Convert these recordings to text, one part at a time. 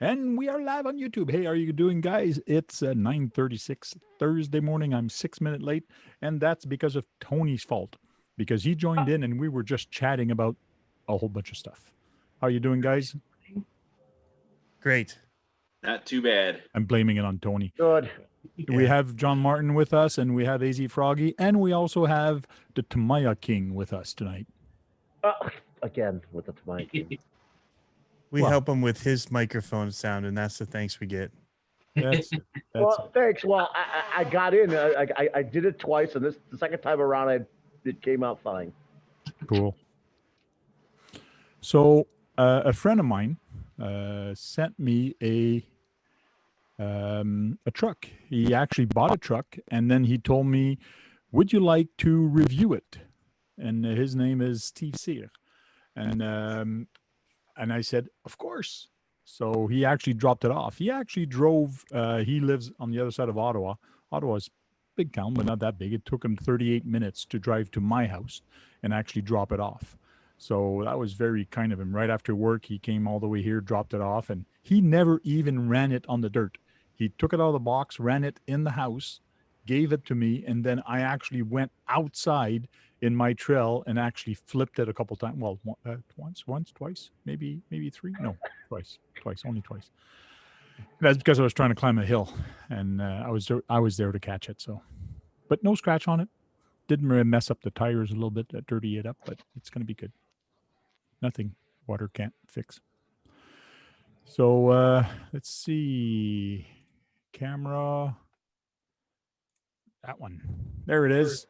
And we are live on YouTube. Hey, how are you doing, guys? It's 9:36 Thursday morning. I'm 6 minutes late, and that's because of Tony's fault, because he joined in and we were just chatting about a whole bunch of stuff. How are you doing, guys? Great. Not too bad. I'm blaming it on Tony. Good. We Yeah. have John Martin with us, and we have AZ Froggy, and we also have the Tamaya King with us tonight. Again with the mic. We Well- help him with his microphone sound, and that's the thanks we get. That's Well, thanks. Well, I got in. I did it twice, and the second time around, it came out fine. cool. So, a friend of mine sent me a truck. He actually bought a truck, and then he told me, "Would you like to review it?" And his name is Steve Sear, and I said, "Of course." So he actually dropped it off. He actually drove. He lives on the other side of Ottawa. Ottawa's a big town, but not that big. It took him 38 minutes to drive to my house and actually drop it off. So that was very kind of him. Right after work, he came all the way here, dropped it off, and he never even ran it on the dirt. He took it out of the box, ran it in the house, gave it to me, and then I actually went outside in my trail and actually flipped it a couple times. Well, once, twice, maybe three. No, twice, only twice. That's because I was trying to climb a hill, and I was there to catch it. So, but no scratch on it. Didn't really mess up the tires a little bit, dirty it up, but it's going to be good. Nothing water can't fix. So let's see. Camera. That one. There it is.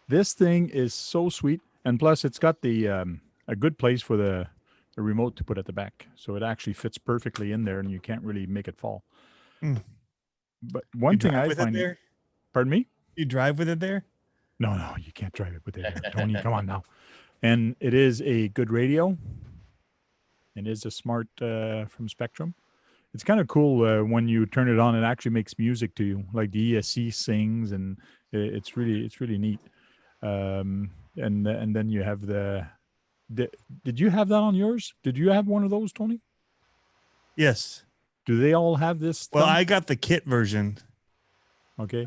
This thing is so sweet, and plus it's got the a good place for the remote to put at the back, so it actually fits perfectly in there, and you can't really make it fall. Mm. But one thing I with it find, there? pardon me, You drive with it there? no, you can't drive it with it there. Tony, come on now. And it is a good radio. It is a smart from Spectrum. It's kind of cool when you turn it on. It actually makes music to you, like the ESC sings, and it's really neat. And then you have did you have that on yours? Did you have one of those, Tony? Yes. Do they all have this? Well, thumb? I got the kit version. Okay.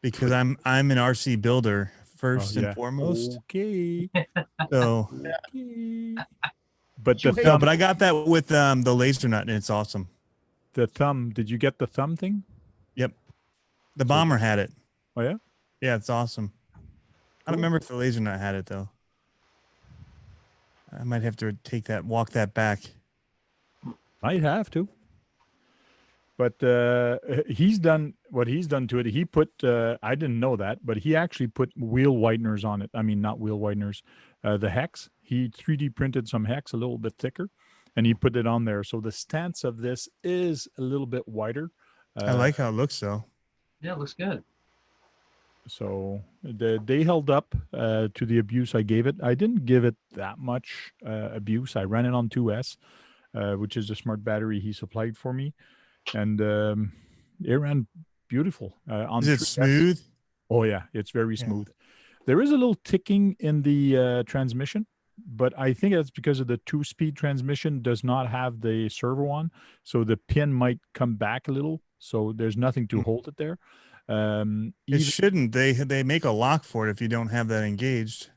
Because I'm an RC builder first and yeah. foremost. Okay. So Okay. But You the hate- no, thumb, but I got that with the laser nut, and it's awesome. the thumb. Did you get the thumb thing? Yep. The bomber had it. Oh yeah. Yeah, it's awesome. I don't remember if the laser nut had it though. I might have to walk that back. Might have to. But he's done what he's done to it. He put, I didn't know that, but he actually put wheel whiteners on it. I mean, not wheel whiteners, the hex. He 3D printed some hex a little bit thicker, and he put it on there. So the stance of this is a little bit wider. I like how it looks though. Yeah, it looks good. So they held up to the abuse I gave it. I didn't give it that much abuse. I ran it on 2S, which is the smart battery he supplied for me. And it ran beautiful. On Is it 3S. smooth? Oh yeah, it's very Yeah. smooth. There is a little ticking in the transmission, but I think that's because of the 2-speed transmission does not have the servo on, so the pin might come back a little. So there's nothing to hold it there. It shouldn't. They make a lock for it if you don't have that engaged.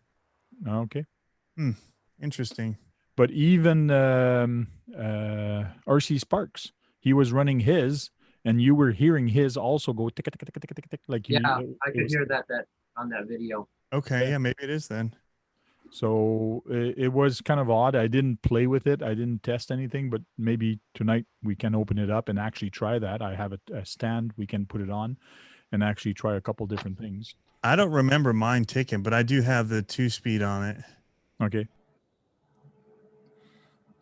Okay. Interesting. But even RC Sparks, he was running his, and you were hearing his also go tick tick tick tick tick tick like Yeah, it I could was- hear that on that video. Okay, yeah, maybe it is then. So it was kind of odd. I didn't play with it. I didn't test anything, but maybe tonight we can open it up and actually try that. I have a stand we can put it on and actually try a couple different things. I don't remember mine ticking, but I do have the 2-speed on it. Okay.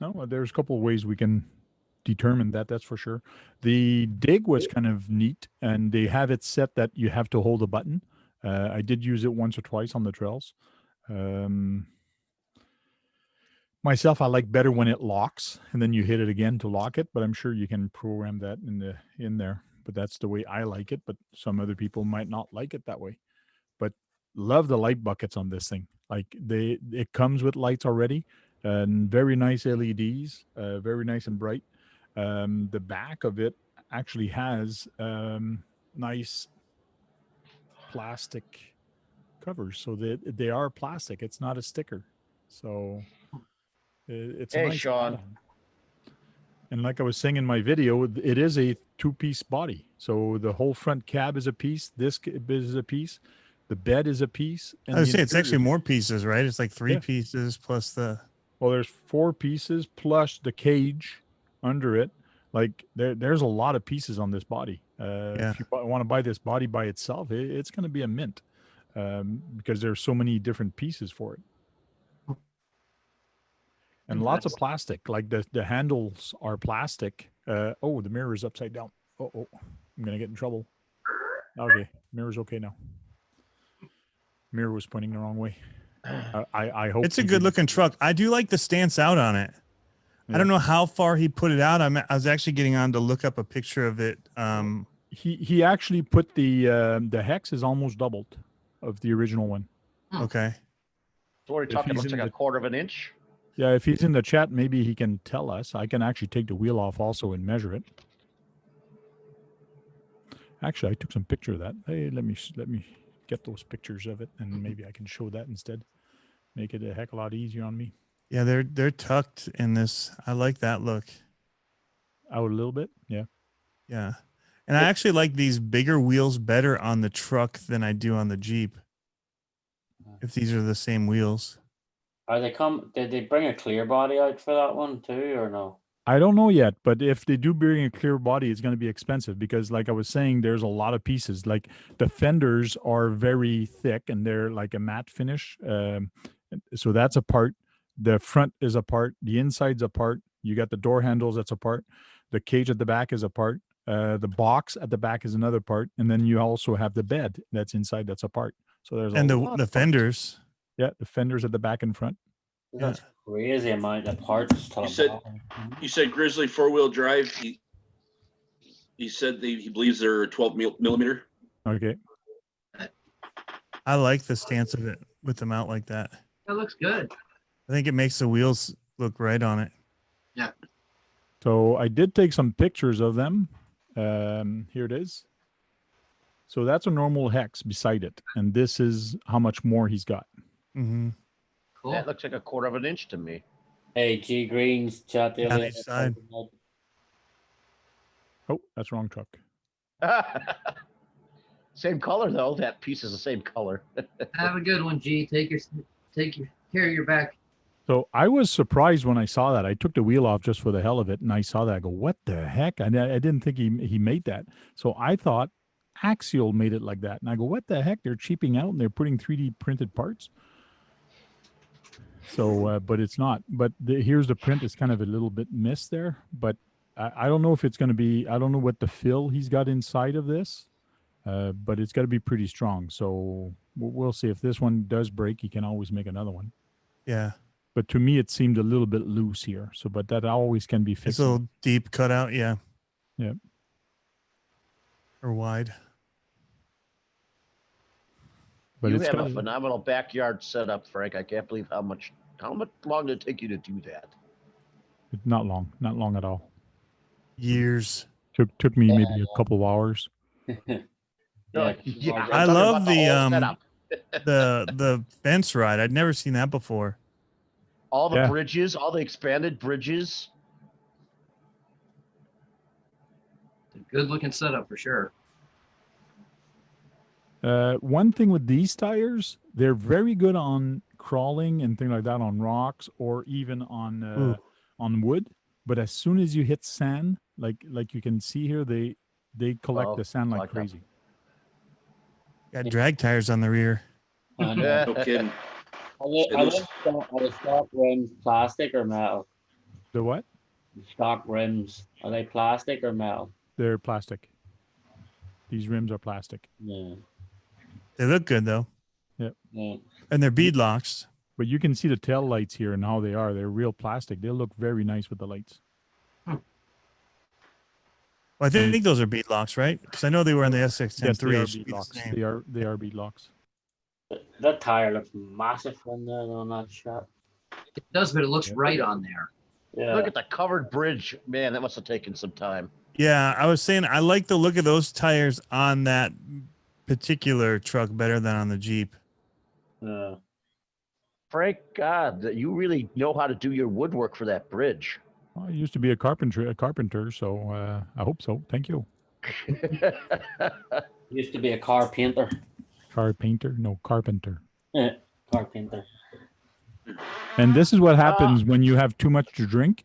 No, there's a couple of ways we can determine that. That's for sure. The dig was kind of neat, and they have it set that you have to hold a button. I did use it once or twice on the trails. Myself, I like better when it locks and then you hit it again to lock it, but I'm sure you can program that in there. But that's the way I like it. But some other people might not like it that way. But love the light buckets on this thing. Like it comes with lights already. and very nice LEDs, very nice and bright. The back of it actually has nice plastic covers, so that they are plastic. It's not a sticker, so it's a Hey, nice Sean. add-on. And like I was saying in my video, it is a two-piece body. So the whole front cab is a piece. This is a piece. The bed is a piece. And I would the say it's actually interior- more pieces, right? It's like three Yeah. pieces plus the. Well, there's 4 pieces plus the cage under it. Like there's a lot of pieces on this body. Yeah. If you want to buy this body by itself, it's going to be a mint because there's so many different pieces for it. And lots of plastic. Like the handles are plastic. Oh, the mirror is upside down. Oh, I'm gonna get in trouble. Okay, mirror's okay now. Mirror was pointing the wrong way. I hope It's a he good didn't- looking truck. I do like the stance out on it. I don't know how far he put it out. I was actually getting on to look up a picture of it. He actually put the hex is almost doubled of the original one. Okay. So what are you If talking? he's Looks in like a the- quarter of an inch. Yeah, if he's in the chat, maybe he can tell us. I can actually take the wheel off also and measure it. Actually, I took some picture of that. Hey, let me get those pictures of it, and maybe I can show that instead. Make it a heck of a lot easier on me. Yeah, they're tucked in this. I like that look. Out a little bit, yeah. Yeah. And I actually like these bigger wheels better on the truck than I do on the Jeep. If these are the same wheels. Did they bring a clear body out for that one too, or no? I don't know yet, but if they do bring a clear body, it's going to be expensive because, like I was saying, there's a lot of pieces. Like the fenders are very thick and they're like a matte finish. So that's a part. The front is a part. The inside's a part. You got the door handles, that's a part. The cage at the back is a part. The box at the back is another part. And then you also have the bed that's inside, that's a part. So there's And a lot the of parts. fenders. Yeah, the fenders at the back and front. That's crazy amount of parts. To You the said- bottom. You said Grizzly 4-wheel drive. He said he believes they're 12 millimeter. Okay. I like the stance of it with them out like that. That looks good. I think it makes the wheels look right on it. So I did take some pictures of them. Here it is. So that's a normal hex beside it. And this is how much more he's got. Mm-hmm. Cool. That looks like a quarter of an inch to me. Hey, G Greens chat the On other each side. Oh, that's wrong truck. Same color though. That piece is the same color. Have a good one, G. Take your care of your back. So I was surprised when I saw that. I took the wheel off just for the hell of it, and I saw that. I go, "What the heck?" I didn't think he made that. So I thought Axial made it like that, and I go, "What the heck? They're cheaping out and they're putting 3D printed parts." So, but it's not. But here's the print. It's kind of a little bit missed there, but I don't know if it's going to be. I don't know what the fill he's got inside of this, but it's got to be pretty strong. So we'll see if this one does break. He can always make another one. Yeah. But to me, it seemed a little bit loose here. So, but that always can be It's fixed. a little deep cutout. Yeah. Yeah. Or wide. But You it's have got a phenomenal backyard setup, Frank. I can't believe how much long did it take you to do that? not long at all. Years. Took me maybe a couple of hours. Yeah. Yeah, I'm I talking love about the whole the setup. the fence ride. I'd never seen that before. All the Yeah. bridges, all the expanded bridges. Good looking setup for sure. One thing with these tires, they're very good on crawling and things like that on rocks or even on wood. But as soon as you hit sand, like you can see here, they collect Oh, the sand like like that. crazy. Got drag tires on the rear. And, No kidding. are It the stock rims plastic or metal? The what? Stock rims, are they plastic or metal? They're plastic. These rims are plastic. Yeah. They look good though. Yeah. And they're bead locks. But you can see the tail lights here and how they are. They're real plastic. They look very nice with the lights. Well, I think those are bead locks, right? Because I know they were on the SX10 Yes, they are It should bead be the locks. same. They are bead locks. That tire looks massive in there on that shot. It does, but it looks Yep. right on there. Yeah. Look at the covered bridge. Man, that must have taken some time. Yeah, I was saying I like the look of those tires on that particular truck better than on the Jeep. Yeah. Frank, God, you really know how to do your woodwork for that bridge. Well, I used to be a carpenter, so I hope so. Thank you. Used to be a car painter. Car painter? No, carpenter. Yeah, car painter. And this is what happens when you have too much to drink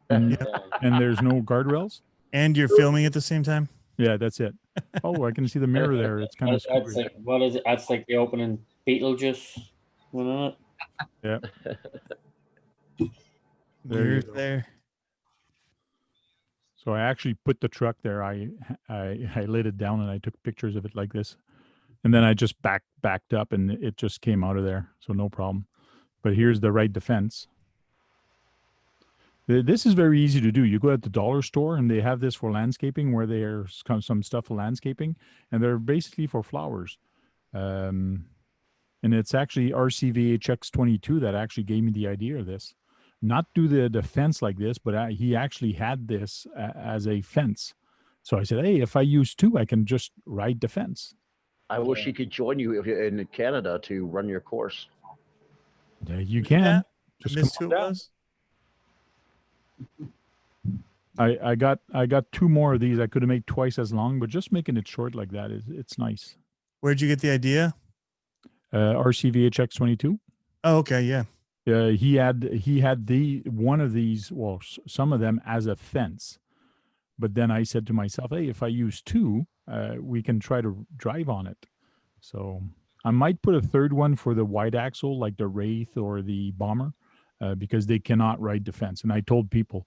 and, Yeah. and there's no guardrails. And you're filming at the same time? Yeah, that's it. Oh, I can see the mirror there. It's kind of That's scary. like, what is it? That's like the opening Beetlejuice. Isn't it? There you You're go. there. So I actually put the truck there. I laid it down and I took pictures of it like this, and then I just backed up and it just came out of there. So no problem. But here's the right defense. This is very easy to do. You go at the dollar store and they have this for landscaping, where there's some stuff for landscaping, and they're basically for flowers. And it's actually RCVHX22 that actually gave me the idea of this. Not do the fence like this, but he actually had this as a fence. So I said, hey, if I use two, I can just ride the fence. I wish he could join you if you're in Canada to run your course. You can. that? Just Missed come who on it down. was? I got two more of these. I could have made twice as long, but just making it short like that it's nice. Where'd you get the idea? RCVHX22. Oh, okay, yeah. He had the one of these, well, some of them as a fence, but then I said to myself, hey, if I use two, we can try to drive on it. So I might put a third one for the wide axle, like the Wraith or the Bomber, because they cannot ride the fence. And I told people,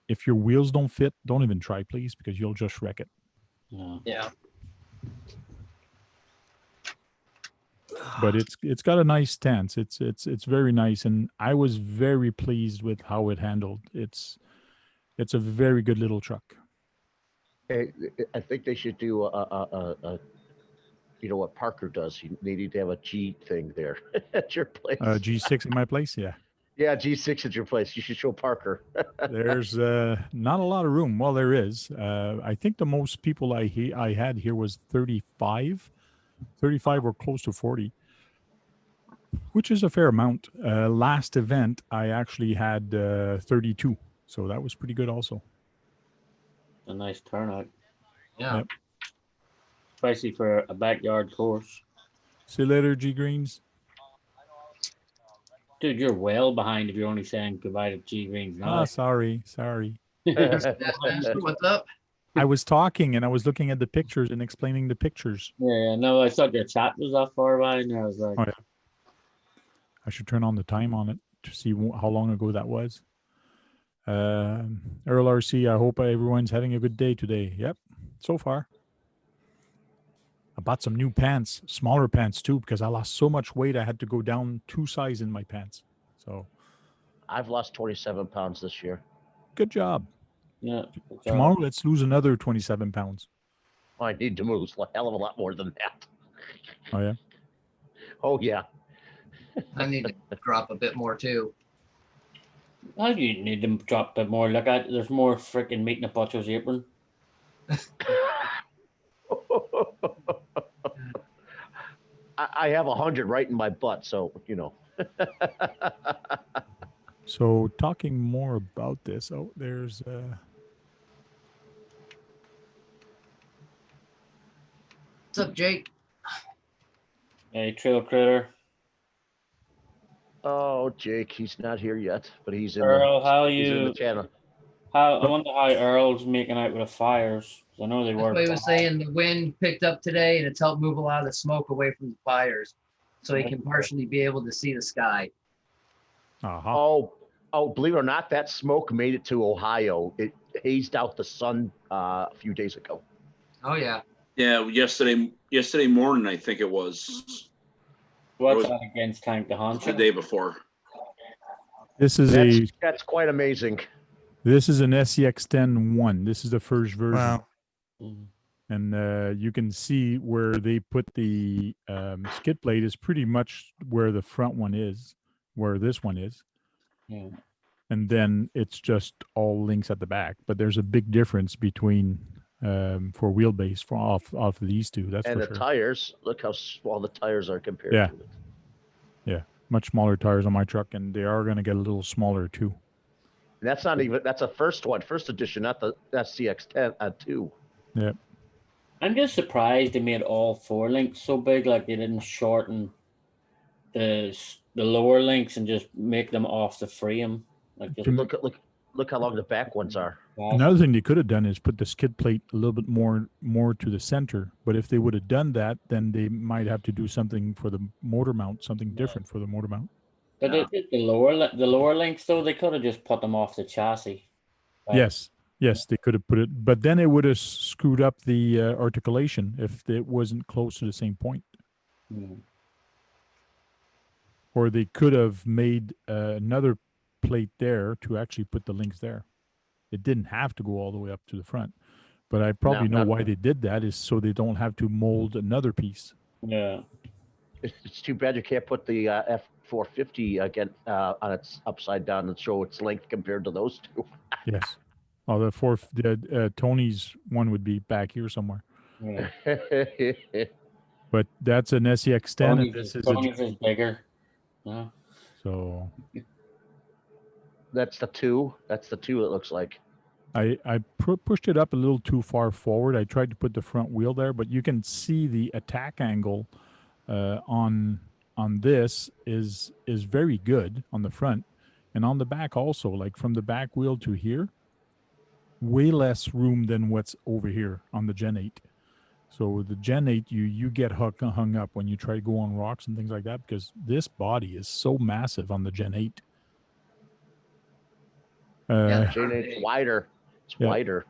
if your wheels don't fit, don't even try, please, because you'll just wreck it. Yeah. Yeah. But it's got a nice stance. It's very nice, and I was very pleased with how it handled. It's a very good little truck. Hey, I think they should do a you know what Parker does. They need to have a G thing there at your place. G6 in my place, yeah. Yeah, G6 at your place. You should show Parker. There's not a lot of room. Well, there is. I think the most people I had here was 35 or close to 40, which is a fair amount. Last event, I actually had 32, so that was pretty good also. A nice turnout, Yeah. Yep. especially for a backyard course. See you later, G Greens. Dude, you're well behind if you're only saying goodbye to G Greens now. Sorry. What's up? I was talking and I was looking at the pictures and explaining the pictures. Yeah, no, I thought your chat was that far behind. I was like, Oh, yeah. I should turn on the time on it to see how long ago that was. Earl RC, I hope everyone's having a good day today. Yep, so far. I bought some new pants, smaller pants too, because I lost so much weight. I had to go down 2 sizes in my pants. So I've lost 27 pounds this year. good job. yeah. Tomorrow, let's lose another 27 pounds. I need to lose a hell of a lot more than that. Oh, yeah. Oh yeah. I need to drop a bit more too. How do you need to drop a bit more? Look at there's more freaking meat in the butcher's apron. I have 100 right in my butt, so you know. So talking more about this. Oh, there's What's up, Jake? Hey, Trail Critter. Oh, Jake, he's not here yet, but he's in Earl, how he's in the you? channel. I wonder how Earl's making out with the fires. 'Cause I know they That's were. what he was saying. The wind picked up today, and it's helped move a lot of the smoke away from the fires, so he can partially be able to see the sky. Oh, believe it or not, that smoke made it to Ohio. It hazed out the sun a few days ago. Oh yeah. Yeah, yesterday morning, I think it was What's that against Tank the the Honcho? day before. this is That's quite amazing. this is an SCX-10-1. This is the first version. Wow. Mhm. And you can see where they put the skid plate is pretty much where the front one is, where this one is. Yeah. and then it's just all links at the back. But there's a big difference between for wheelbase for off of these two. That's And for the sure. tires, look how small the tires are compared Yeah. to it. Yeah, much smaller tires on my truck, and they are going to get a little smaller too. And that's not even, that's a first edition, not the CX10 2. Yeah. I'm just surprised they made all 4 links so big. Like they didn't shorten the lower links and just make them off the frame. Like just Look how long the back ones are. Another thing they could have done is put the skid plate a little bit more to the center. But if they would have done that, then they might have to do something for the motor mount, something different for the motor mount. But Yeah. the lower links though, they could have just put them off the chassis. Right? Yes, they could have put it, but then it would have screwed up the articulation if it wasn't close to the same point. Mm. Or they could have made another plate there to actually put the links there. It didn't have to go all the way up to the front, but I probably know why they did that is so they don't have to mold another piece. Yeah. It's too bad you can't put the F450 again on its upside down and show its length compared to those two. Yes. Oh, Tony's one would be back here somewhere. Yeah. But that's an SEX10, and this is a Tony's is bigger. Yeah. so. That's the 2. That's the 2. It looks like. I pushed it up a little too far forward. I tried to put the front wheel there, but you can see the attack angle on this is very good on the front, and on the back also. Like from the back wheel to here, way less room than what's over here on the Gen 8. So the Gen 8, you get hung up when you try to go on rocks and things like that because this body is so massive on the Gen 8. Gen 8's wider. It's wider.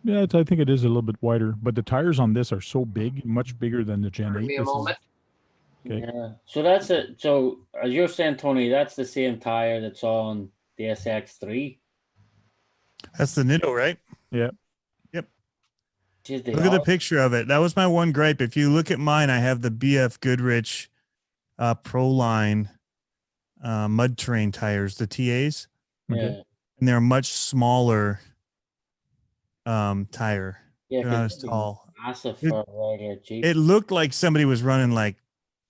Yeah, I think it is a little bit wider, but the tires on this are so big, much bigger than the Gen 8. Give me a moment. Okay. Yeah. So that's it. So as you're saying, Tony, that's the same tire that's on the SX3. That's the Nitto, right? Yeah. Yep. Jeez, Look at the picture of it. That was my one gripe. If you look at mine, I have the BF Goodrich Pro Line mud terrain tires, the TAs. Yeah. Okay. And they're a much smaller tire. Yeah, They're not as tall. Massive for a regular Jeep. It looked like somebody was running like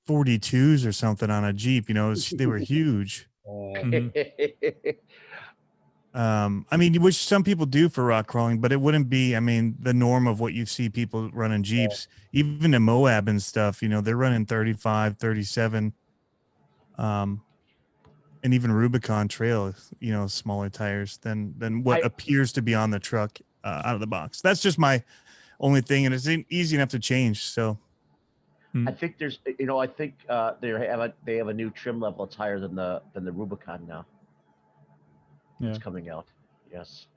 42s or something on a Jeep. You know, they were huge. I mean, which some people do for rock crawling, but it wouldn't be, I mean, the norm of what you see people running Jeeps, even in Moab and stuff, you know, they're running 35, 37, and even Rubicon Trail, you know, smaller tires than what appears to be on the truck out of the box. That's just my only thing, and it's easy enough to change. So I think there's, you know, I think they have a new trim level. It's higher than the Rubicon now. Yeah. It's coming out. Yes.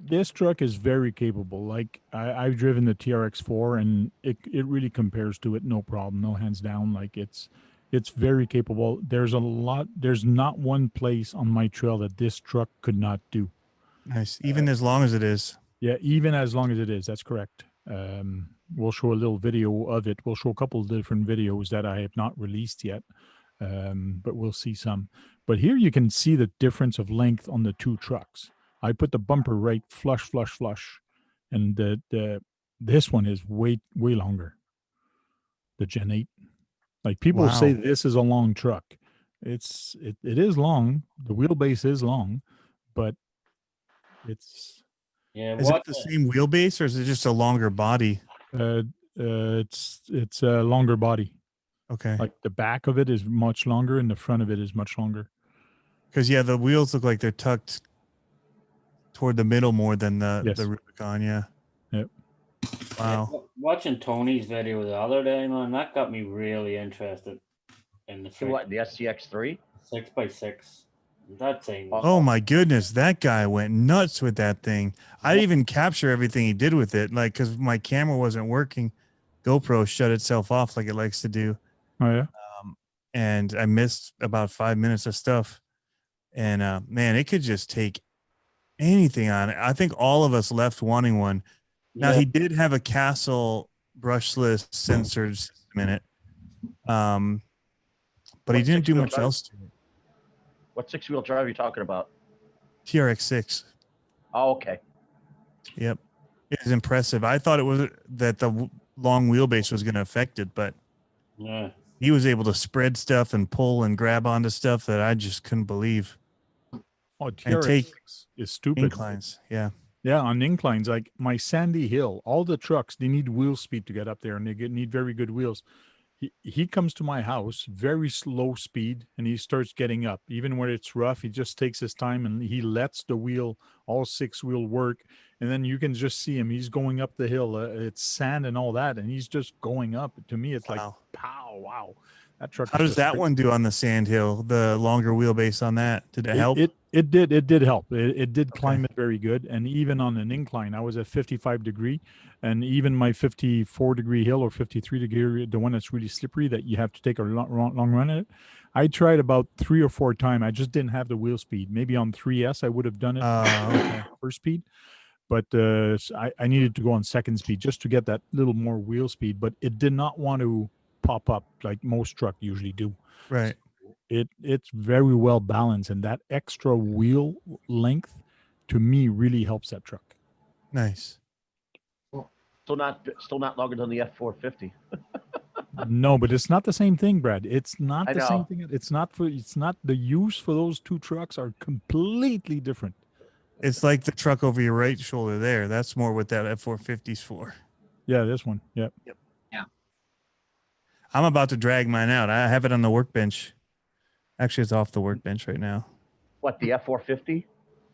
This truck is very capable. Like I've driven the TRX4 and it really compares to it. No problem. No hands down. Like it's very capable. There's not one place on my trail that this truck could not do. nice. Even as long as it is. Yeah. Even as long as it is. That's correct. We'll show a little video of it. We'll show a couple of different videos that I have not released yet. But we'll see some. But here you can see the difference of length on the two trucks. I put the bumper right flush, and this one is way longer. The Gen 8. Like people say this is a long truck. It is long. The wheelbase is long, but it's Is it the same wheelbase or is it just a longer body? It's a longer body. Okay. Like the back of it is much longer and the front of it is much longer. Because the wheels look like they're tucked toward the middle more than the Rubicon. Yeah. Yep. Wow. Yeah, watching Tony's video the other day, man, that got me really interested in the What, the SCX3? 6x6. That thing. Oh my goodness, that guy went nuts with that thing. I didn't even capture everything he did with it, like because my camera wasn't working. GoPro shut itself off like it likes to do. Oh yeah. And I missed about 5 minutes of stuff. And man, it could just take anything on it. I think all of us left wanting one. Now he did have a Castle brushless censored system in it, but he didn't do much else to it. What six-wheel drive are you talking about? TRX6. Oh, okay. Yep. It was impressive. I thought it was that the long wheelbase was going to affect it, but Yeah. he was able to spread stuff and pull and grab onto stuff that I just couldn't believe. Oh, And take TRX is stupid. inclines. Yeah. Yeah, on inclines, like my Sandy Hill, all the trucks, they need wheel speed to get up there and they need very good wheels. He comes to my house, very slow speed, and he starts getting up. Even when it's rough, he just takes his time and he lets the wheel, all six wheel work. And then you can just see him. He's going up the hill. It's sand and all that. And he's just going up. To me, it's like, Wow. pow, wow. That truck How is does just that crazy. one do on the sand hill? The longer wheelbase on that? Did it help? It did help. It did climb it very good. And even on an incline, I was at 55 degree, and even my 54 degree hill or 53 degree, the one that's really slippery that you have to take a long run at it. I tried about 3 or 4 times. I just didn't have the wheel speed. Maybe on 3S I would have done it Okay. first speed, but I needed to go on second speed just to get that little more wheel speed. But it did not want to pop up like most truck usually do. Right. It's very well balanced, and that extra wheel length to me really helps that truck. Nice. Still not longer than the F450. No, but it's not the same thing, Brad. It's not I the same know. thing. It's not the use for those two trucks are completely different. It's like the truck over your right shoulder there. That's more what that F450's for. Yeah, this one. Yep. I'm about to drag mine out. I have it on the workbench. Actually, it's off the workbench right now. What, the F450?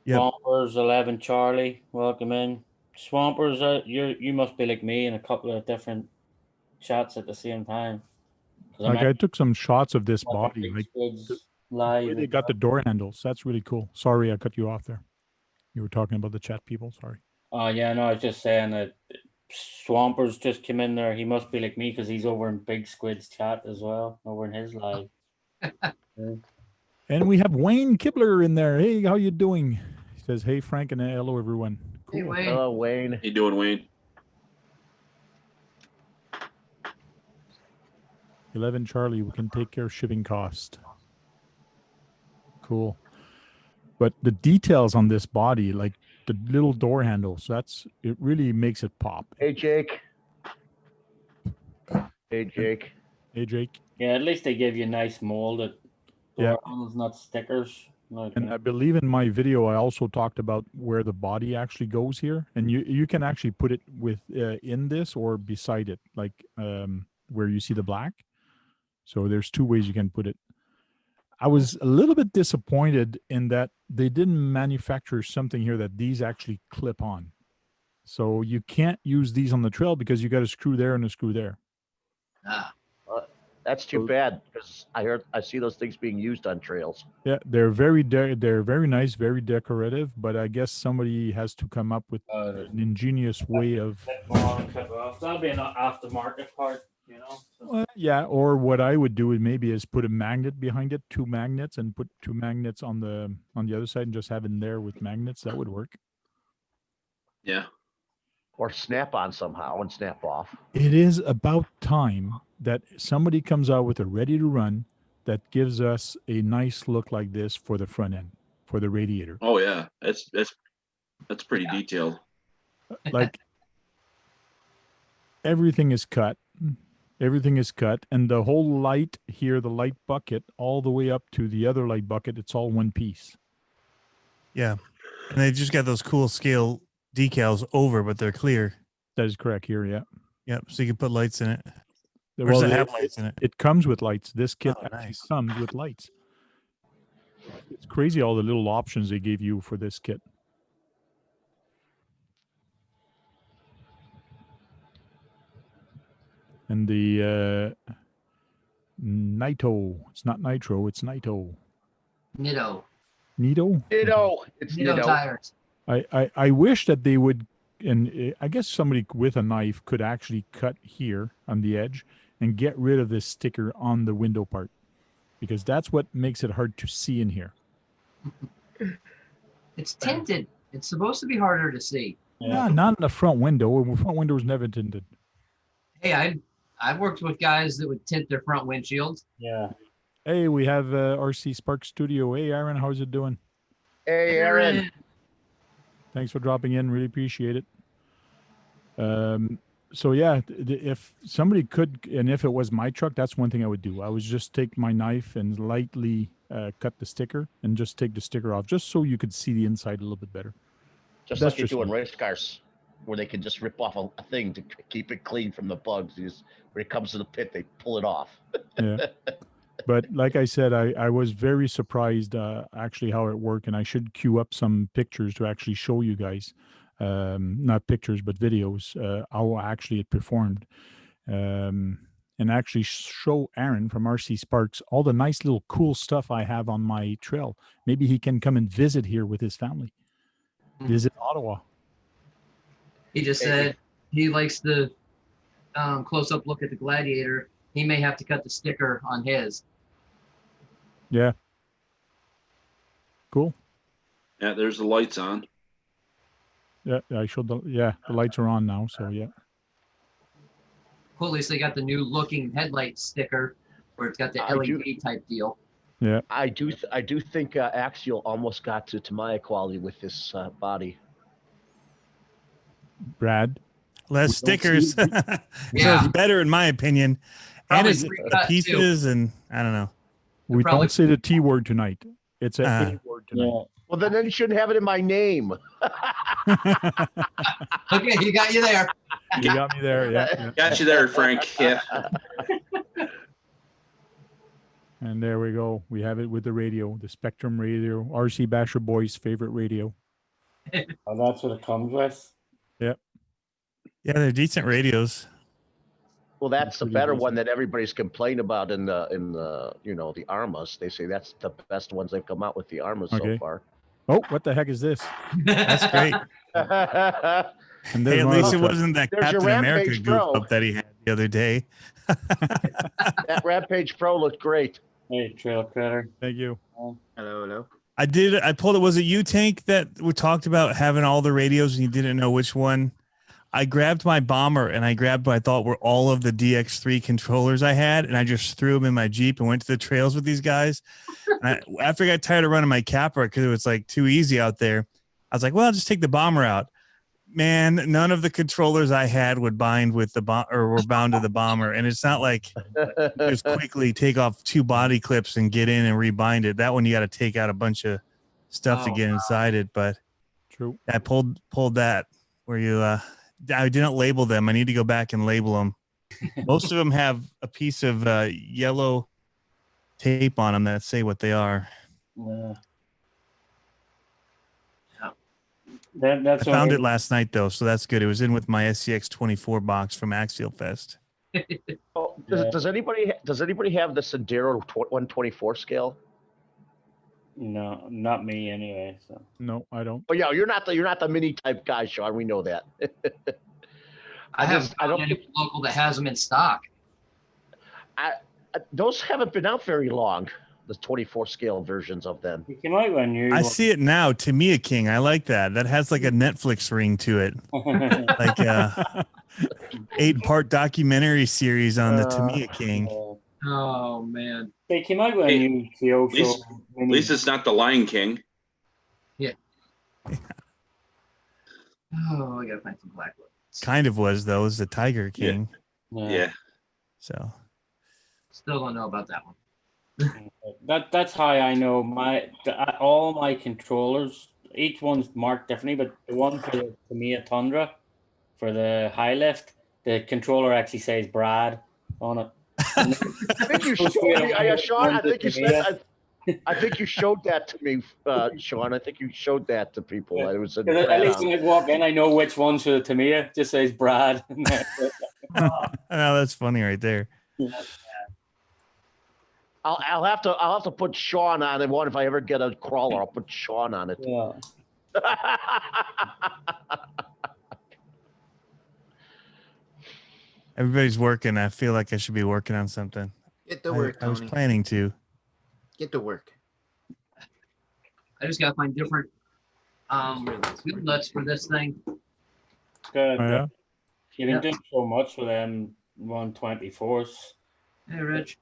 Yep. Swampers 11 Charlie, welcome in. Swampers, you must be like me in a couple of different shots at the same time. 'Cause Like I actually took some shots of this watching body, Big like Squids the live. way they got the door handles. That's really cool. Sorry, I cut you off there. You were talking about the chat people. Sorry. Oh yeah, no, I was just saying that Swampers just came in there. He must be like me because he's over in Big Squid's chat as well, over in his live. Yeah. And we have Wayne Kibler in there. Hey, how you doing? He says, "Hey, Frank, and hello, everyone." Hey, Cool. Wayne. Hello, Wayne. How you doing, Wayne? 11 Charlie, we can take care of shipping cost. Cool. But the details on this body, like the little door handles, it really makes it pop. Hey, Jake. Hey, Jake. Hey, Jake. Yeah, at least they give you nice molded Yeah. door handles, not stickers. Like, And I believe in my video, I also talked about where the body actually goes here. And you can actually put it with in this or beside it, like where you see the black. So there's 2 ways you can put it. I was a little bit disappointed in that they didn't manufacture something here that these actually clip on. So you can't use these on the trail because you got a screw there and a screw there. Ah, That's too bad because I see those things being used on trails. Yeah, they're very nice, very decorative, but I guess somebody has to come up with an ingenious way of clip on, clip off. That'll be an aftermarket part, you know. So. yeah, or what I would do is put a magnet behind it, 2 magnets, and put 2 magnets on the other side and just have it there with magnets. That would work. Yeah. Or snap on somehow and snap off. It is about time that somebody comes out with a ready to run that gives us a nice look like this for the front end, for the radiator. Oh yeah. That's pretty detailed. Like everything is cut. Everything is cut. And the whole light here, the light bucket, all the way up to the other light bucket, it's all one piece. Yeah. And they just got those cool scale decals over, but they're clear. That is correct here, yeah. Yep. So you can put lights in it. Or Well, does it have lights in it? It comes with lights. This kit Oh, actually nice. comes with lights. It's crazy all the little options they gave you for this kit. And the Nito, it's not Nitro, it's Nito. Nitto. Nito? It's Nitto Nitto. tires. I wish that they would, and I guess somebody with a knife could actually cut here on the edge and get rid of this sticker on the window part, because that's what makes it hard to see in here. It's tinted. It's supposed to be harder to see. Yeah, not in the front window. The front window is never tinted. Hey, I've worked with guys that would tint their front windshields. Yeah. Hey, we have RC Spark Studio. Hey, Aaron, how's it doing? Hey, Aaron. Thanks for dropping in. Really appreciate it. So yeah, if somebody could, and if it was my truck, that's one thing I would do. I would just take my knife and lightly cut the sticker and just take the sticker off, just so you could see the inside a little bit better. Just That's like you just do in me. race cars, where they can just rip off a thing to keep it clean from the bugs. When it comes to the pit, they pull it off. Yeah. But like I said, I was very surprised actually how it worked, and I should queue up some pictures to actually show you guys, not pictures but videos, how actually it performed, and actually show Aaron from RC Sparks all the nice little cool stuff I have on my trail. Maybe he can come and visit here with his family. Visit Ottawa. He just said he likes the close-up look at the Gladiator. He may have to cut the sticker on his. Yeah. Cool. Yeah, there's the lights on. Yeah, I showed the lights are on now, so yeah. Cool, at least they got the new looking headlight sticker where it's got the LED type deal. Yeah. I do think Axial almost got to Tamiya quality with this body. Brad. Less stickers. So Yeah. it's better in my opinion. Probably And it's the pieces and I don't know. We probably- don't say the T word tonight. It's a A word tonight. Yeah. Well, then you shouldn't have it in my name. Okay, he got you there. You got me there. Yeah. Got you there, Frank. Yeah. And there we go. We have it with the radio, the Spectrum radio, RC Basher Boy's favorite radio. Oh, that's what it comes with. Yeah, they're decent radios. Well, that's the pretty better decent. one that everybody's complained about in the the Arrmas. They say that's the best ones they've come out with the Arrmas so Okay. far. Oh, what the heck is this? That's great. And Hey, there's at one least other it truck. wasn't that There's your Captain America Rampage goof Pro. up that he had the other day. That Rampage Pro looked great. Hey, Trail Critter. Thank you. Hello. I pulled it. Was it you, Tank, that we talked about having all the radios and you didn't know which one? I grabbed my bomber and I grabbed what I thought were all of the DX3 controllers I had, and I just threw them in my Jeep and went to the trails with these guys. And after I got tired of running my Capra because it was like too easy out there, I was like, well, I'll just take the bomber out. Man, none of the controllers I had would bind with the bomb or were bound to the bomber. And it's not like you just quickly take off 2 body clips and get in and rebind it. That one you got to take out a bunch of stuff to get inside it. But True. I pulled that where you I didn't label them. I need to go back and label them. Most of them have a piece of yellow tape on them that say what they are. Yeah. That's I found only- it last night though, so that's good. It was in with my SCX 24 box from Axial Fest. Oh, does anybody have the Sendero 124 scale? No, not me anyway. So No, I don't. Oh yeah, you're not the mini type guy, Sean. We know that. I haven't I found don't any local that has them in stock. those haven't been out very long. The 24 scale versions of them. you came out with a new I one. see it now. Tamiya King. I like that. That has like a Netflix ring to it. Like a 8-part documentary series on the Tamiya King. Oh man. They came out with a Hey, new Kyosho. At least it's not the Lion King. Oh, I gotta find some black ones. Kind of was though. It was the Tiger King. Yeah. So Still don't know about that one. That's how I know all my controllers. Each one's marked differently, but the one for the Tamiya Tundra for the high lift, the controller actually says Brad on it. I think you showed me, Sean. I think you showed that to me, Sean. I think you showed that to people. Yeah. It was At least when I walk in, I know which one's for the Tamiya. It just says Brad. oh, that's funny right there. I'll have to put Sean on it. One if I ever get a crawler, I'll put Sean on it. Yeah. Everybody's working. I feel like I should be working on something. Get to work, I was Tony. planning to. Get to work. I just gotta find different wheel nuts for this thing. Good. Oh, yeah? You've been doing so much for them 124s. Hey Rich.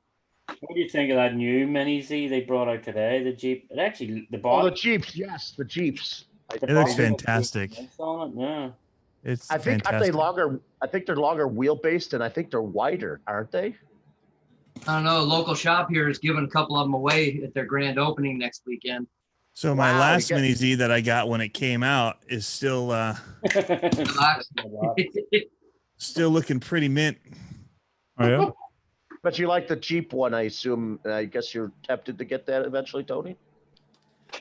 What do you think of that new Mini Z they brought out today? The Jeep. It actually the Oh, body. the Jeeps. Yes, the Jeeps. the It looks body looks fantastic. nice on it, yeah. It's I think aren't fantastic. they longer? I think they're longer wheelbase, and I think they're wider, aren't they? I don't know. A local shop here is giving a couple of them away at their grand opening next weekend. So my Wow, last you get- Mini Z that I got when it came out is still still looking pretty mint. Oh yeah. But you like the Jeep one, I assume. I guess you're tempted to get that eventually, Tony.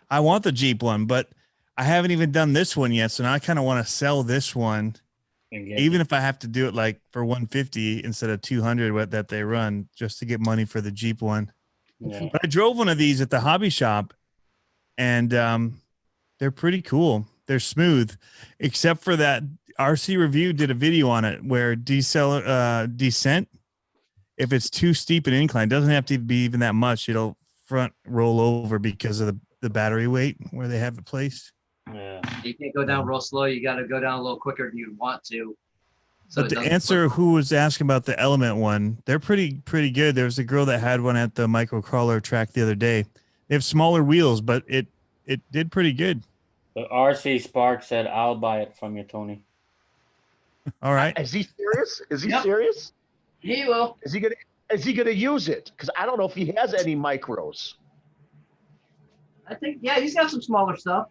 I want the Jeep one, but I haven't even done this one yet. So now I kind of want to sell this one, even if I have to do it like for 150 instead of 200 that they run, just to get money for the Jeep one. Yeah. But I drove one of these at the hobby shop, and they're pretty cool. They're smooth, except for that RC Review did a video on it where descent, if it's too steep an incline, doesn't have to be even that much. It'll front roll over because of the battery weight where they have it placed. Yeah. You can't go down real slow. You got to go down a little quicker than you'd want to. So But it to doesn't answer flip. who was asking about the Element one, they're pretty good. There was a girl that had one at the microcrawler track the other day. They have smaller wheels, but it did pretty good. The RC Spark said, "I'll buy it from you, Tony." All right. Is he serious? Is he Yep. serious? He will. Is he gonna use it? Because I don't know if he has any micros. I think, yeah, he's got some smaller stuff.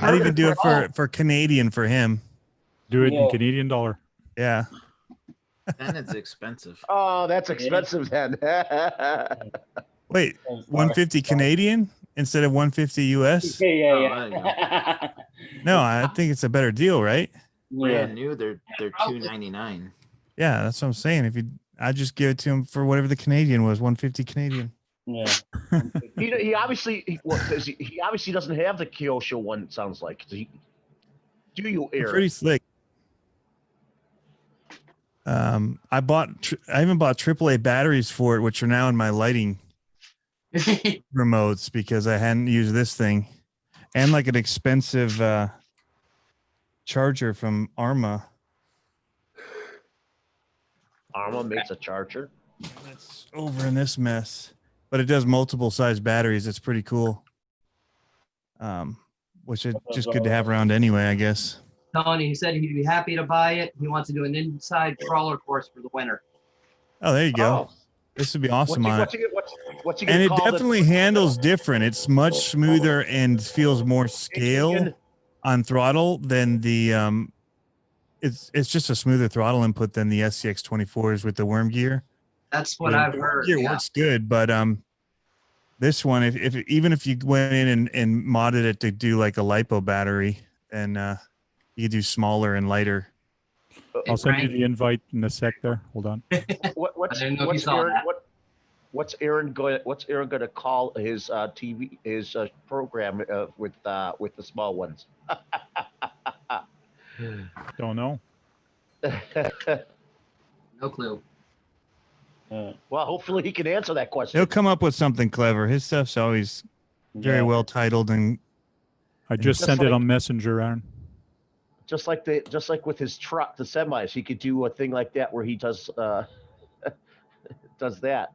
I'd even do it for Canadian for him. Do it in Yeah. Canadian dollar. Yeah. And it's expensive. Oh, that's expensive then. Wait, 150 Canadian instead of 150 US? Yeah, Oh, yeah. No, I think it's a better deal, right? yeah. Brand new, they're $299. Yeah, that's what I'm saying. I just give it to him for whatever the Canadian was, 150 Canadian. Yeah. he obviously he obviously doesn't have the Kyosho one. It sounds like. Do you, They're Aaron? pretty slick. I even bought AAA batteries for it, which are now in my lighting remotes because I hadn't used this thing, and like an expensive charger from Arrma. Arrma makes a charger. That's over in this mess, but it does multiple size batteries. It's pretty cool. Which is just good to have around anyway, I guess. Tony, he said he'd be happy to buy it. He wants to do an inside crawler course for the winter. Oh, there you go. Oh, This would be awesome on it. what's he And gonna it call definitely handles different. It's much smoother and feels more scale on throttle than the it's just a smoother throttle input than the SCX 24s with the worm gear. That's what I mean, I've the worm heard. gear Yeah. works good, but this one, if even if you went in and modded it to do like a lipo battery, then you could do smaller and lighter. I'll send you Frank- the invite in a sec there. Hold on. What's I didn't know if you what's saw Aaron, that. what's Aaron going to call his TV program with the small ones? Don't know. No clue. Well, hopefully he can answer that question. He'll come up with something clever. His stuff's always very well titled, and I just Just sent it like- on Messenger, Aaron. Just like with his truck, the semis, he could do a thing like that where he does does that.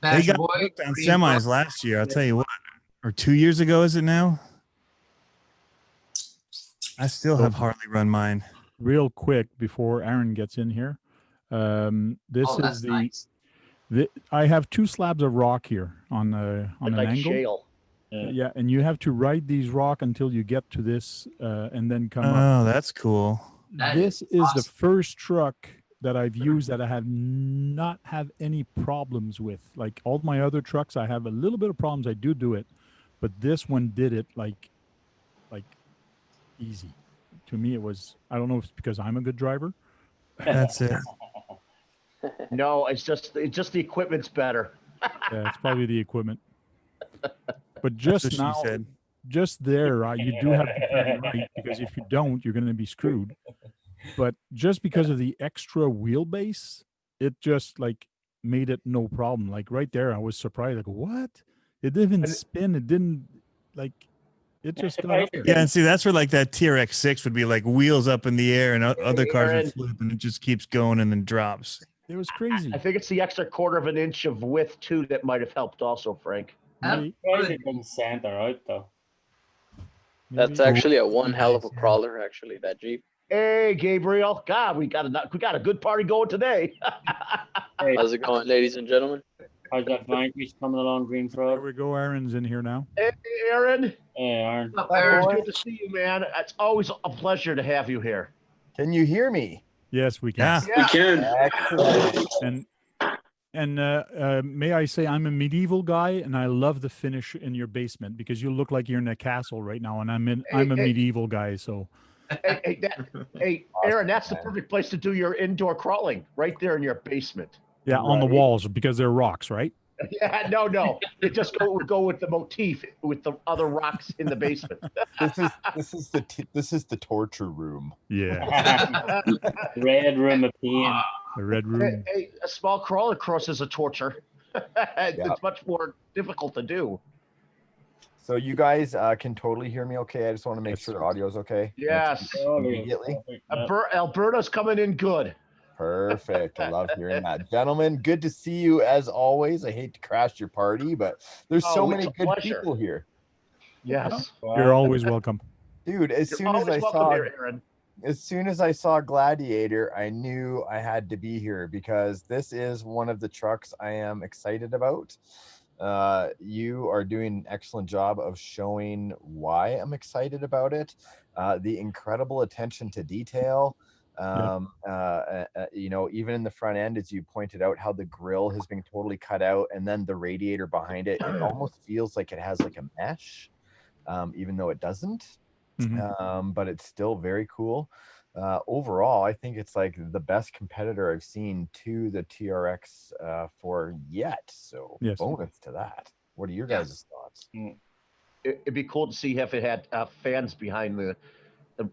they Basher got boy, hooked on green semis book. last year. I'll tell you what, or 2 years ago, is it now? I still have hardly run mine. Real quick before Aaron gets in here. This Oh, is that's nice. I have 2 slabs of rock here on an Like angle. shale. Yeah, and you have to ride these rock until you get to this, and then come up. Oh, that's cool. That This is is the awesome. first truck that I've used that I have not have any problems with. Like all my other trucks, I have a little bit of problems. I do it, but this one did it like easy. To me, it was. I don't know if it's because I'm a good driver. That's it. No, it's just the equipment's better. Yeah, it's probably the equipment. But That's just what she now, said. just there, you do have to turn right because if you don't, you're going to be screwed. But just because of the extra wheelbase, it just like made it no problem. Like right there, I was surprised. Like what? It didn't even spin. It didn't like. It just got up there. Yeah, and see, that's where like that TRX6 would be like wheels up in the air, and other cars Aaron. would flip, and it just keeps going and then drops. It was crazy. I think it's the extra quarter of an inch of width too that might have helped also, Frank. Maybe, Surprised it didn't center out though. maybe. That's actually a one hell of a Nice, yeah. crawler, actually, that Jeep. Hey, Gabriel. God, we got a good party going today. Hey, How's it going, ladies and gentlemen? how's that Vanquish coming along, Green There Frog? we go. Aaron's in here now. Hey, Aaron. Hey, Aaron. What's up, It's Aaron? good to see you, man. It's always a pleasure to have you here. Can you hear me? Yes, we can. Yeah. We can. Excellent. And may I say, I'm a medieval guy, and I love the finish in your basement because you look like you're in a castle right now, and I'm a Hey. medieval guy. So Hey, Aaron, that's the perfect place to do your indoor crawling, right there in your basement. yeah, on the Right. walls because they're rocks, right? Yeah, no. You just go with the motif with the other rocks in the basement. This is the torture room. Yeah, Red room of pain. the red room. Hey, a small crawler course is a torture. It's much more difficult to do. So you guys can totally hear me okay? I just want to make sure the audio is okay. Yes. Immediately. Alberta's coming in good. Perfect. I love hearing that. Gentlemen, good to see you as always. I hate to crash your party, but there's so Oh, it's many a good pleasure. people here. Yes. You're always welcome. Dude, as You're soon as always I welcome saw here, Aaron. as soon as I saw Gladiator, I knew I had to be here because this is one of the trucks I am excited about. You are doing an excellent job of showing why I'm excited about it. The incredible attention to detail. You know, even in the front end, as you pointed out, how the grill has been totally cut out, and then the radiator behind it, it almost feels like it has like a mesh, even though it doesn't. But it's still very cool. Overall, I think it's like the best competitor I've seen to the TRX for yet. So Yes. bonus to that. What are your guys' thoughts? It'd be cool to see if it had fans behind the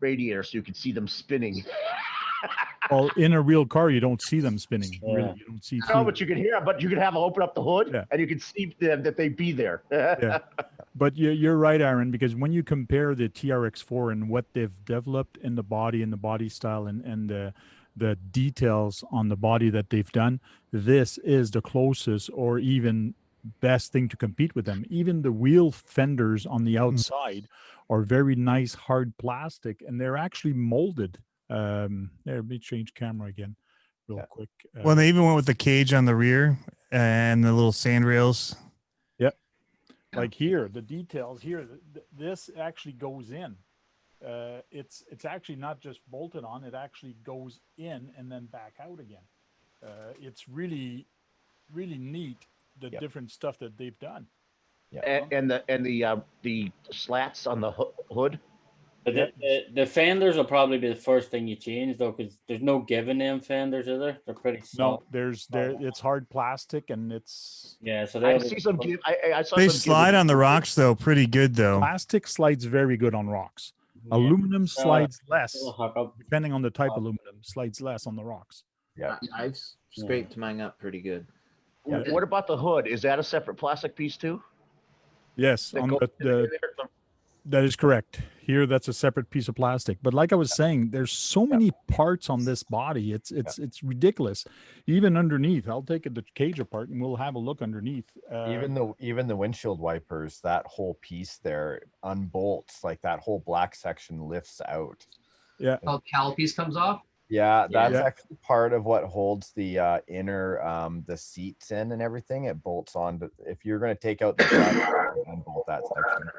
radiator so you could see them spinning. Well, in a real car, you don't see them spinning. Yeah. Really, you don't see. No, through. but you can hear them. But you can have them open up the hood, Yeah. and you can see them that they be there. Yeah. But you're right, Aaron, because when you compare the TRX4 and what they've developed in the body style and the details on the body that they've done, this is the closest or even best thing to compete with them. Even the wheel fenders on the outside are very nice, hard plastic, and they're actually molded. There, let me change camera again real quick. Well, they even went with the cage on the rear and the little sand rails. Like here, the details here, this actually goes in. It's actually not just bolted on, it actually goes in and then back out again. It's really, really neat, the different stuff that they've done. And the slats on the hood. But the fenders will probably be the first thing you change though, because there's no give in them fenders either. They're pretty No, soft. it's hard plastic and it's Yeah, so I they'll see be some. I saw They some slide on the rocks though, pretty good though. plastic slides very good on rocks. Yeah. Aluminum slides less, They'll hook up. depending on the type of aluminum, slides less on the rocks. Yeah. I've scraped mine up pretty good. What about the hood? Is that a separate plastic piece too? Yes, That on goes in the there? that is correct. Here, that's a separate piece of plastic. But like I was saying, there's so many parts on this body. It's ridiculous. Even underneath, I'll take the cage apart and we'll have a look underneath. Even the windshield wipers, that whole piece there unbolts, like that whole black section lifts out. Yeah. Oh, cowl piece comes off. Yeah, that's Yeah. actually part of what holds the inner the seats in and everything. It bolts on. But if you're going to take out the driver, unbolt that section.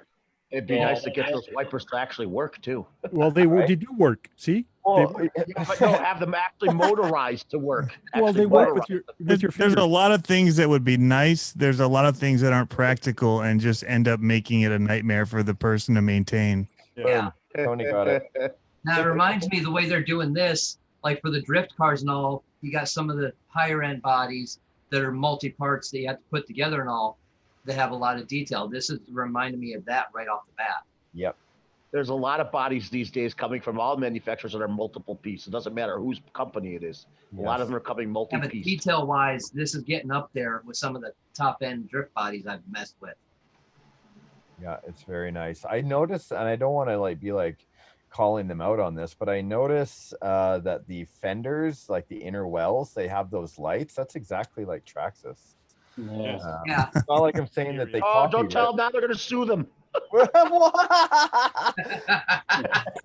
It'd be nice to get those wipers to actually work too. Well, they do work. See? Well, Yeah, but no, have them actually motorized to work. Well, Actually they work motorized. with your There's a fingers. lot of things that would be nice. There's a lot of things that aren't practical and just end up making it a nightmare for the person to maintain. Yeah. Tony got it. Now it reminds me the way they're doing this, like for the drift cars and all, you got some of the higher end bodies that are multi-parts that you have to put together and all, that have a lot of detail. This is reminding me of that right off the bat. Yep. There's a lot of bodies these days coming from all manufacturers that are multiple piece. It doesn't matter whose company it is. A lot of them are coming Yeah, but multi-piece. detail wise, this is getting up there with some of the top end drift bodies I've messed with. Yeah, it's very nice. I noticed, and I don't want to like be like, calling them out on this, but I notice that the fenders, like the inner wells, they have those lights. That's exactly like Traxxas. Yeah. Yeah. It's not like I'm saying that they Oh, copied don't tell it. them now. They're going to sue them.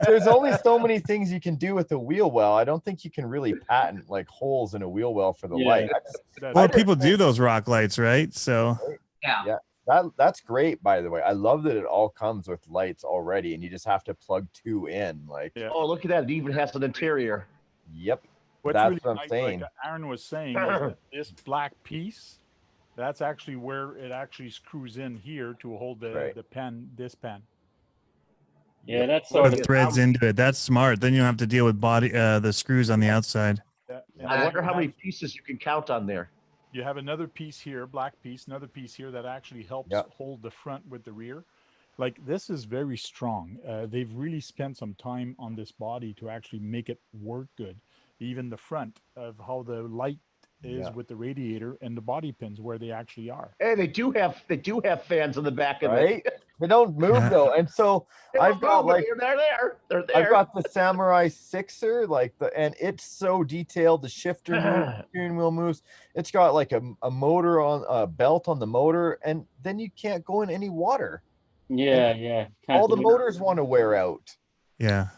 There's only so many things you can do with a wheel well. I don't think you can really patent like holes in a wheel well for the Yeah. light. Well, people do those rock lights, right? So Yeah. That's great, by the way. I love that it all comes with lights already, and you just have to plug 2 in. Like, Yeah. Oh, look at that. It even has an interior. yep, What's that's really what I'm nice, saying. like Aaron was saying, is that this black piece, that's actually where it actually screws in here to hold the pen, this pen. Yeah, that's What sort the of threads into it. That's smart. Then you don't have to deal with the screws on the outside. And I then wonder you how many have- pieces you can count on there. You have another piece here, black piece, another piece here that actually helps hold the front with the rear. Like, this is very strong. They've really spent some time on this body to actually make it work good. Even the front of how the light is with the radiator and the body pins where they actually are. Hey, they do have fans in the back of Right? it. They don't move though, and so They I've don't got move, but like they're there. They're there. I've got the Samurai Sixer, and it's so detailed. The shifter moves, the steering wheel moves. It's got like a motor on a belt on the motor, and then you can't go in any water. yeah. All the motors want to wear out. Yeah.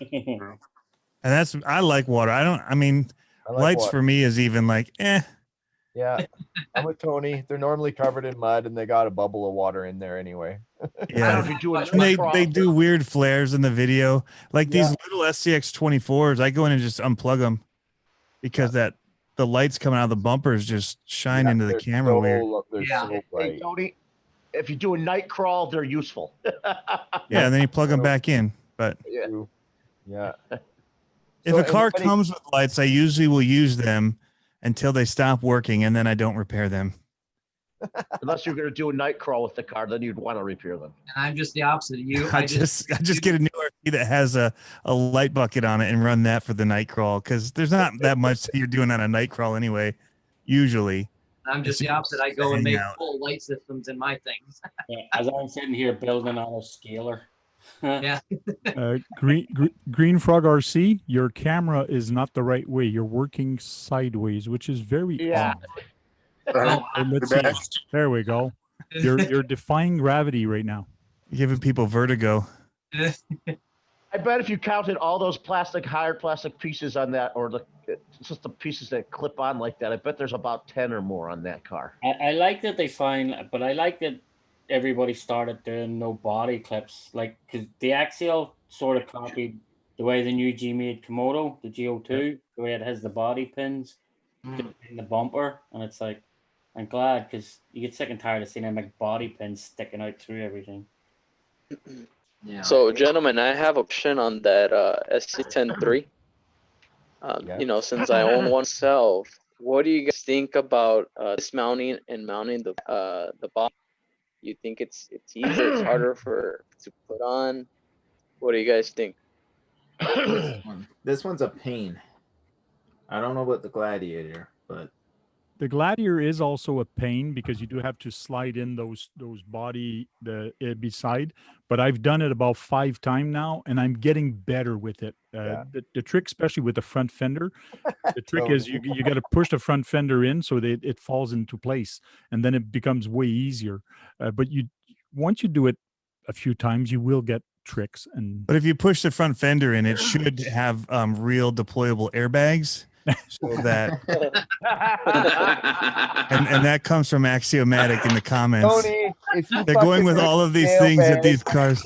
And I like water. I mean, I like lights water. for me is even like, Yeah, I'm with Tony. They're normally covered in mud, and they got a bubble of water in there anyway. I don't know Yeah. if you're doing And they cross- do weird flares in the video. Like these little SCX 24s, I go in and just unplug them because the lights coming out of the bumpers just shine into the camera weird. They're so Hey, bright. Tony, if you do a night crawl, they're useful. Yeah, and then you plug them back in. But Yeah. if So a car anybody- comes with lights, I usually will use them until they stop working, and then I don't repair them. Unless you're going to do a night crawl with the car, then you'd want to repair them. And I'm just the opposite of you. I just get a new RC that has a light bucket on it and run that for the night crawl, because there's not that much that you're doing on a night crawl anyway. Usually, I'm just the opposite. I go and make full light systems in my things. Yeah, as I'm sitting here building on a scaler. Yeah. Green Frog RC, your camera is not the right way. You're working sideways, which is very odd. Let's see. There we go. You're defying gravity right now. Giving people vertigo. I bet if you counted all those hard plastic pieces on that, or just the pieces that clip on like that, I bet there's about 10 or more on that car. I like that they find, but I like that everybody started doing no body clips, like, because the Axial sort of copied the way the new G made Komodo, the GO2, the way it has the body pins in the bumper, and it's like, I'm glad, because you get sick and tired of seeing them like body pins sticking out through everything. Yeah. So, gentlemen, I have a question on that SC10 III. You know, since I own one myself, what do you guys think about dismounting and mounting the body? You think it's easier, it's harder to put on? What do you guys think? This one's a pain. I don't know about the Gladiator, but The Gladiator is also a pain because you do have to slide in those body beside. But I've done it about 5 times now, and I'm getting better with it. The trick, especially with the front fender, the trick is you got to push the front fender in so that it falls into place, and then it becomes way easier. But once you do it a few times, you will get tricks. But if you push the front fender in, it should have real deployable airbags. So that and that comes from Axiomatic in the comments. Tony, if you They're going with all of these things at these cars.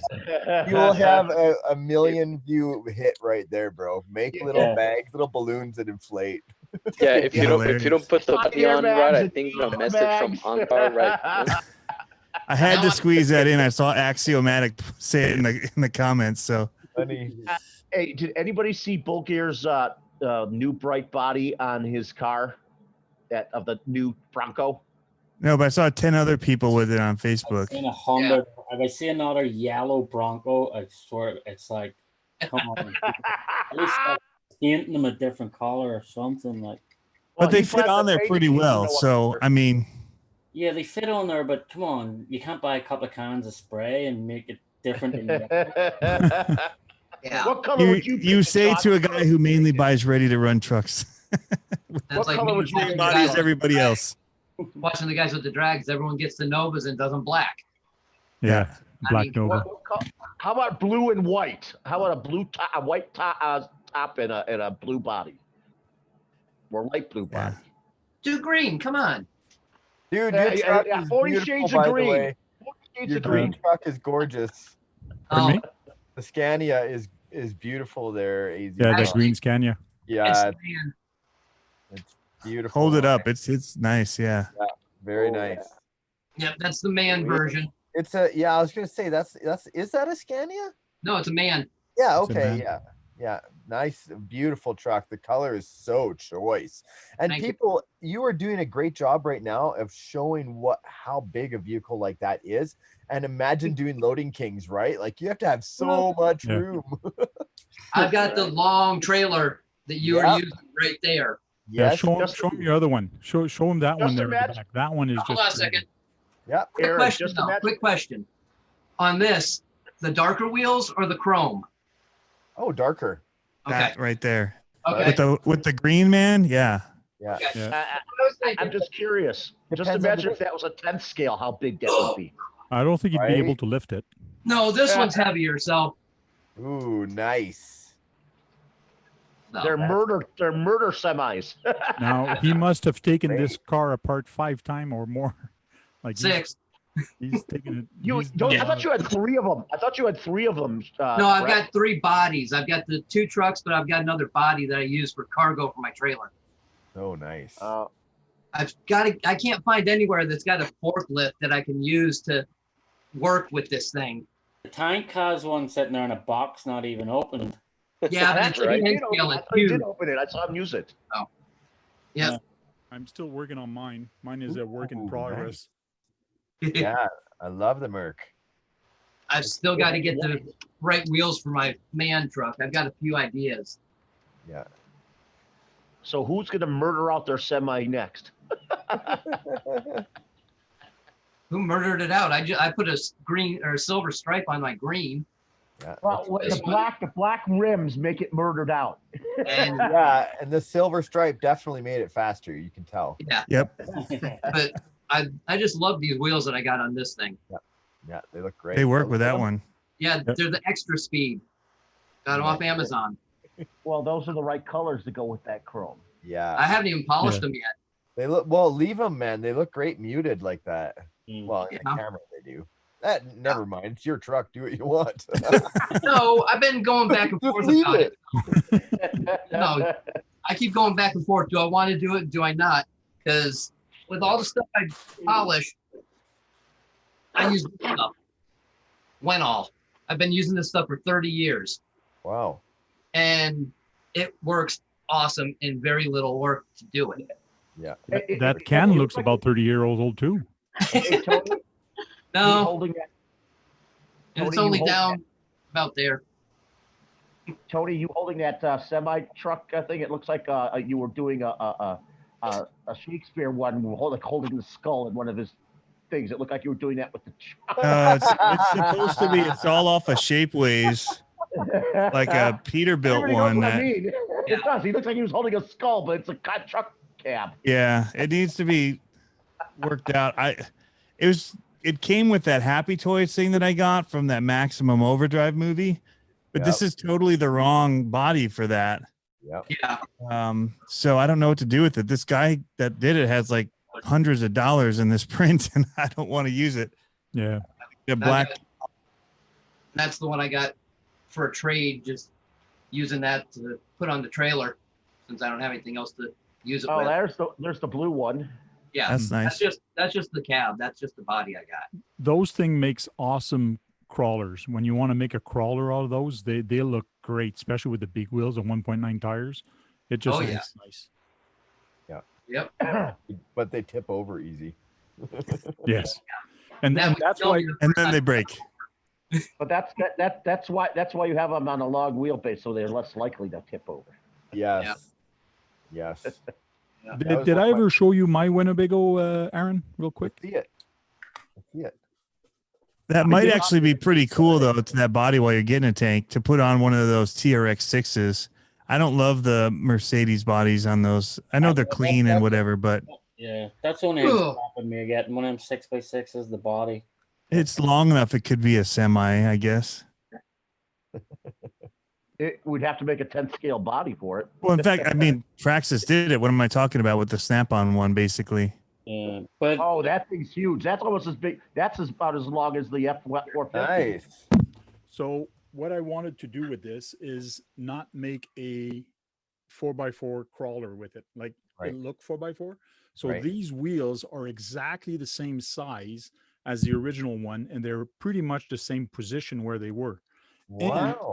You will have a million view hit right there, bro. Make little bags, little balloons that inflate. Yeah, if you don't put the body on right, I think the message from OnCar right. I had to squeeze that in. I saw Axiomatic say it in the comments. So, hey, did anybody see Bull Gear's new bright body on his car, of the new Bronco? no, but I saw 10 other people with it on Facebook. In a Honda, if I see another yellow Bronco, it's like, come on, at least painting them a different color or something like. But they fit on there pretty well. So, I mean, yeah, they fit on there, but come on, you can't buy a couple of cans of spray and make it different. Yeah. What color You would you? you pick, say Chuck? to a guy who mainly buys ready-to-run trucks. That's like color me would you watching make the Body guys as with everybody the else. drags- Watching the guys with the drags, everyone gets the Novas and does them black. Yeah, I Black mean, Nova. How about blue and white? How about a blue top, a white top and a blue body, or light blue Yeah. body? Do green. Come on. Dude, Yeah, your yeah, truck yeah, is 40 beautiful, shades of by the green. way. 40 shades Your of green green. truck is gorgeous. Pardon me? The Scania is beautiful there, AZ. Yeah, that Actually- green Scania. Yeah, Man, it's beautiful. Hold it up. It's nice. Yeah. Very nice. yep, that's the man version. It's a I was gonna say that's is that a Scania? No, it's a man. Yeah, It's a okay, man. yeah. Nice, beautiful truck. The color is so choice. And Thank you. people, you are doing a great job right now of showing how big a vehicle like that is. And imagine doing loading kings, right? Like you have to have so much Yeah. room. I've got the long trailer that you are Yep. using right there. Yeah, Yes. show him your other one. Show him that one Just there in the imagine- back. That one is Hold just on a crazy. second. Yep. Quick Aaron, question, just though. imagine- Quick question. On this, the darker wheels or the chrome? Oh, darker. Okay. That right there. Okay. With the green man. Yeah. Yeah. Okay. Yeah. I'm just curious. Just Depends on imagine the- if that was a 10th scale, how big that would be. I don't think you'd be Right? able to lift it. No, this one's heavier, so Ooh, nice. no. They're murder semis. Now he must have taken Great. this car apart 5 times or more. Like he's- 6. He's taking it. You he's don't, done I a thought lot you had 3 of them. I thought you had 3 of them. No, I've Brett. got 3 bodies. I've got the 2 trucks, but I've got another body that I use for cargo for my trailer. Oh, nice. I can't find anywhere that's got a forklift that I can use to work with this thing. The tank has one sitting there in a box, not even opened. Yeah, but it's Actually, an he inch did open scale. it. I It's thought he huge. did open it. I saw him use it. Yep. I'm still working on mine. Mine is a work in Ooh, progress. Yeah, I love the Merc. I've still got to get the right wheels for my man truck. I've got a few ideas. Yeah. So who's going to murder out their semi next? Who murdered it out? I put a green or a silver stripe on my green. Yeah, Well, This the black rims make it murdered out. And yeah, and the silver stripe definitely made it faster. You can tell. yeah, Yep. but I just love these wheels that I got on this thing. Yeah, they look great. They work with that one. Yeah, they're the extra speed. Got them off Amazon. Well, those are the right colors to go with that chrome. Yeah, I haven't even polished Yeah. them yet. they look well. Leave them, man. They look great muted like that. Well, in the Yeah. camera they do. Never mind. It's your truck. Do what you want. No, I've been going back and Just forth leave about it. it. No, I keep going back and forth. Do I want to do it? Do I not? Because with all the stuff I polish, I use this stuff. When all. I've been using this stuff for 30 years. Wow. And it works awesome in very little work to do it. Yeah. That can looks about 30-year-old old too. Hey, Tony, you No, holding that, and it's Tony, you only hold down about there. Tony, you holding that semi truck thing? It looks like you were doing a Shakespeare one, holding the skull in one of his things. It looked like you were doing that with the truck. It's supposed to be. It's all off of Shapeways, like a Peterbilt Everybody knows one. what I That, mean. It does. He looks like he was holding a skull, but it's a truck cab. yeah, it needs to be worked out. It came with that Happy Toys thing that I got from that Maximum Overdrive movie, but this is totally the wrong body for that. Yep. Yeah. So I don't know what to do with it. This guy that did it has like hundreds of dollars in this print, and I don't want to use it. Yeah. The black. That's the one I got for a trade, just using that to put on the trailer since I don't have anything else to use it Oh, with. there's the blue one. Yeah, That's nice. That's just the cab. That's just the body I got. Those thing makes awesome crawlers. When you want to make a crawler out of those, they look great, especially with the big wheels and 1.9 tires. It just Oh, yeah. looks nice. Yep. But they tip over easy. Yes. And That would that's kill why your And then they break. But that's why you have them on a long wheelbase, so they're less likely to tip over. Yes. Yes. Did, did I ever show you my Winnebago, Aaron, real quick? See it. See it. That might actually be pretty cool though, to that body while you're getting a tank, to put on one of those TRX 6s. I don't love the Mercedes bodies on those. I know they're clean and whatever, but yeah, that's the only thing stopping me getting one of them 6x6s, the body. it's long enough. It could be a semi, I guess. It would have to make a 10th scale body for it. Well, in fact, I mean, Praxis did it. What am I talking about with the snap-on one, basically? Yeah, but oh, that thing's huge. That's almost as big. That's about as long as the F450. Nice. So what I wanted to do with this is not make a 4x4 crawler with it, like Right. it look 4x4. So Right. these wheels are exactly the same size as the original one, and they're pretty much the same position where they were. Wow.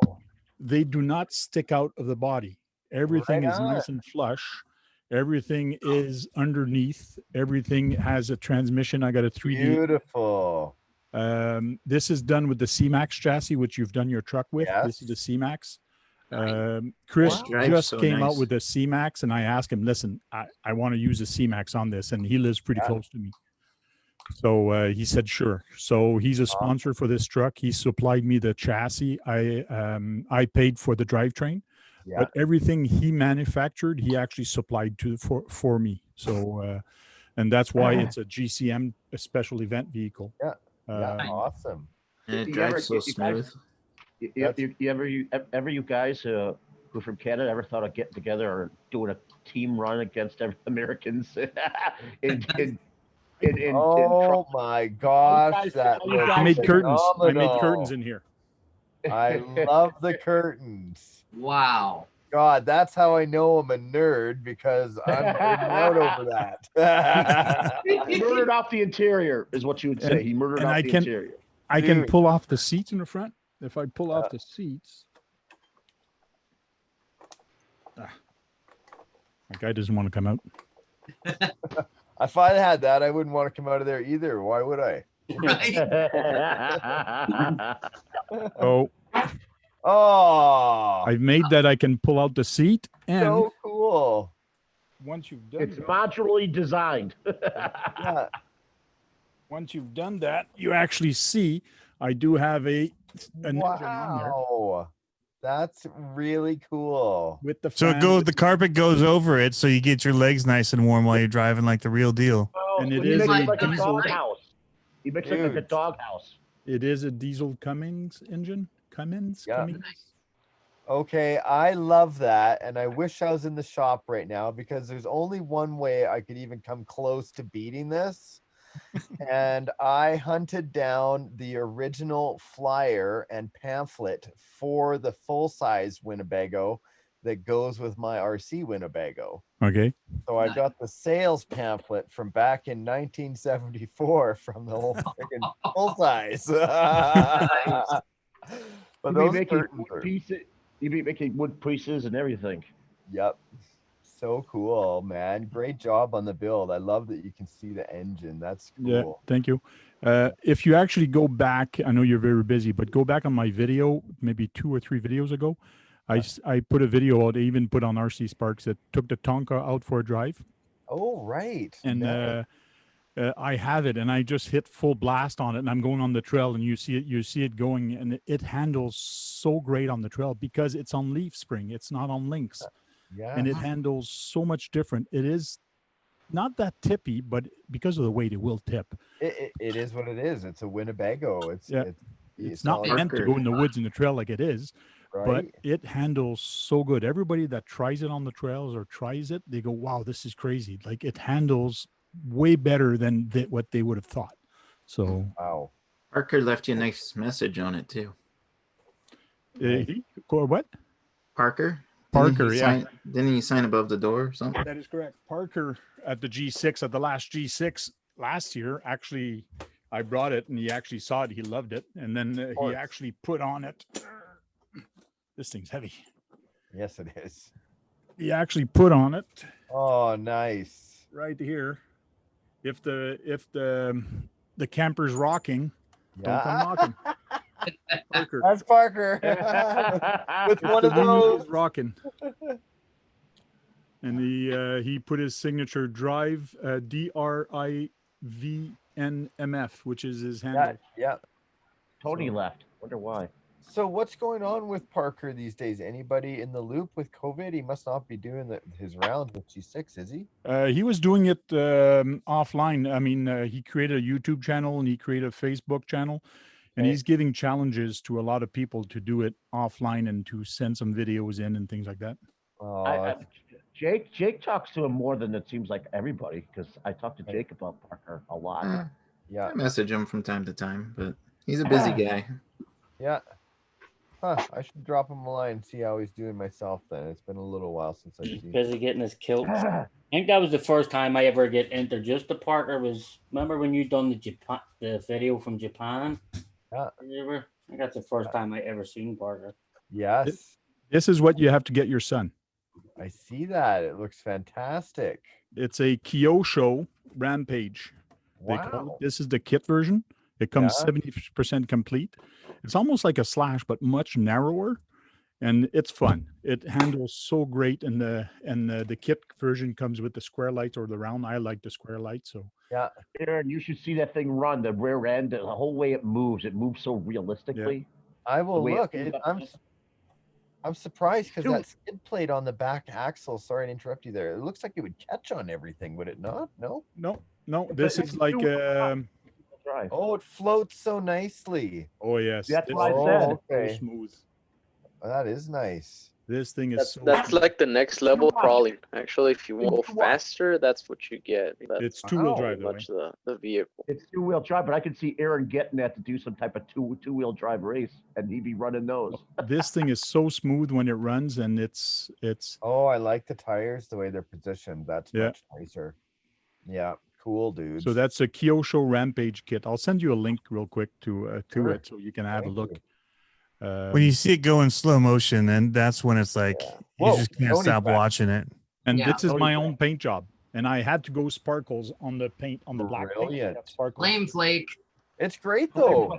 They do not stick out of the body. Everything Right is nice on. and flush. Everything is underneath. Everything has a transmission. I got a 3D. Beautiful. This is done with the C-Max chassis, which you've done your truck with. This is the Yes. C-Max. Chris Drives just so came out nice. with the C-Max, and I asked him, listen, I want to use the C-Max on this, and he lives pretty Yeah. close to me. So he said, sure. So he's a sponsor for this truck. He supplied me the chassis. I paid for the drivetrain, Yeah. but everything he manufactured, he actually supplied for me. So, and that's why it's a GCM, a special event vehicle. Yeah. Yeah. Awesome. And it You drives so ever- you guys- smooth. You guys who are from Canada ever thought of getting together or doing a team run against Americans in Oh truck? my gosh, that you was I made curtains. I made phenomenal. curtains in here. I love the curtains. Wow. God, that's how I know I'm a nerd, because I'm nerding out over that. He murdered off the interior, is what you would say. He murdered and off I the can- interior. I can Dude. pull off the seats in the front. If I pull off the seats, my guy doesn't want to come out. If I had that, I wouldn't want to come out of there either. Why would I? Oh, Oh, I've made that I can pull out the seat, and so cool. once you've done It's that, modularly designed. Yeah. once you've done that, you actually see I do have an engine on there Wow. That's really cool. with the So it fan, goes. with The carpet goes over it, so you get your legs nice and warm while you're driving, like the real deal. And He it is makes a it like a diesel. doghouse. He makes it like a Huge. doghouse. It is a diesel Cummins engine. Cummins. Yeah. Cummins? Okay, I love that, and I wish I was in the shop right now, because there's only one way I could even come close to beating this. And I hunted down the original flyer and pamphlet for the full-size Winnebago that goes with my RC Winnebago. Okay. So I got the sales pamphlet from back in 1974 from the whole freaking full-size. But You'd be those making curtains wood are, pieces. You'd be making wood pieces and everything. yep. So cool, man. Great job on the build. I love that you can see the engine. That's Yeah. cool. Thank you. If you actually go back, I know you're very busy, but go back on my video, maybe 2 or 3 videos ago. I put a video out, I even put on RC Sparks, that took the Tonka out for a drive. Oh, right. And Nice. I have it, and I just hit full blast on it, and I'm going on the trail, and you see it going, and it handles so great on the trail because it's on leaf spring. It's not on links, Yeah. and it handles so much different. It is not that tippy, but because of the weight, it will tip. It is what it is. It's a Winnebago. It's Yeah. It's not like- meant to go in the woods in the trail like it is, but right. it handles so good. Everybody that tries it on the trails or tries it, they go, wow, this is crazy. Like, it handles way better than what they would have thought. So Wow. Parker left you a nice message on it too. what? Parker? Parker, yeah. Didn't he sign above the door or something? That is correct. Parker at the G6, at the last G6 last year, actually, I brought it and he actually saw it. He loved it. And then he course. actually put on it. This thing's heavy. Yes, it is. He actually put on it Oh, nice. right here. If the camper's rocking, don't come Yeah. knocking. Parker. That's Parker. With If one the of wheel those. is rocking. And he put his signature drive, DRIVNMF, which is his handle. Yeah. Tony left. Wonder why. So what's going on with Parker these days? Anybody in the loop with COVID? He must not be doing his rounds with G6, is he? He was doing it offline. I mean, he created a YouTube channel and he created a Facebook channel, and he's giving challenges to a lot of people to do it offline and to send some videos in and things like that. Jake talks to him more than it seems like everybody, because I talk to Jake about Parker a lot. Yeah, I message him from time to time, but he's a busy guy. Yeah. Huh, I should drop him a line and see how he's doing myself then. It's been a little while since I've seen busy getting his kilts. I think that was the first time I ever get entered. Just the Parker was. Remember when you done the video from Japan? Yeah. I think that's the first time I ever seen Parker. Yes. This is what you have to get your son. I see that. It looks fantastic. It's a Kyosho Rampage. Wow. This is the kit version. It comes 70% complete. It's almost like a Slash, but much narrower, and it's fun. It handles so great, and the kit version comes with the square lights or the round. I like the square light, so yeah. Aaron, you should see that thing run. The rear end, the whole way it moves so realistically. Yeah. I will look. I'm surprised because that skid plate on the back axle. Sorry to interrupt you there. It looks like it would catch on everything, would it not? No. No. This is like. Oh, it floats so nicely. Oh yes, that's what I said. Okay. So smooth. That is nice. This thing is that's like the next level crawling. Actually, if you want to go faster, that's what you get. It's two-wheel drive, though. Much the vehicle. It's two-wheel drive, but I can see Aaron getting that to do some type of two-wheel drive race, and he'd be running those. This thing is so smooth when it runs, and it's. Oh, I like the tires the way they're positioned. That's much nicer. Yeah. Cool, dude. So that's a Kyosho Rampage kit. I'll send you a link real quick to it so you can have a look. When you see it go in slow motion, then that's when it's like you just can't stop watching it. And this is my own paint job, and I had to go sparkles on the paint on the black paint. Flame Flake. It's great though.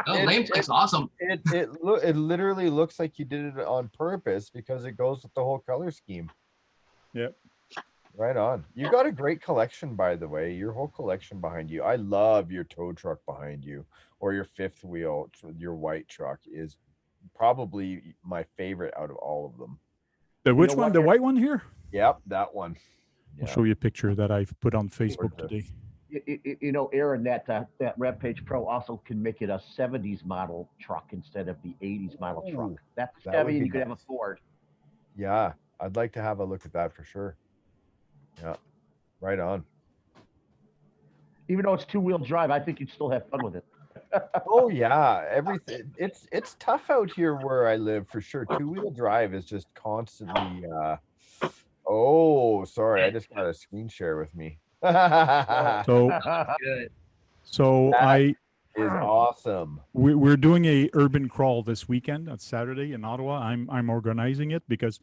Flame Flake's awesome. It literally looks like you did it on purpose because it goes with the whole color scheme. Yep. Right on. You got a great collection, by the way. Your whole collection behind you. I love your tow truck behind you, or your fifth wheel. Your white truck is probably my favorite out of all of them. Which one? The white one here? Yep, that one. I'll show you a picture that I've put on Facebook today. You know, Aaron, that Rampage Pro also can make it a 70s model truck instead of the 80s model truck. That's heavy, and you could have a Ford. Yeah, I'd like to have a look at that for sure. Yeah, right on. Even though it's two-wheel drive, I think you'd still have fun with it. Oh yeah, everything. It's tough out here where I live for sure. Two-wheel drive is just constantly. Oh, sorry, I just got a screen share with me. So I is awesome. We're doing a urban crawl this weekend on Saturday in Ottawa. I'm organizing it because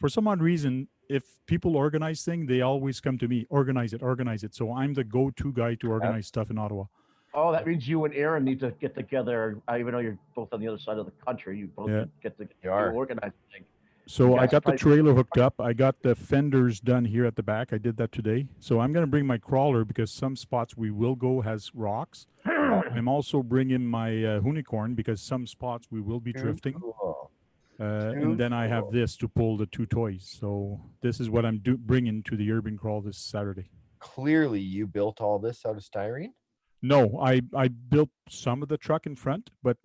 for some odd reason, if people organize things, they always come to me. Organize it. So I'm the go-to guy to organize stuff in Ottawa. Oh, that means you and Aaron need to get together. Even though you're both on the other side of the country, you both get to organize things. So I got the trailer hooked up. I got the fenders done here at the back. I did that today. So I'm going to bring my crawler because some spots we will go has rocks. I'm also bringing my unicorn because some spots we will be drifting. And then I have this to pull the two toys. So this is what I'm bringing to the urban crawl this Saturday. Clearly, you built all this out of styrene? No, I built some of the truck in front, but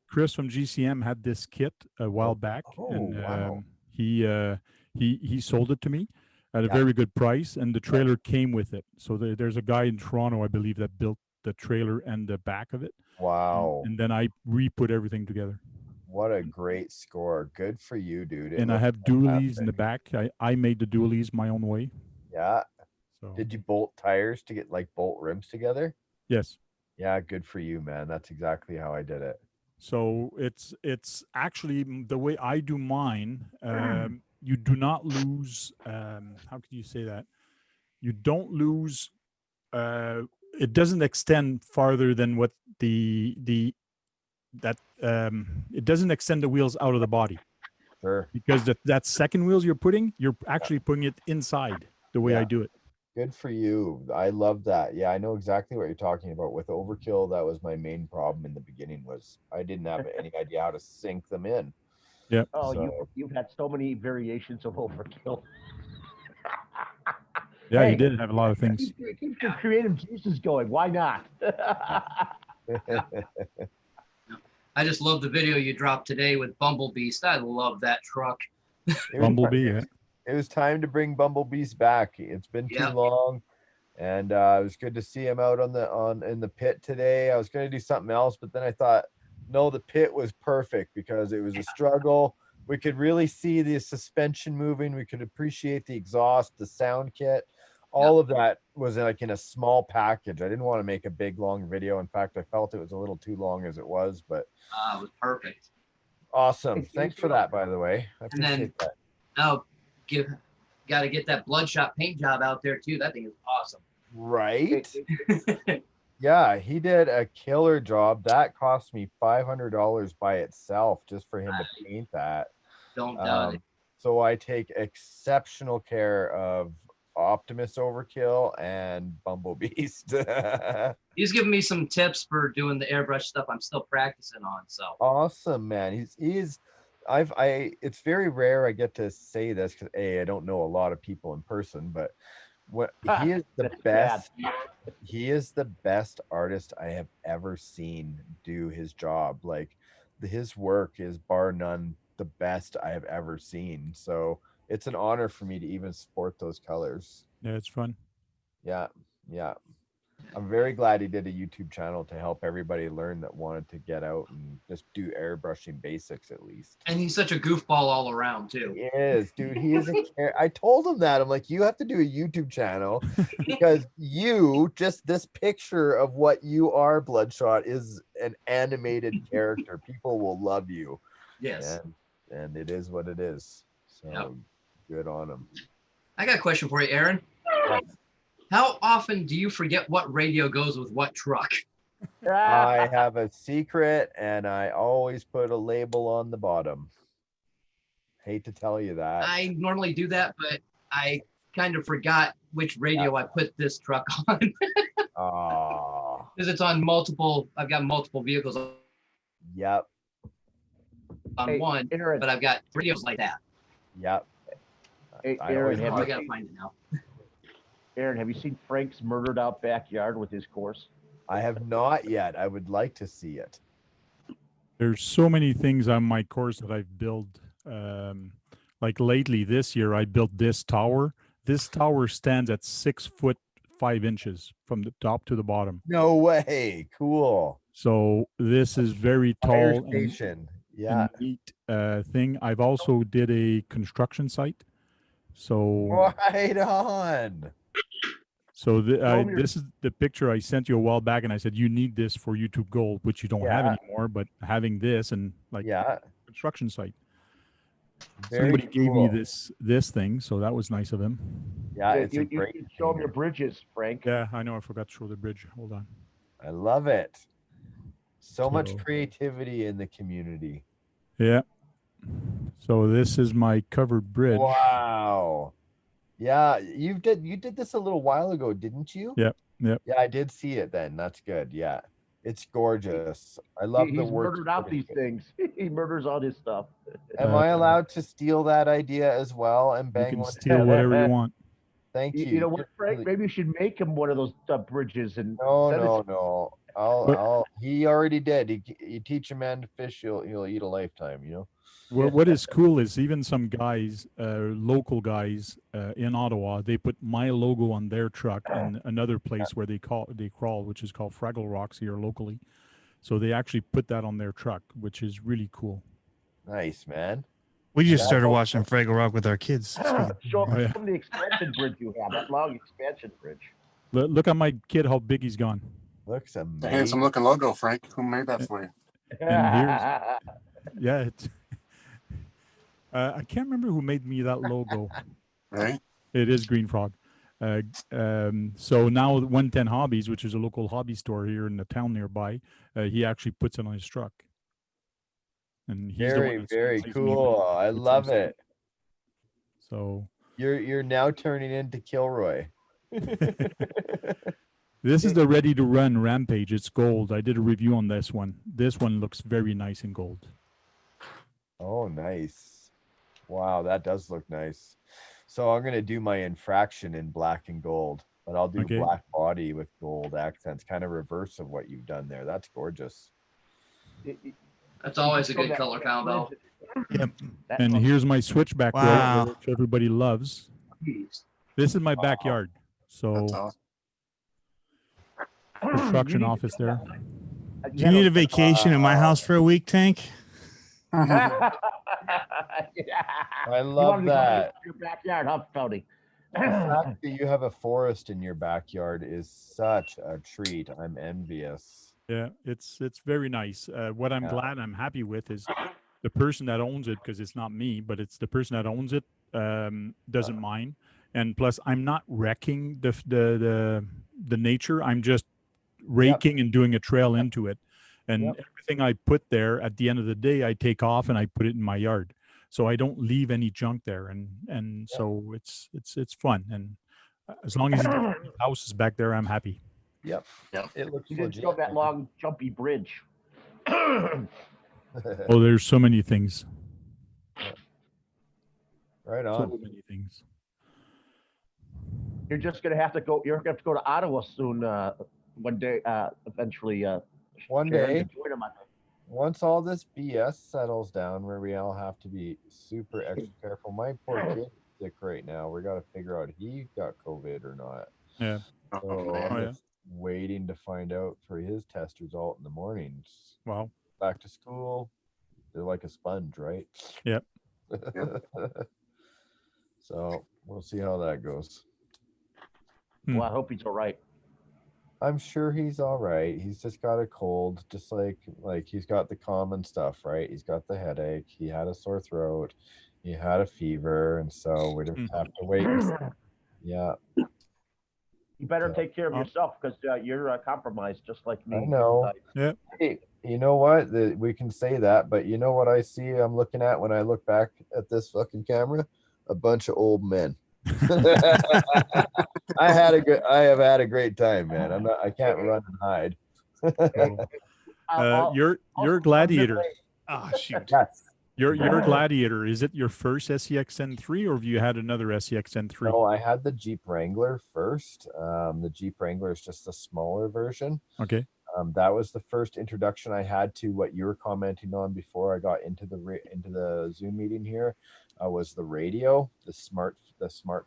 Chris from GCM had this kit a while back, and he sold it to me at a very good price, and the trailer came with it. So there's a guy in Toronto, I believe, that built the trailer and the back of it. Wow! And then I re-put everything together. What a great score! Good for you, dude. And I have dualies in the back. I made the dualies my own way. Yeah. So. Did you bolt tires to get like bolt rims together? Yes. Yeah, good for you, man. That's exactly how I did it. So it's actually the way I do mine. You do not lose. How can you say that? You don't lose. It doesn't extend farther than what it doesn't extend the wheels out of the body. Sure. Because that second wheels you're actually putting it inside the way I do it. Good for you. I love that. Yeah, I know exactly what you're talking about. With overkill, that was my main problem in the beginning, was I didn't have any idea how to sync them in. Yep. Oh, So, you've had so many variations of overkill. Yeah, Hey, you did have a lot of things. keep your creative juices going. Why not? I just love the video you dropped today with Bumblebeast. I love that truck. Bumblebee, yeah. It was time to bring Bumblebees back. It's been too Yep. long, and it was good to see him out in the pit today. I was going to do something else, but then I thought, no, the pit was perfect because it was a struggle. We could really see the suspension moving. We could appreciate the exhaust, the sound kit. All of that was like in a small package. I didn't want to make a big long video. In fact, I felt it was a little too long as it was, but It was perfect. awesome. Thanks for that, by the way. I appreciate that. Now, got to get that Bloodshot paint job out there too. That thing is awesome. Right? Yeah, he did a killer job. That cost me $500 by itself just for him to paint that. Don't doubt it. So I take exceptional care of Optimus Overkill and Bumblebeast. He's giving me some tips for doing the airbrush stuff I'm still practicing on. So awesome, man. It's very rare I get to say this because I don't know a lot of people in person, but he is the best. He is the best artist I have ever seen do his job. Like his work is bar none the best I have ever seen. So it's an honor for me to even sport those colors. Yeah, it's fun. Yeah. I'm very glad he did a YouTube channel to help everybody learn that wanted to get out and just do airbrushing basics at least. And he's such a goofball all around too. He is, dude. He is I told him that. I'm like, you have to do a YouTube channel because just this picture of what you are, Bloodshot, is an animated character. People will love you. Yes. And it is what it is. So good on him. I got a question for you, Aaron. Yes. How often do you forget what radio goes with what truck? I have a secret, and I always put a label on the bottom. Hate to tell you that. I normally do that, but I kind of forgot which radio I put this truck on. Because it's on multiple. I've got multiple vehicles. Yep. On one, but I've got radios like that. Yep. Hey, Aaron, I gotta find it now. Aaron, have you seen Frank's murdered out backyard with his course? I have not yet. I would like to see it. There's so many things on my course that I've built. Like lately this year, I built this tower. This tower stands at 6 foot 5 inches from the top to the bottom. No way. Cool. So this is very tall and neat thing. I've also did a construction site. So right on. So this is the picture I sent you a while back, and I said you need this for YouTube Gold, which you don't have anymore. But having this and like construction site, somebody gave me this thing, so that was nice of him. Yeah, it's you can show them your bridges, Frank. Yeah, I know. I forgot to show the bridge. Hold on. I love it. So much creativity in the community. Yeah. So this is my covered bridge. Wow. Yeah, you did this a little while ago, didn't you? Yep. Yeah, I did see it then. That's good. Yeah. It's gorgeous. I love the work. He's murdered out these things. He murders all his stuff. Am I allowed to steal that idea as well and bang one? You can steal whatever you want. Thank you. You know what, Frank? Maybe you should make him one of those bridges and No. He already did. You teach a man to fish, he'll eat a lifetime, you know. Well, what is cool is even some guys, local guys in Ottawa, they put my logo on their truck and another place where they crawl, which is called Fraggle Rocks here locally. So they actually put that on their truck, which is really cool. Nice, man. We just started watching Fraggle Rock with our kids. Show them the expansion bridge you have, that long expansion bridge. Look at my kid, how big he's gone. Looks amazing. The handsome looking logo, Frank. Who made that for you? And it's I can't remember who made me that logo. Right? It is Green Frog. So now 110 Hobbies, which is a local hobby store here in the town nearby, he actually puts it on his truck. And he's very cool. I love it. So you're now turning into Kilroy. This is the Ready to Run Rampage. It's gold. I did a review on this one. This one looks very nice in gold. Oh, nice. Wow, that does look nice. So I'm going to do my infraction in black and gold, but I'll do black body with gold accents, kind of reverse of what you've done there. That's gorgeous. That's always a good color combo. Yep. And here's my switchback road, which everybody loves. This is my backyard. So construction office there. Do you need a vacation at my house for a week, Tank? I love that. Your backyard, huh, Tony? The fact that you have a forest in your backyard is such a treat. I'm envious. Yeah, it's very nice. What I'm glad, I'm happy with is the person that owns it, because it's not me, but it's the person that owns it, doesn't mind. And plus, I'm not wrecking the nature. I'm just raking and doing a trail into it. And everything I put there, at the end of the day, I take off and I put it in my yard. So I don't leave any junk there. And so it's fun. And as long as the house is back there, I'm happy. Yep. It looks you didn't show that long jumpy bridge. Oh, there's so many things. Right on. So many things. You're just gonna have to go. You're gonna have to go to Ottawa soon. One day, eventually. One day. Once all this BS settles down, where we all have to be super extra careful. My poor kid is sick right now. We got to figure out if he got COVID or not. Yeah. So I'm just waiting to find out for his test result in the mornings. Wow. Back to school. They're like a sponge, right? Yep. So we'll see how that goes. Well, I hope he's all right. I'm sure he's all right. He's just got a cold, just like he's got the common stuff, right? He's got the headache. He had a sore throat. He had a fever, and so we just have to wait. Yeah. You better take care of yourself, because you're compromised, just like me. I know. Yeah. Hey, you know what? We can say that, but you know what I see? I'm looking at when I look back at this fucking camera, a bunch of old men. I have had a great time, man. I can't run and hide. You're a gladiator. Oh shoot. Yes. You're a gladiator. Is it your first SEXN3, or have you had another SEXN3? No, I had the Jeep Wrangler first. The Jeep Wrangler is just a smaller version. Okay. That was the first introduction I had to what you were commenting on before I got into the Zoom meeting here. Was the radio, the smart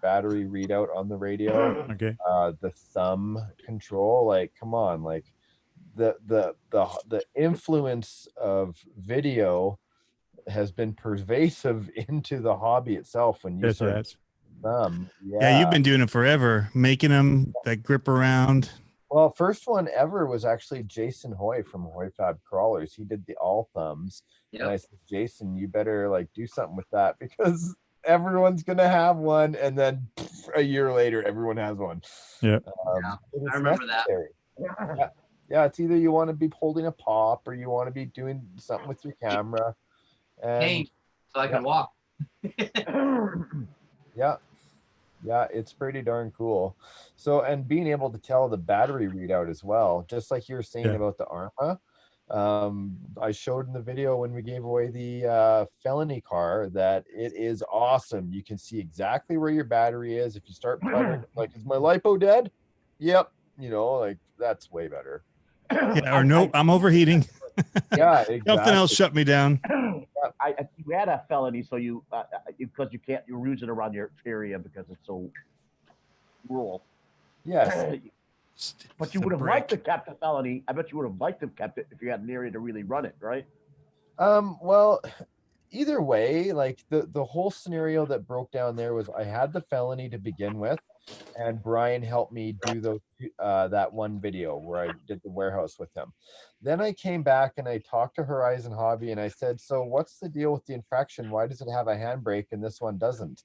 battery readout on the radio. Okay. The thumb control, like, come on, like the influence of video has been pervasive into the hobby itself. When you start thumb, yeah, you've been doing it forever, making them that grip around. Well, first one ever was actually Jason Hoy from Hoy Fab Crawlers. He did the all thumbs. Yep. And I said, Jason, you better do something with that, because everyone's gonna have one, and then a year later everyone has one. Yeah. I remember necessary. That. Yeah, it's either you want to be holding a pop or you want to be doing something with your camera. And so I can walk. Yeah, it's pretty darn cool. So, and being able to tell the battery readout as well, just like you were saying about the Arrma. I showed in the video when we gave away the felony car that it is awesome. You can see exactly where your battery is. If you start playing, is my lipo dead? Yep. That's way better. Yeah, or no, I'm overheating. Yeah, exactly. Something else shut me down. You had a felony, so because you're using it around your area because it's so rural. Yes. But you would have liked to kept the felony. I bet you would have liked to have kept it if you had an area to really run it, right? Well, either way, the whole scenario that broke down there was I had the felony to begin with, and Brian helped me do that one video where I did the warehouse with him. Then I came back and I talked to Horizon Hobby and I said, so what's the deal with the infraction? Why does it have a handbrake and this one doesn't?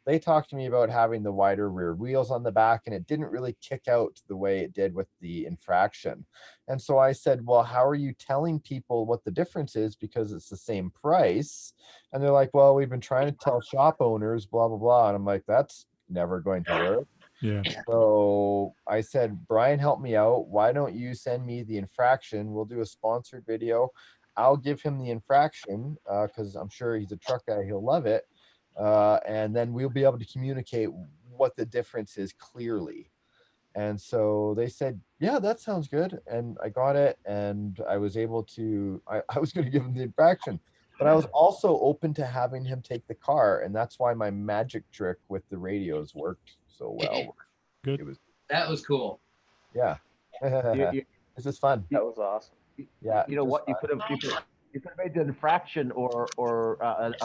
They talked to me about having the wider rear wheels on the back, and it didn't really kick out the way it did with the infraction. And so I said, well, how are you telling people what the difference is, because it's the same price? And they're like, well, we've been trying to tell shop owners, blah, blah, blah. And I'm like, that's never going to work. Yeah. So I said, Brian, help me out. Why don't you send me the infraction? We'll do a sponsored video. I'll give him the infraction because I'm sure he's a truck guy. He'll love it. And then we'll be able to communicate what the difference is clearly. And so they said, yeah, that sounds good. And I got it. And I was able to, I was going to give him the infraction, but I was also open to having him take the car. And that's why my magic trick with the radios worked so well. Good. That was cool. Yeah. This is fun. That was awesome. Yeah. You know what? You could have made the infraction or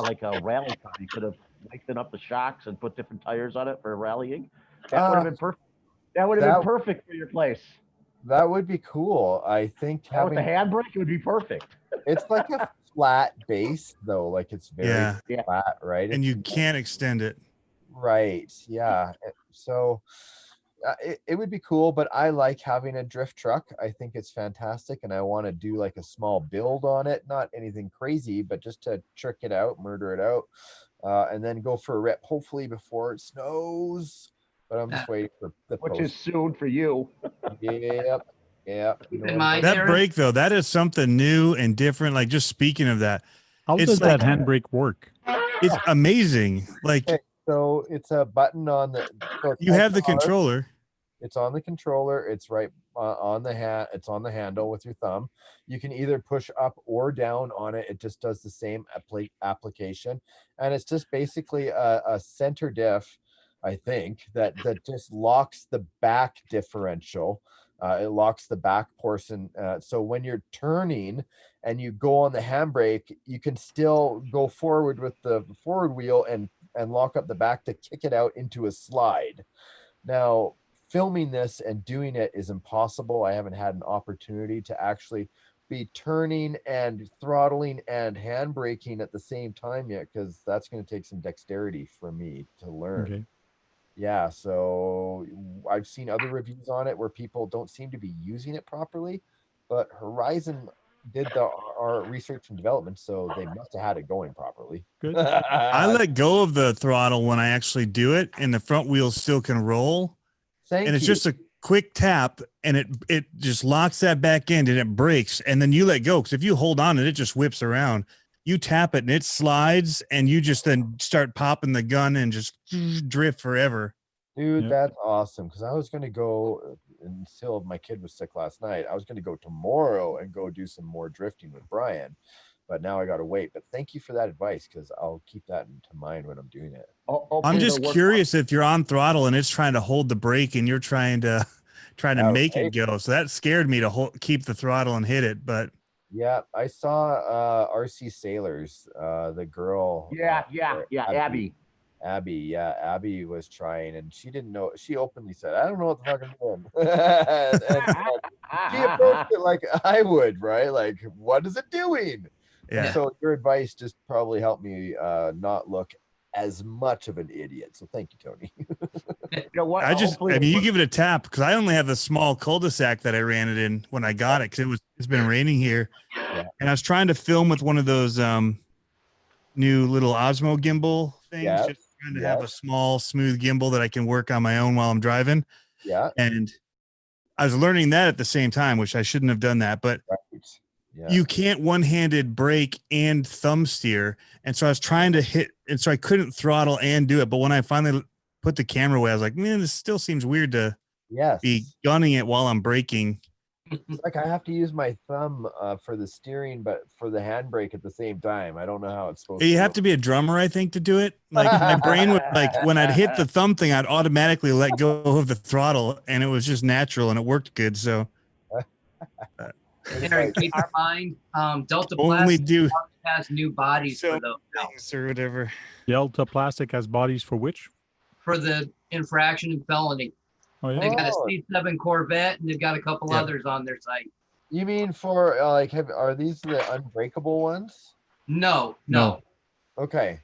like a rally car. You could have lengthened up the shocks and put different tires on it for rallying. That would have been perfect. That would have been perfect for your place. That would be cool. I think having the handbrake, it would be perfect. It's like a flat base though, like it's very flat, right? And you can't extend it. Right. Yeah. So it would be cool, but I like having a drift truck. I think it's fantastic, and I want to do like a small build on it, not anything crazy, but just to trick it out, murder it out, and then go for a rip, hopefully before it snows. But I'm just waiting for the which is soon for you. Yep. That brake though, that is something new and different. Like, just speaking of that, how does that handbrake work? It's amazing. Like, so it's a button on the. So you have the controller. It's on the controller. It's right on the hand. It's on the handle with your thumb. You can either push up or down on it. It just does the same application, and it's just basically a center diff, I think, that just locks the back differential. It locks the back portion. So when you're turning and you go on the handbrake, you can still go forward with the forward wheel and lock up the back to kick it out into a slide. Now, filming this and doing it is impossible. I haven't had an opportunity to actually be turning and throttling and handbraking at the same time yet, because that's going to take some dexterity for me to learn. Okay. Yeah, so I've seen other reviews on it where people don't seem to be using it properly, but Horizon did our research and development, so they must have had it going properly. Good. I let go of the throttle when I actually do it, and the front wheels still can roll. And it's just a quick tap, and it just locks that back end, and it brakes, and then you let go, because if you hold on, it just whips around. You tap it and it slides, and you just then start popping the gun and just drift forever. Dude, that's awesome. Because I was going to go until my kid was sick last night. I was going to go tomorrow and go do some more drifting with Brian, but now I got to wait. But thank you for that advice, because I'll keep that into mind when I'm doing it. I'm just curious if you're on throttle and it's trying to hold the brake and you're trying to make it go. So that scared me to keep the throttle and hit it, but. Yeah, I saw RC Sailors, the girl. Abby. Abby was trying, and she didn't know. She openly said, "I don't know what the fuck I'm doing." and she approached it like I would, right? Like, what is it doing? Yeah. And so your advice just probably helped me not look as much of an idiot. So thank you, Tony. You know what? I mean, you give it a tap, because I only have the small cul-de-sac that I ran it in when I got it, because it's been raining here, and I was trying to film with one of those new little Osmo gimbal things, just trying to have a small, smooth gimbal that I can work on my own while I'm driving. Yeah, and I was learning that at the same time, which I shouldn't have done that, but. You can't one-handed brake and thumb steer, and so I was trying to hit, and so I couldn't throttle and do it. But when I finally put the camera away, I was like, man, this still seems weird to be gunning it while I'm braking. It's like I have to use my thumb for the steering, but for the handbrake at the same time. I don't know how it's supposed to. You have to be a drummer, I think, to do it. Like, my brain would, like, when I'd hit the thumb thing, I'd automatically let go of the throttle, and it was just natural, and it worked good. So. Aaron, keep in mind, Delta Only Plastic has new bodies for those things or whatever. Delta Plastic has bodies for which? For the infraction and felony. Oh, yeah. They got a C7 Corvette, and they've got a couple others on their site. You mean for like, are these the unbreakable ones? No. Okay.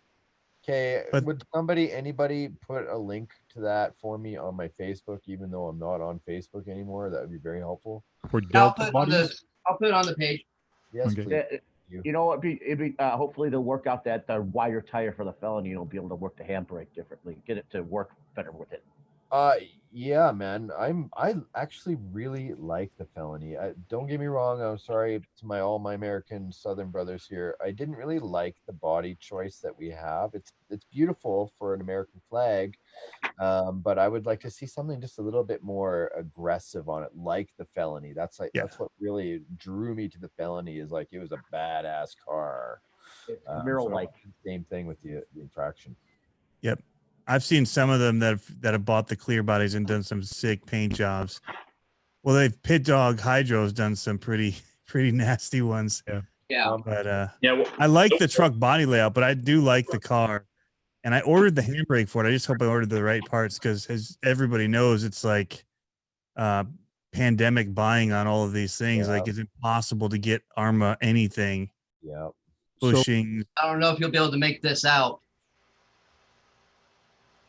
Would anybody put a link to that for me on my Facebook, even though I'm not on Facebook anymore? That would be very helpful. For Delta bodies? I'll put it on the page. Yes, okay. please. You know, it'd be hopefully they'll work out that wider tire for the felony. You'll be able to work the handbrake differently, get it to work better with it. Yeah, man. I actually really like the felony. Don't get me wrong. I'm sorry to all my American Southern brothers here. I didn't really like the body choice that we have. It's beautiful for an American flag, but I would like to see something just a little bit more aggressive on it, like the felony. That's that's what really drew me to the felony. Is like it was a badass car. It's Camaro-like. Same thing with the infraction. Yep. I've seen some of them that have bought the clear bodies and done some sick paint jobs. Well, they've Pit Dog Hydro's done some pretty nasty ones. Yeah. But Yeah, I like the truck body layout, but I do like the car. And I ordered the handbrake for it. I just hope I ordered the right parts because, as everybody knows, it's like pandemic buying on all of these things. Like it's impossible to get Arrma anything. Yeah. Bushing. I don't know if you'll be able to make this out.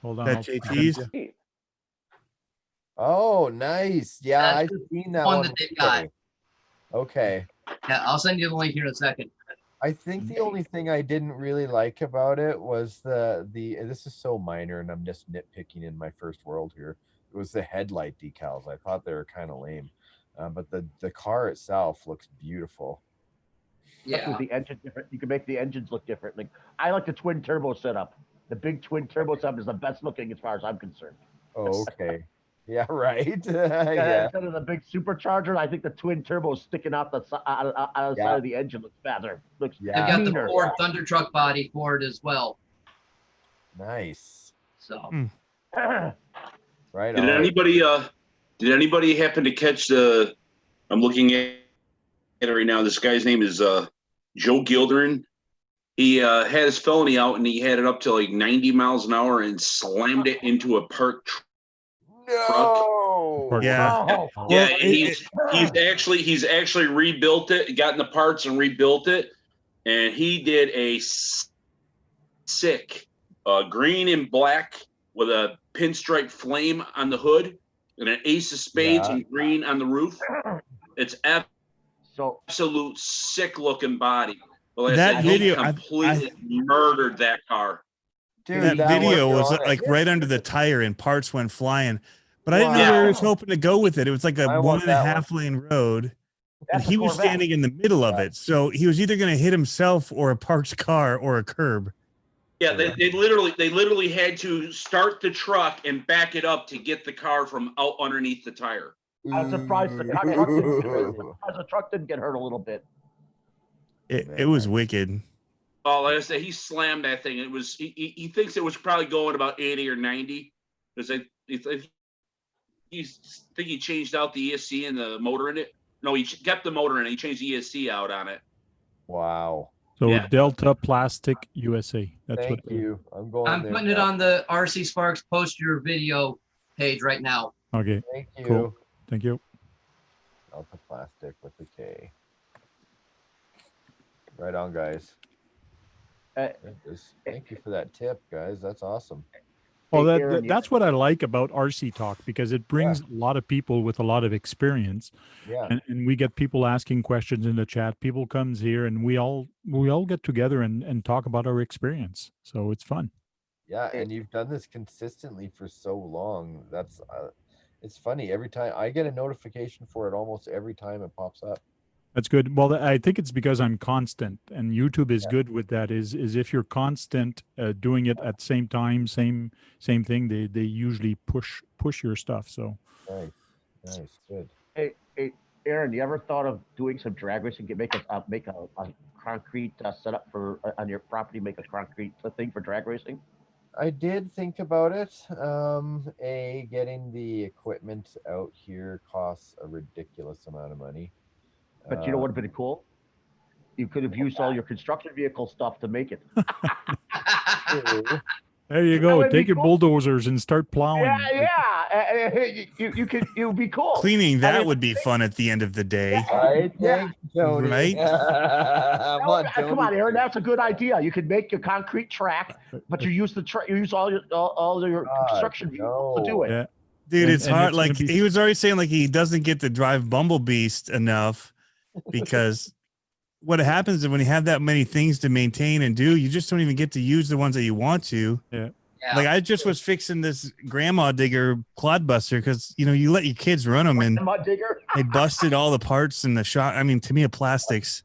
Hold on. That JT's. Oh, nice. Yeah, That's I've seen that one one. that they got. Okay. Yeah, I'll send you the link here in a second. I think the only thing I didn't really like about it was the this is so minor and I'm just nitpicking in my first world here. It was the headlight decals. I thought they were kind of lame. But the car itself looks beautiful. Yeah. With the engine different. You can make the engines look different. Like I like the twin turbo setup. The big twin turbo setup is the best looking as far as I'm concerned. Oh, okay. Yeah, right. Yeah. Instead of the big supercharger, I think the twin turbo sticking out the side of the engine looks better. Looks They've got the Ford Thunder Truck body for it as well. Nice. So. Right. Did anybody happen to catch the? I'm looking at it right now. This guy's name is Joe Gilderin. He had his felony out and he had it up to like 90 miles an hour and slammed it into a parked truck. Yeah. Yeah, he's actually rebuilt it, gotten the parts and rebuilt it, and he did a sick green and black with a pinstripe flame on the hood and an ace of spades and green on the roof. It's absolute sick looking body. Well, that video completely murdered that car. Dude, that video was like right under the tire and parts went flying. But I didn't know where he was hoping to go with it. It was like a 1.5 lane road. And he was standing in the middle of it. So he was either going to hit himself or a parked car or a curb. Yeah, they literally had to start the truck and back it up to get the car from out underneath the tire. I'm surprised the truck didn't get hurt a little bit. It was wicked. Oh, like I said, he slammed that thing. It was he thinks it was probably going about 80 or 90 because he changed out the ESC and the motor in it. No, he kept the motor in it. He changed the ESC out on it. Wow. So Delta Plastic USA. That's Thank you. I'm putting it on the RC Sparks Post Your Video page right now. Okay. Thank you. Cool. Thank you. Delta Plastic with the K. Right on, guys. Thank you for that tip, guys. That's awesome. Well, that's what I like about RC Talk because it brings a lot of people with a lot of experience. Yeah. And we get people asking questions in the chat. People comes here and we all get together and talk about our experience. So it's fun. Yeah, and you've done this consistently for so long. That's it's funny. Every time I get a notification for it, almost every time it pops up. That's good. Well, I think it's because I'm constant, and YouTube is good with that. Is if you're constant doing it at the same time, same thing, they usually push your stuff. So nice, good. Hey, Aaron, you ever thought of doing some drag racing? Make a concrete setup for on your property. Make a concrete thing for drag racing. I did think about it. Getting the equipment out here costs a ridiculous amount of money. But you know what would have been cool? You could have used all your construction vehicle stuff to make it. There you go. Take your bulldozers and start plowing. Yeah. It would be cool. Cleaning would be fun at the end of the day. Right? Thanks, Tony. Right? Come on, Aaron. That's a good idea. You could make a concrete track, but you use all your construction vehicles to do it. Yeah. Dude, it's hard. Like he was already saying, like he doesn't get to drive Bumblebeast enough because what happens is when you have that many things to maintain and do, you just don't even get to use the ones that you want to. Yeah. Like I just was fixing this grandma digger clodbuster because you let your kids run them and digger. they busted all the parts in the shop. I mean, Tamiya Plastics,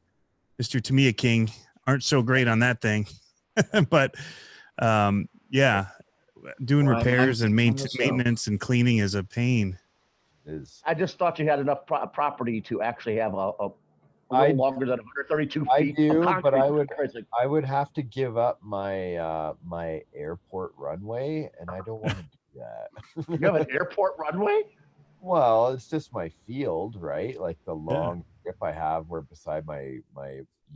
Mr. Tamiya King, aren't so great on that thing, but yeah, doing repairs and maintenance and cleaning is a pain. I just thought you had enough property to actually have a little longer than 132 feet. I do, of but concrete. I would have to give up my my airport runway, and I don't want to do that. You have an airport runway? Well, it's just my field, right? Like the long strip I have where beside my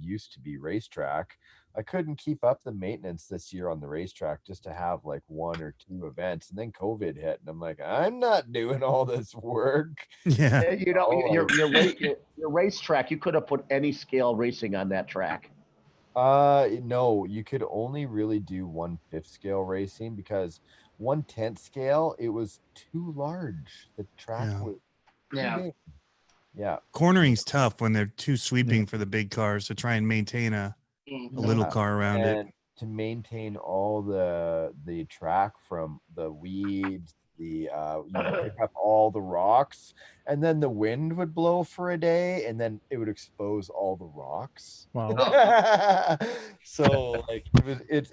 used to be racetrack. I couldn't keep up the maintenance this year on the racetrack just to have like 1 or 2 events, and then COVID hit, and I'm like, I'm not doing all this work. Yeah, Your racetrack, you could have put any scale racing on that track. No, you could only really do 1/5 scale racing because 1/10 scale it was too large. The track was too big. Yeah, cornering's tough when they're too sweeping for the big cars to try and maintain a little car around it. To maintain all the track from the weeds, the pick up all the rocks, and then the wind would blow for a day, and then it would expose all the rocks. Wow. So like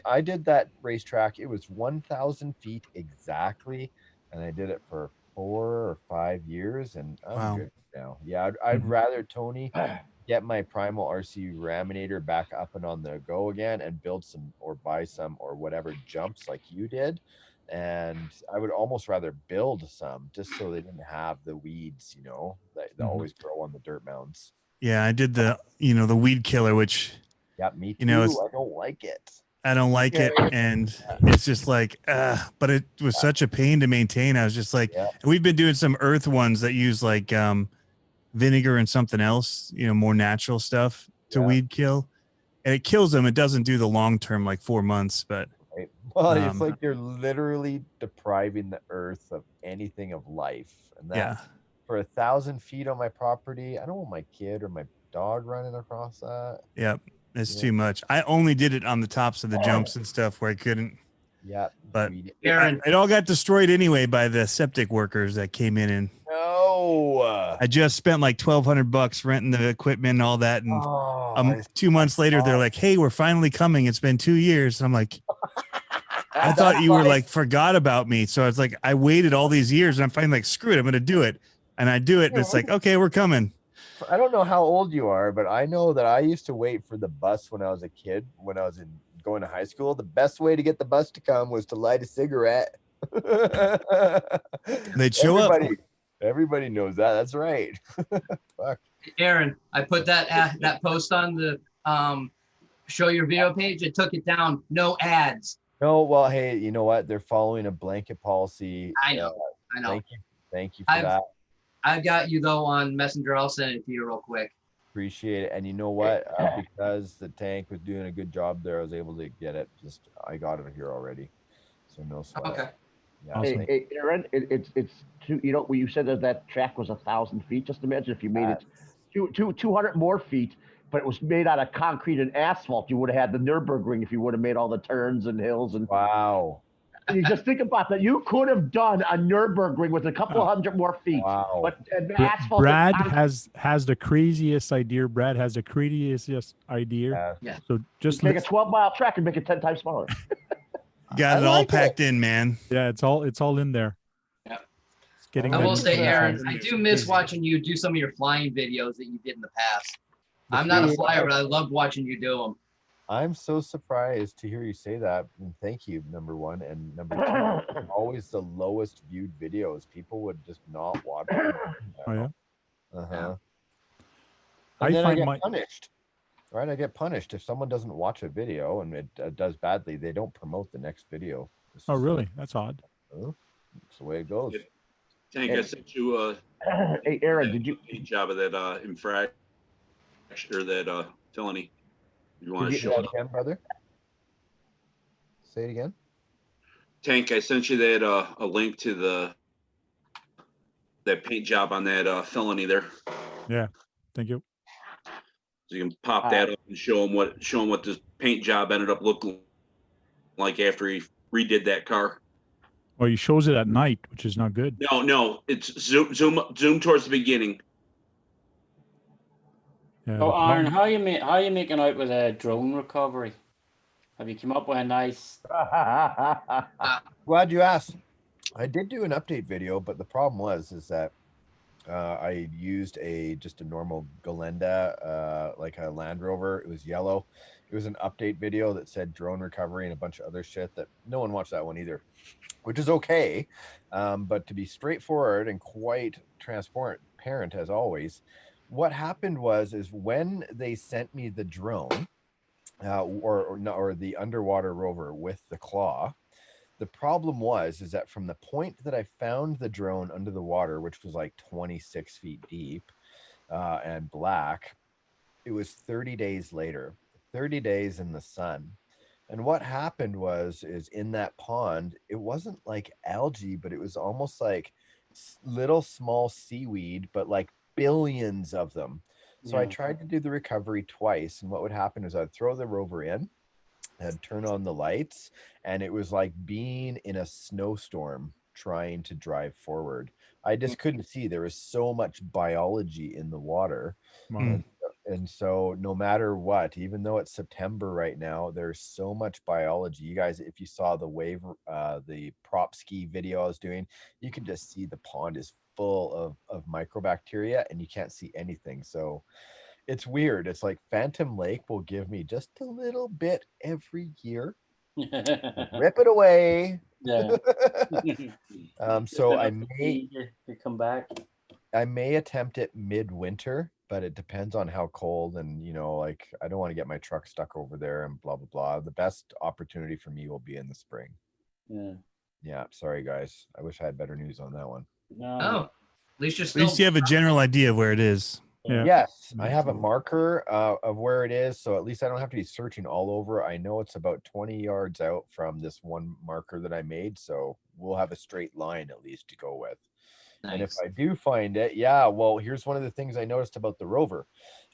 I did that racetrack. It was 1,000 feet exactly, and I did it for 4 or 5 years, and I'm good now. Yeah, I'd rather Tony get my primal RC Raminator back up and on the go again and build some or buy some or whatever jumps like you did. And I would almost rather build some just so they didn't have the weeds, that always grow on the dirt mounds. Yeah, I did the weed killer, which me too. I don't like it. I don't like it, and it's just like, but it was such a pain to maintain. I was just like, we've been doing some earth ones that use like vinegar and something else, more natural stuff to weed kill, and it kills them. It doesn't do the long term, like 4 months, but well, it's like you're literally depriving the earth of anything of life, and that for 1,000 feet on my property, I don't want my kid or my dog running across that. Yep. It's too much. I only did it on the tops of the jumps and stuff where I couldn't. Yeah. But it all got destroyed anyway by the septic workers that came in, and I just spent like $1,200 renting the equipment and all that. And 2 months later, they're like, "Hey, we're finally coming. It's been 2 years." And I'm like, I thought you were like forgot about me. So it's like I waited all these years, and I'm finally like, screw it, I'm gonna do it. And I do it, and it's like, okay, we're coming. I don't know how old you are, but I know that I used to wait for the bus when I was a kid, when I was going to high school. The best way to get the bus to come was to light a cigarette. They'd show up. Everybody knows that. That's right. Fuck. Aaron, I put that post on the show your video page. It took it down. No ads. No, well, hey, you know what? They're following a blanket policy. I know. Thank you for that. I've got you though on Messenger. I'll send it to you real quick. Appreciate it. And you know what? Because the tank was doing a good job there, I was able to get it. I got it here already, so no sweat. Okay. Yeah, hey, Aaron, it's too, when you said that track was 1,000 feet. Just imagine if you made it 200 more feet, but it was made out of concrete and asphalt. You would have had the Nürburgring if you would have made all the turns and hills and. Wow. You just think about that. You could have done a Nürburgring with a couple of hundred more feet. Wow. But asphalt. Brad has the craziest idea. Brad has the craziest idea. Yeah. So just make a 12-mile track and make it 10 times smaller. Got it all packed in, man. Yeah, it's all in there. Yeah. Getting I will say, Aaron, I do miss watching you do some of your flying videos that you did in the past. I'm not a flyer, but I love watching you do them. I'm so surprised to hear you say that. And thank you, number one. And number two, always the lowest viewed videos. People would just not watch them. Oh, yeah? Uh-huh. I get punished. Right? I get punished. If someone doesn't watch a video and it does badly, they don't promote the next video. Oh, really? That's odd. That's the way it goes. Tank, I sent you hey, Aaron, did you a job of that infraction or that felony? You want to show it again, brother? Say it again. Tank, I sent you that a link to that paint job on that felony there. Yeah, thank you. So you can pop that up and show them what this paint job ended up looking like after he redid that car. Well, he shows it at night, which is not good. No, it's zoom towards the beginning. Yeah, So, the Aaron, problem- how you making out with a drone recovery? Have you come up with a nice? Glad you asked. I did do an update video, but the problem is that I used just a normal Galenda, like a Land Rover. It was yellow. It was an update video that said drone recovery and a bunch of other shit that no one watched that one either, which is okay. But to be straightforward and quite transparent as always, what happened is when they sent me the drone or the underwater rover with the claw, the problem is that from the point that I found the drone under the water, which was like 26 feet deep and black, it was 30 days later, 30 days in the sun. And what happened is in that pond, it wasn't like algae, but it was almost like little small seaweed, but like billions of them. So I tried to do the recovery twice. And what would happen is I'd throw the rover in, I'd turn on the lights, and it was like being in a snowstorm trying to drive forward. I just couldn't see. There was so much biology in the water. Wow. And so no matter what, even though it's September right now, there's so much biology. You guys, if you saw the prop ski video I was doing, you can just see the pond is full of microbacteria and you can't see anything. So it's weird. It's like Phantom Lake will give me just a little bit every year. Rip it away. Yeah. So I may attempt it midwinter, but it depends on how cold and like I don't want to get my truck stuck over there and blah blah blah. The best opportunity for me will be in the spring. Yeah, sorry guys. I wish I had better news on that one. Oh, at least you're At least you have a general idea of where it is. Yeah. Yes, I have a marker of where it is, so at least I don't have to be searching all over. I know it's about 20 yards out from this one marker that I made, so we'll have a straight line at least to go with. Nice. And if I do find it, yeah, well, here's one of the things I noticed about the rover.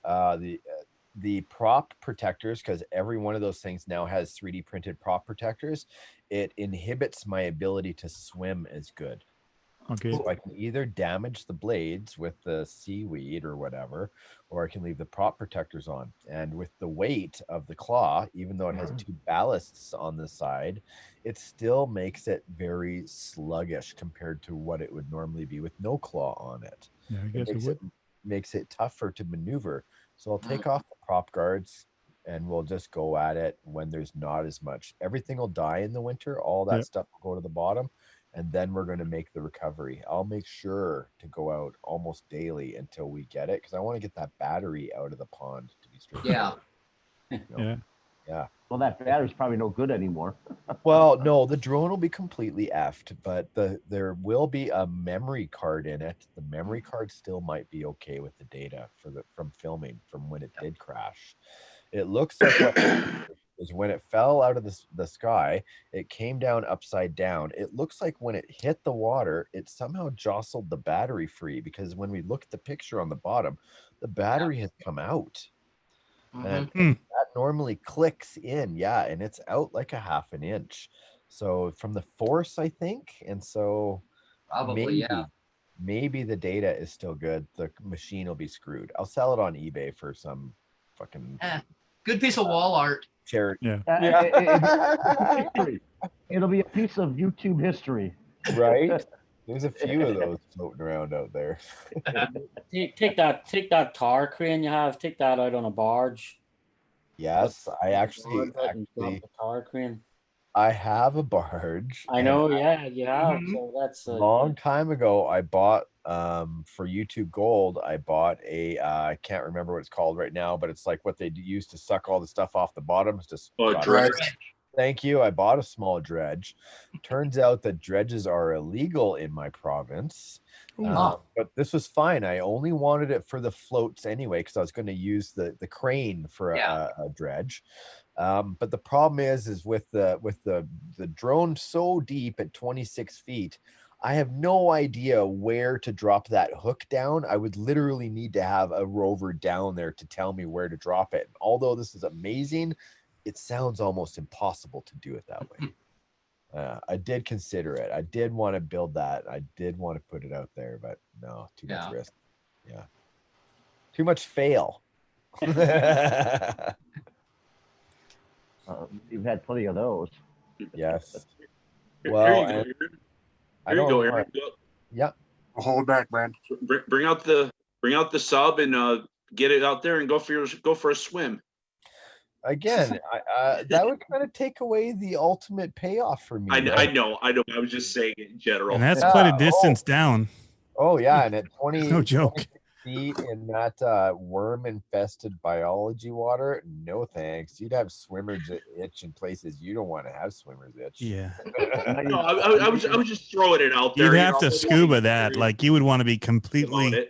The prop protectors, because every one of those things now has 3D printed prop protectors, it inhibits my ability to swim as good. Okay. So I can either damage the blades with the seaweed or whatever, or I can leave the prop protectors on. And with the weight of the claw, even though it has two ballasts on the side, it still makes it very sluggish compared to what it would normally be with no claw on it. Yeah, I guess it would. Makes it tougher to maneuver. So I'll take off the prop guards and we'll just go at it when there's not as much. Everything will die in the winter. All that stuff will go to the bottom. And then we're going to make the recovery. I'll make sure to go out almost daily until we get it, because I want to get that battery out of the pond, to be straight. Yeah. Yeah. Well, that battery's probably no good anymore. Well, no, the drone will be completely effed, but there will be a memory card in it. The memory card still might be okay with the data from filming from when it did crash. It looks like what is when it fell out of the sky, it came down upside down. It looks like when it hit the water, it somehow jostled the battery free, because when we look at the picture on the bottom, the battery has come out. And that normally clicks in, and it's out like a half an inch. So from the force, I think, and so Probably, maybe the data is still good. The machine will be screwed. I'll sell it on eBay for some fucking good piece of wall art. charity. It'll be a piece of YouTube history, right? There's a few of those floating around out there. Take that tar crane you have. Take that out on a barge. Yes, I actually the tar crane. I have a barge. I know, yeah, you have. So that's a long time ago. I bought for YouTube Gold. I bought a I can't remember what it's called right now, but it's like what they use to suck all the stuff off the bottom. It's just dredge. Thank you. I bought a small dredge. Turns out that dredges are illegal in my province. But this was fine. I only wanted it for the floats anyway, because I was going to use the crane for a dredge. But the problem is with the drone so deep at 26 feet, I have no idea where to drop that hook down. I would literally need to have a rover down there to tell me where to drop it. Although this is amazing, it sounds almost impossible to do it that way. I did consider it. I did want to build that. I did want to put it out there, but no, too much risk. Yeah. Too much fail. You've had plenty of those. Yes. Here Well, you go. and I Here you don't go, know. Aaron. Yep. Hold back, man. Bring out the sub and get it out there and go for a swim. Again, that would kind of take away the ultimate payoff for me. I know. I was just saying it in general. And that's quite a distance down. Oh yeah, and at 20, No joke. 26 feet in that worm-infested biology water, no thanks. You'd have swimmers itch in places you don't want to have swimmers itch. Yeah. No, I was just throwing it out there. You'd have to scuba that. Like you would want to be completely.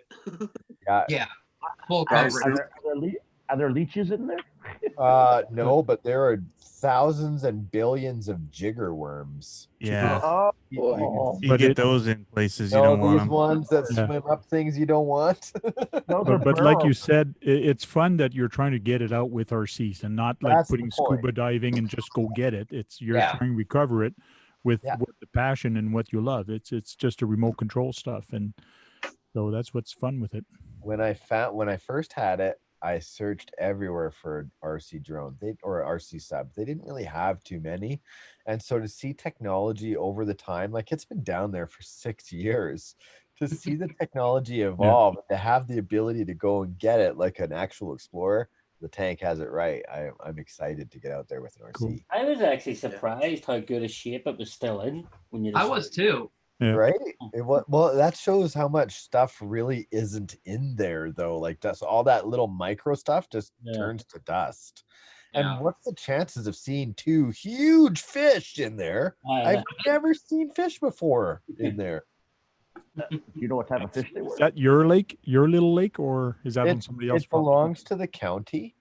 Yeah. Full Guys, coverage. Are there leeches in there? No, but there are thousands and billions of jigger worms. Yeah. You You get those in places you don't want those them. ones that swim up things you don't want. But like you said, it's fun that you're trying to get it out with RCs and not like That's the putting point. scuba diving and just go get it. It's you're Yeah. trying to recover it with the passion and what you love. It's just a remote control stuff, and so that's what's fun with it. When I first had it, I searched everywhere for RC drone or RC subs. They didn't really have too many. And so to see technology over the time, like it's been down there for 6 years, to see the technology evolve, to have the ability to go and get it like an actual Explorer, the tank has it right. I'm excited to get out there with an RC. Cool. I was actually surprised how good a shape it was still in when you. I was too. Yeah. Right? Well, that shows how much stuff really isn't in there, though. Like that's all that little micro stuff just turns to dust. And what's the chances of seeing 2 huge fish in there? I've never seen fish before in there. You know what type of fish they were? Is that your lake, your little lake, or is that on somebody else's It belongs to the county.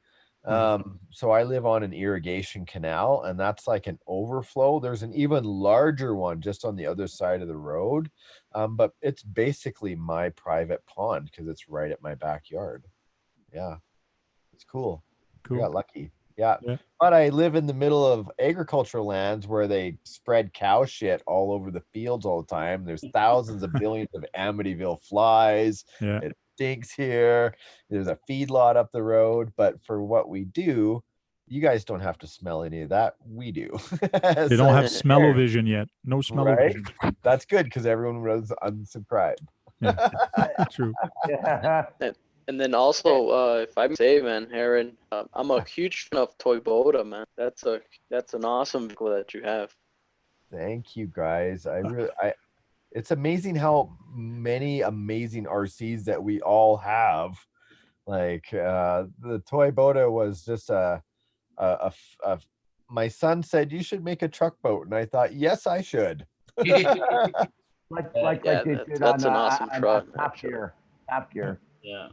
So I live on an irrigation canal, and that's like an overflow. There's an even larger one just on the other side of the road. But it's basically my private pond because it's right at my backyard. Yeah. It's cool. Cool. I got lucky. Yeah. But I live in the middle of agricultural lands where they spread cow shit all over the fields all the time. There's thousands of billions of Amityville flies. Yeah. It stinks here. There's a feedlot up the road. But for what we do, you guys don't have to smell any of that. We do. They don't have smell-o-vision yet. No smell-o-vision. That's good because everyone was unsubscribed. Yeah. True. And then also, if I may say, man, Aaron, I'm a huge fan of Toyota, man. That's an awesome vehicle that you have. Thank you, guys. It's amazing how many amazing RCs that we all have. Like the Toyota was just my son said you should make a truck boat, and I thought yes, I should. Like Yeah, they did that's on, an awesome on truck, Top Gear. Top Gear. Yeah.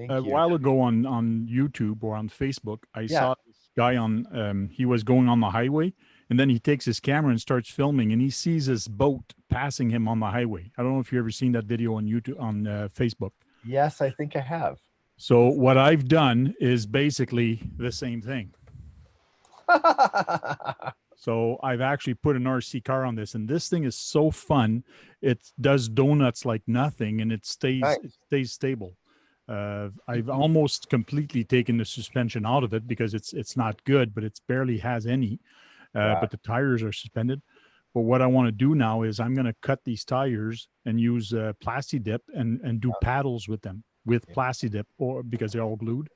A while ago on YouTube or on Facebook, I saw this guy on, he was going on the highway, and then he takes his camera and starts filming, and he sees his boat passing him on the highway. I don't know if you've ever seen that video on YouTube, on Facebook. Yes, I think I have. So what I've done is basically the same thing. So I've actually put an RC car on this, and this thing is so fun. It does donuts like nothing, and it stays stable. I've almost completely taken the suspension out of it because it's not good, but it barely has any. But the tires are suspended. But what I want to do now is I'm going to cut these tires and use Plasti Dip and do paddles with them with Plasti Dip, or because they're all glued.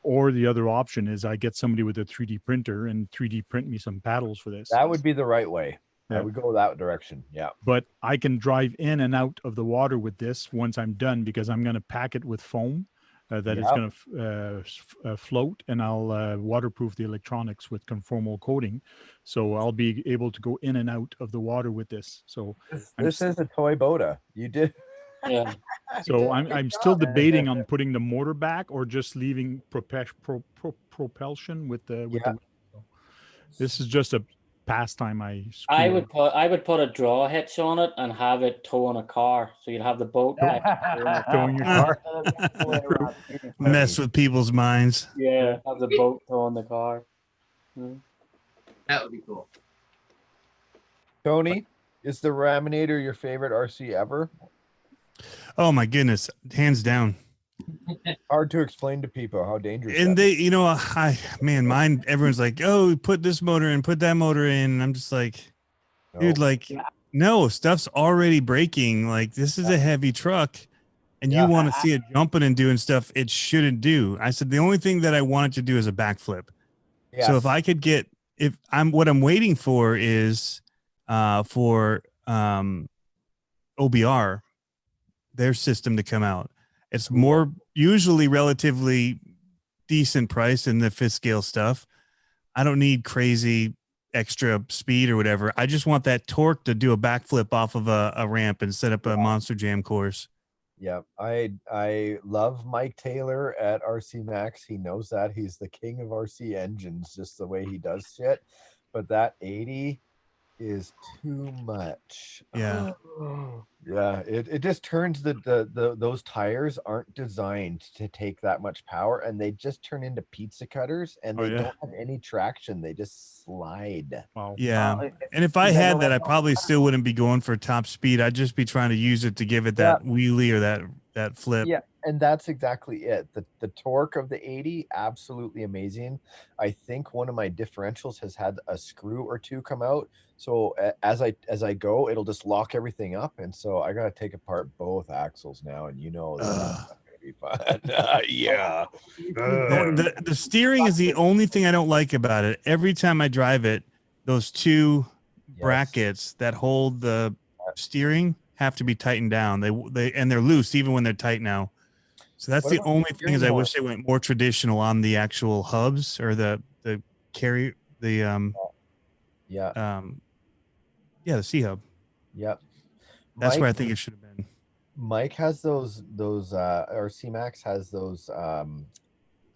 Or the other option is I get somebody with a 3D printer and 3D print me some paddles for this. That would be the right way. Yeah. I would go that direction. Yeah. But I can drive in and out of the water with this once I'm done because I'm going to pack it with foam that it's going to float, and I'll waterproof the electronics with conformal coating. So I'll be able to go in and out of the water with this. So this is a Toyota. You did. Yeah. So I'm still debating on putting the motor back or just leaving propulsion with the. This is just a pastime. I would put a draw hitch on it and have it towing a car, so you'd have the boat towing your car. Mess with people's minds. Yeah, have the boat towing the car. That would be cool. Tony, is the Raminator your favorite RC ever? Oh my goodness, hands down. Hard to explain to people how dangerous. And that they, is. mine. Everyone's like, "Oh, put this motor in, put that motor in." And I'm just like, dude, like, no, stuff's already breaking. Like, this is a heavy truck, and you want to see it jumping and doing stuff it shouldn't do. I said the only thing that I wanted to do is a backflip. Yes. So if I could get, what I'm waiting for is, for OBR, their system to come out. It's more usually relatively decent price in the fifth scale stuff. I don't need crazy extra speed or whatever. I just want that torque to do a backflip off of a ramp and set up a Monster Jam course. Yeah, I love Mike Taylor at RC Max. He knows that. He's the king of RC engines, just the way he does shit. But that 80 is too much. Yeah. Yeah, it just turns those tires aren't designed to take that much power, and they just turn into pizza cutters, and they don't have any traction. They just slide. Wow. Yeah. And if I had that, I probably still wouldn't be going for top speed. I'd just be trying to use it to give it that wheelie or that flip. Yeah, and that's exactly it. The torque of the 80, absolutely amazing. I think one of my differentials has had a screw or two come out. So as I go, it'll just lock everything up. And so I got to take apart both axles now. And that's going to be fun. Yeah. The steering is the only thing I don't like about it. Every time I drive it, those two brackets that hold the steering have to be tightened down. They're loose even when they're tight now. So that's the only thing is I wish they went more traditional on the actual hubs or the carry the the C hub. Yep. That's where I think it should have been. Mike has those or C-Max has those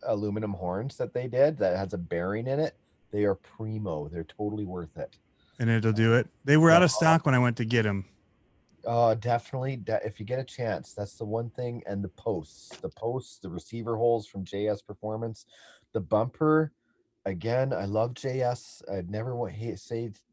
aluminum horns that they did that has a bearing in it. They are primo. They're totally worth it. And it'll do it. They were out of stock when I went to get them. Definitely. If you get a chance, that's the one thing. And the posts, the receiver holes from JS Performance, the bumper. Again, I love JS. I'd never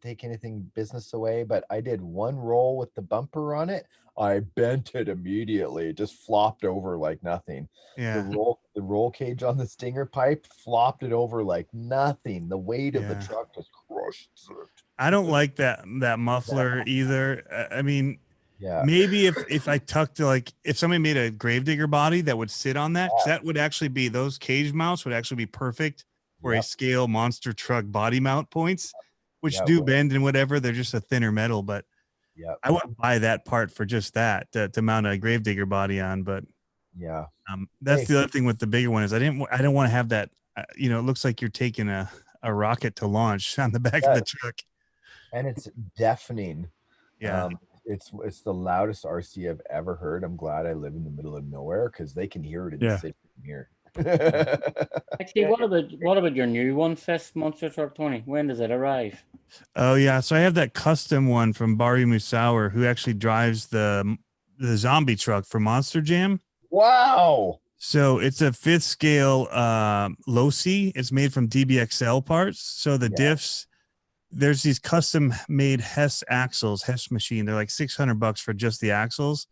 take anything business away, but I did one roll with the bumper on it. I bent it immediately. It just flopped over like nothing. Yeah. The roll cage on the stinger pipe flopped it over like nothing. The weight of the truck just crushed it. I don't like that muffler either. I mean, maybe if I tucked if somebody made a Gravedigger body that would sit on that, that would actually be, those cage mounts would actually be perfect for a scale monster truck body mount points, which do bend and whatever. They're just a thinner metal, but I wouldn't buy that part for just that to mount a Gravedigger body on. But that's the other thing with the bigger one is I don't want to have that. It looks like you're taking a rocket to launch on the back of the truck, and it's deafening. Yeah. It's the loudest RC I've ever heard. I'm glad I live in the middle of nowhere because they can hear it in the city from here. Actually, what about your new one, Fest Monster Truck, Tony? When does it arrive? Oh yeah, so I have that custom one from Bari Musauer, who actually drives the zombie truck for Monster Jam. Wow. So it's a fifth scale low C. It's made from DBXL parts. So the diffs, there's these custom made Hess axles, Hess machine. They're like $600 for just the axles,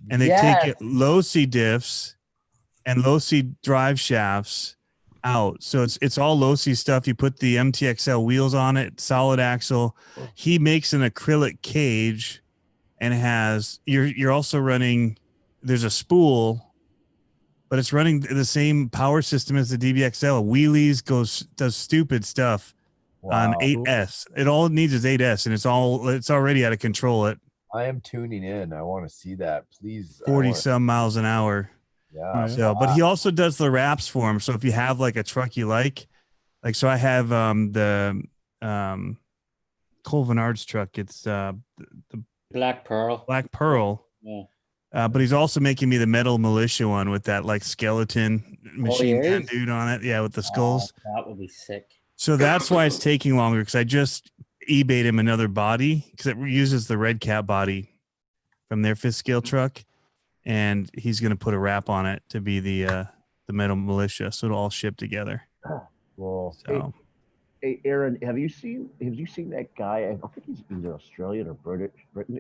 and they take it low C diffs and low C drive shafts out. So it's all low C stuff. You put the MTXL wheels on it, solid axle. He makes an acrylic cage and you're also running, there's a spool, but it's running the same power system as the DBXL. Wheelies does stupid stuff on 8S. It all it needs is 8S, and it's already out of control. I am tuning in. I want to see that, please. 40 some miles an hour. Yeah. So, but he also does the wraps for him. So if you have like a truck you like so I have the Cole Vennard's truck. It's the Black Pearl. Yeah. But he's also making me the Metal Militia one with that like skeleton machine gun dude on it. Yeah, with the skulls. That would be sick. So that's why it's taking longer, because I just eBayed him another body because it uses the red cap body from their fifth scale truck, and he's going to put a wrap on it to be the Metal Militia, so it'll all ship together. Cool. So Hey, Aaron, have you seen that guy? I don't think he's either Australian or British.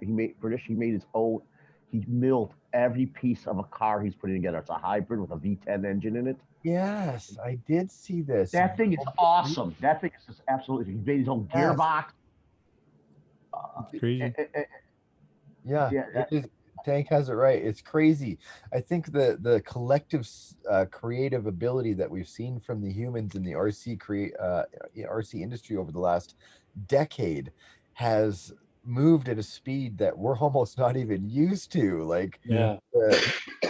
He made his own. He milled every piece of a car he's putting together. It's a hybrid with a V10 engine in it. Yes, I did see this. That thing is awesome. That thing is just absolutely. He made his own gearbox. Crazy. Yeah, Yeah, it is. Tank has it right. It's crazy. I think the collective creative ability that we've seen from the humans in the RC industry over the last decade has moved at a speed that we're almost not even used to. Like, Yeah.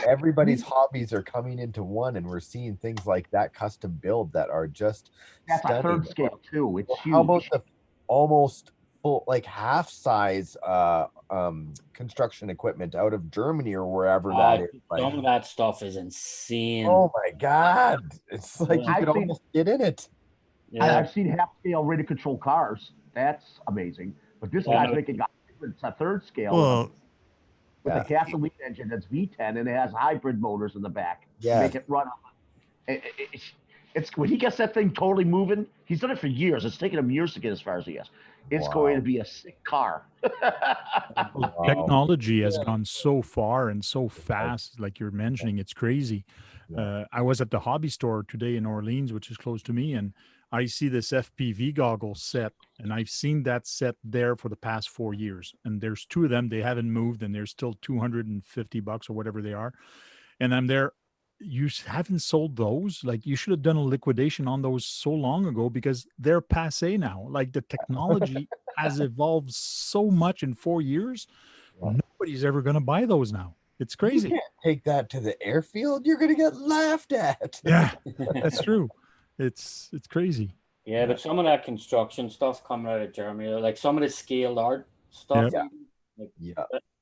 everybody's hobbies are coming into one, and we're seeing things like that custom build that are just that's stunning. a third scale too. It's huge. How about the almost full, like half size construction equipment out of Germany or wherever that is? Like, Some of that stuff is insane. oh my God. It's like you I've could seen- almost get in it. Yeah. I've seen half scale radio control cars. That's amazing. But this guy's making it's a third scale Well, with a gasoline engine that's V10 and it has hybrid motors in the back. Yeah. Make it run. It's when he gets that thing totally moving. He's done it for years. It's taken him years to get as far as he has. It's going to be a sick car. Technology has gone so far and so fast, like you're mentioning. It's crazy. I was at the hobby store today in Orleans, which is close to me, and I see this FPV goggle set, and I've seen that set there for the past 4 years. And there's two of them. They haven't moved, and they're still $250 or whatever they are. And I'm there. You haven't sold those? Like, you should have done a liquidation on those so long ago, because they're passé now. Like, the technology has evolved so much in 4 years. Nobody's ever going to buy those now. It's crazy. You can't take that to the airfield. You're going to get laughed at. Yeah, that's true. It's crazy. Yeah, but some of that construction stuff coming out of Germany, like some of the scaled art stuff,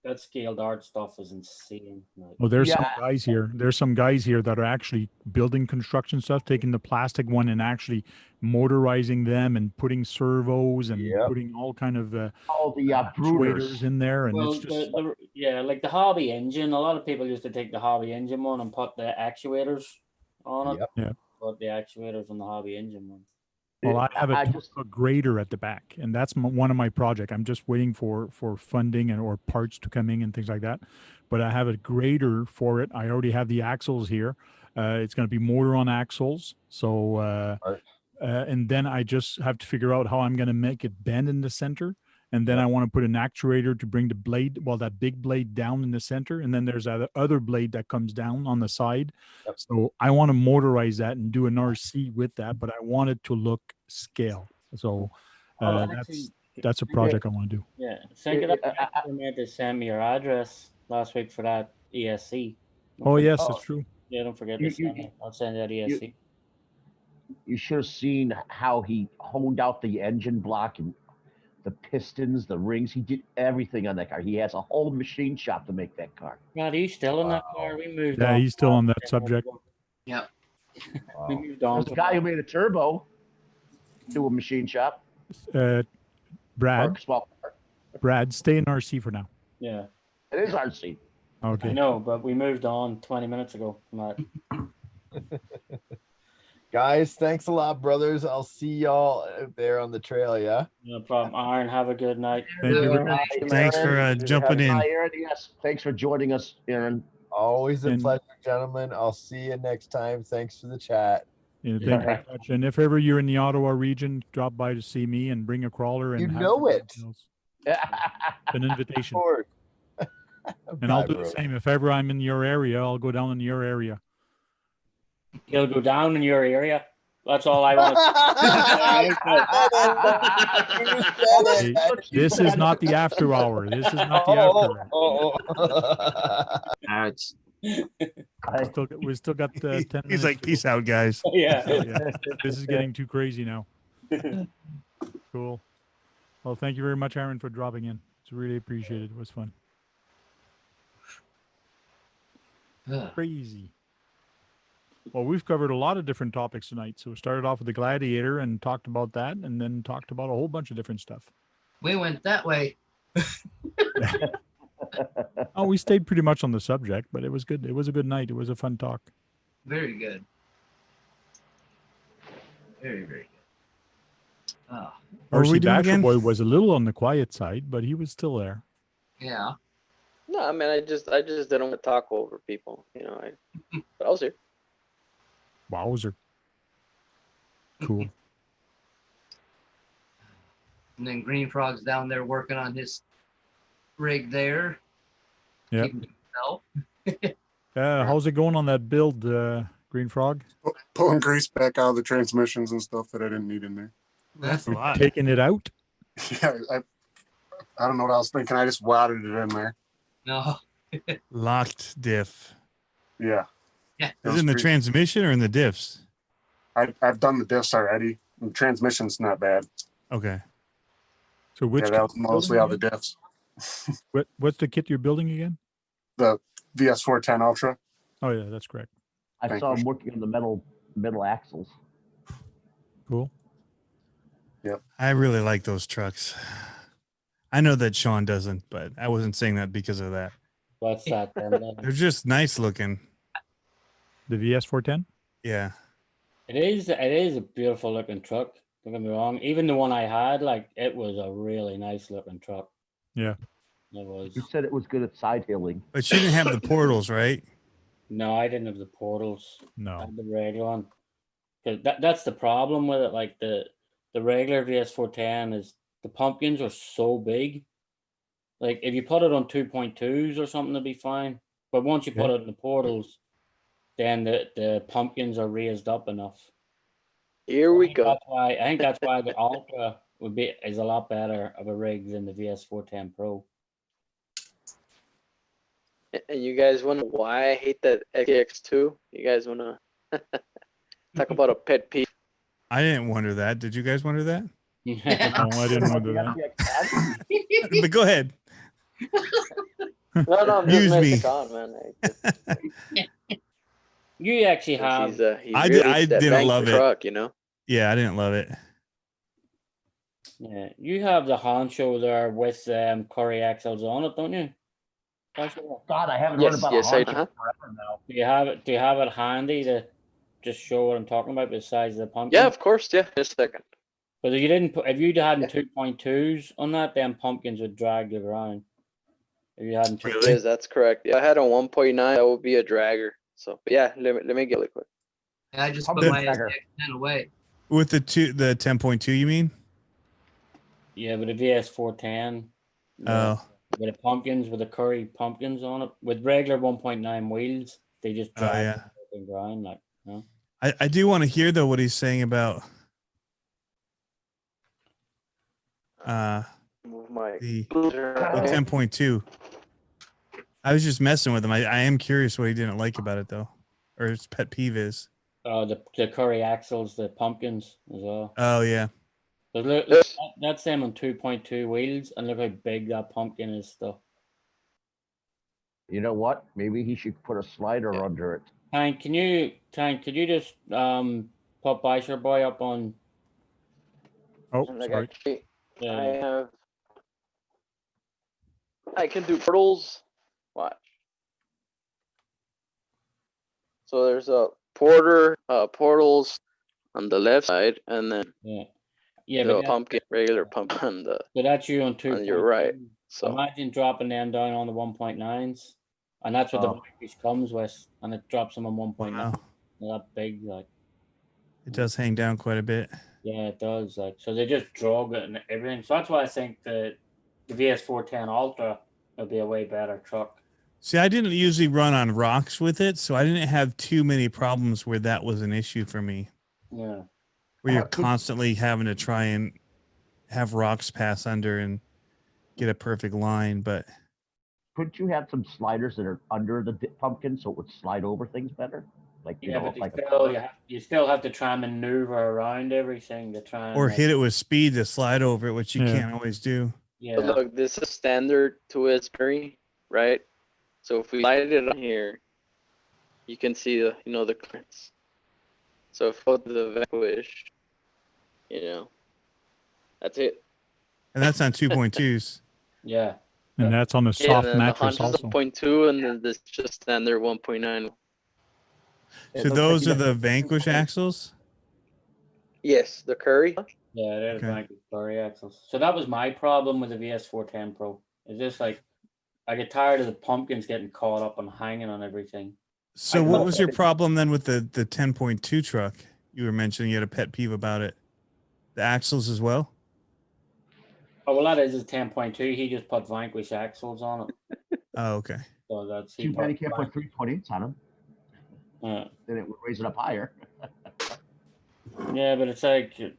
that scaled art stuff is insane. Like, Well, there's some guys here. There's some guys here that are actually building construction stuff, taking the plastic one and actually motorizing them and putting servos and putting all kind of all the actuators in there. And well, it's just like the hobby engine. A lot of people used to take the hobby engine one and put the actuators on it. Yeah. Put the actuators on the hobby engine one. Well, I have a grader at the back, and that's one of my projects. I'm just waiting for funding or parts to come in and things like that. But I have a grader for it. I already have the axles here. It's going to be motor on axles. So, and then I just have to figure out how I'm going to make it bend in the center. And then I want to put an actuator to bring the blade, that big blade down in the center. And then there's that other blade that comes down on the side. So I want to motorize that and do an RC with that, but I want it to look scale. So that's a project I want to do. Yeah. Think of that. You meant to send me your address last week for that ESC. Oh, yes, that's true. Yeah, don't forget to send me. I'll send that ESC. You should have seen how he honed out the engine block and the pistons, the rings. He did everything on that car. He has a whole machine shop to make that car. God, he's still in that car. We moved on. Yeah, he's still on that subject. Yeah. We moved on. There's a guy who made a turbo to a machine shop. Brad, stay in RC for now. Yeah. It is RC. Okay. I know, but we moved on 20 minutes ago from that. Guys, thanks a lot, brothers. I'll see y'all out there on the trail, yeah? No problem. Aaron, have a good night. Thank you very much. Thanks for jumping in. Hi, Aaron. Yes, thanks for joining us, Aaron. Always a pleasure, gentlemen. I'll see you next time. Thanks for the chat. Yeah, thank you very much. And if ever you're in the Ottawa region, drop by to see me and bring a crawler. And You know it. An invitation. And Bye, I'll do bro. the same. If ever I'm in your area, I'll go down in your area. He'll go down in your area. That's all I want. Hey, this is not the after hour. This is not the after hour. We still got 10 minutes. He's like, peace out, guys. Yeah. This is getting too crazy now. Cool. Well, thank you very much, Aaron, for dropping in. It's really appreciated. It was fun. Crazy. Well, we've covered a lot of different topics tonight. So we started off with the Gladiator and talked about that, and then talked about a whole bunch of different stuff. We went that way. Oh, we stayed pretty much on the subject, but it was good. It was a good night. It was a fun talk. Very good. Very, very good. What were we Mercy doing Basher again? Boy was a little on the quiet side, but he was still there. Yeah. No, I mean, I just didn't want to talk over people, you know. But I was here. Wowzer. Cool. And then Green Frog's down there working on his rig there. Yeah. Keeping himself. How's it going on that build, Green Frog? Pulling grease back out of the transmissions and stuff that I didn't need in there. That's a You're lot. taking it out? Yeah, I don't know what I was thinking. I just wadded it in there. No. Locked diff. Yeah. Yeah. Is it in the transmission or in the diffs? I've done the diffs already. The transmission's not bad. Okay. So which Yeah, that was kit you're mostly all the building diffs. what's the kit you're building again? The VS410 Ultra. Oh yeah, that's correct. I saw him working on the metal axles. Cool. Yep. I really like those trucks. I know that Sean doesn't, but I wasn't saying that because of that. What's that? They're just nice looking. The VS410? Yeah. It is a beautiful looking truck. Don't get me wrong. Even the one I had, like, it was a really nice looking truck. Yeah. It was. You said it was good at side hilling. But you didn't have the portals, right? No, I didn't have the portals. I No. had the regular one. Because that's the problem with it. Like the regular VS410 is the pumpkins are so big. Like if you put it on 2.2s or something, it'd be fine. But once you put it in the portals, then the pumpkins are raised up enough. Here we go. I think that's why the Ultra is a lot better of a rig than the VS410 Pro. And you guys wonder why I hate that XTX2? You guys want to talk about a pet peeve? I didn't wonder that. Did you guys wonder that? No, I didn't wonder that. But go ahead. No, I'm just Use me. messing on, man. You actually have. I didn't love it. Truck, you know? Yeah, I didn't love it. Yeah, you have the Honcho there with Curry axles on it, don't you? God, I haven't heard about a Honcho forever now. Do you have it handy to just show what I'm talking about besides the pumpkin? Yeah, of course. Yeah, just a second. But if you didn't put, if you had 2.2s on that, then pumpkins would drag you around. If you hadn't Yes, that's correct. Yeah, I had a 1.9. That would be a dragger. So, but yeah, let me get it quick. Yeah, I just put my SX10 away. With the 10.2, you mean? Yeah, with a VS410. Oh. With the pumpkins, with the Curry pumpkins on it, with regular 1.9 wheels, they just drag and grind like. You know? I do want to hear though what he's saying about the 10.2. I was just messing with him. I am curious what he didn't like about it though, or his pet peeve is. The Curry axles, the pumpkins as well. Oh yeah. So look, that's them on 2.2 wheels, and look how big that pumpkin is still. You know what? Maybe he should put a slider under it. Tank, could you just put Bisher Boy up on? Oh, sorry. Yeah. I can do portals. Watch. So there's a portals on the left side, and then the pumpkin, regular pump on the. So that's you on 2. On your right. So imagine dropping them down on the 1.9s, and that's what the Vanquish comes with, and it drops them on 1.9. Wow. That big, like. It does hang down quite a bit. Yeah, it does. Like, so they just drug it and everything. So that's why I think the VS410 Ultra would be a way better truck. See, I didn't usually run on rocks with it, so I didn't have too many problems where that was an issue for me. Yeah. Where you're constantly having to try and have rocks pass under and get a perfect line, but couldn't you have some sliders that are under the pumpkin so it would slide over things better? Like you still have to try and maneuver around everything to try and or hit it with speed to slide over it, which you can't always do. Yeah. But look, this is standard to S3, right? So if we slide it on here, you can see the the clearance. So if we go to the Vanquish, that's it. And that's on 2.2s. Yeah. And that's on the soft and mattress the also. 0.2, and then this just standard 1.9. So those are the Vanquish axles? Yes, the Curry. Yeah, there's Okay. Vanquish story axles. So that was my problem with the VS410 Pro. It's just like I get tired of the pumpkins getting caught up and hanging on everything. So what was your problem then with the 10.2 truck? You were mentioning you had a pet peeve about it. The axles as well? Oh, well, that is his 10.2. He just put Vanquish axles on it. Oh, okay. So that's Too bad you can't put 3.8s on them. Then it would raise it up higher. Yeah, but it's like you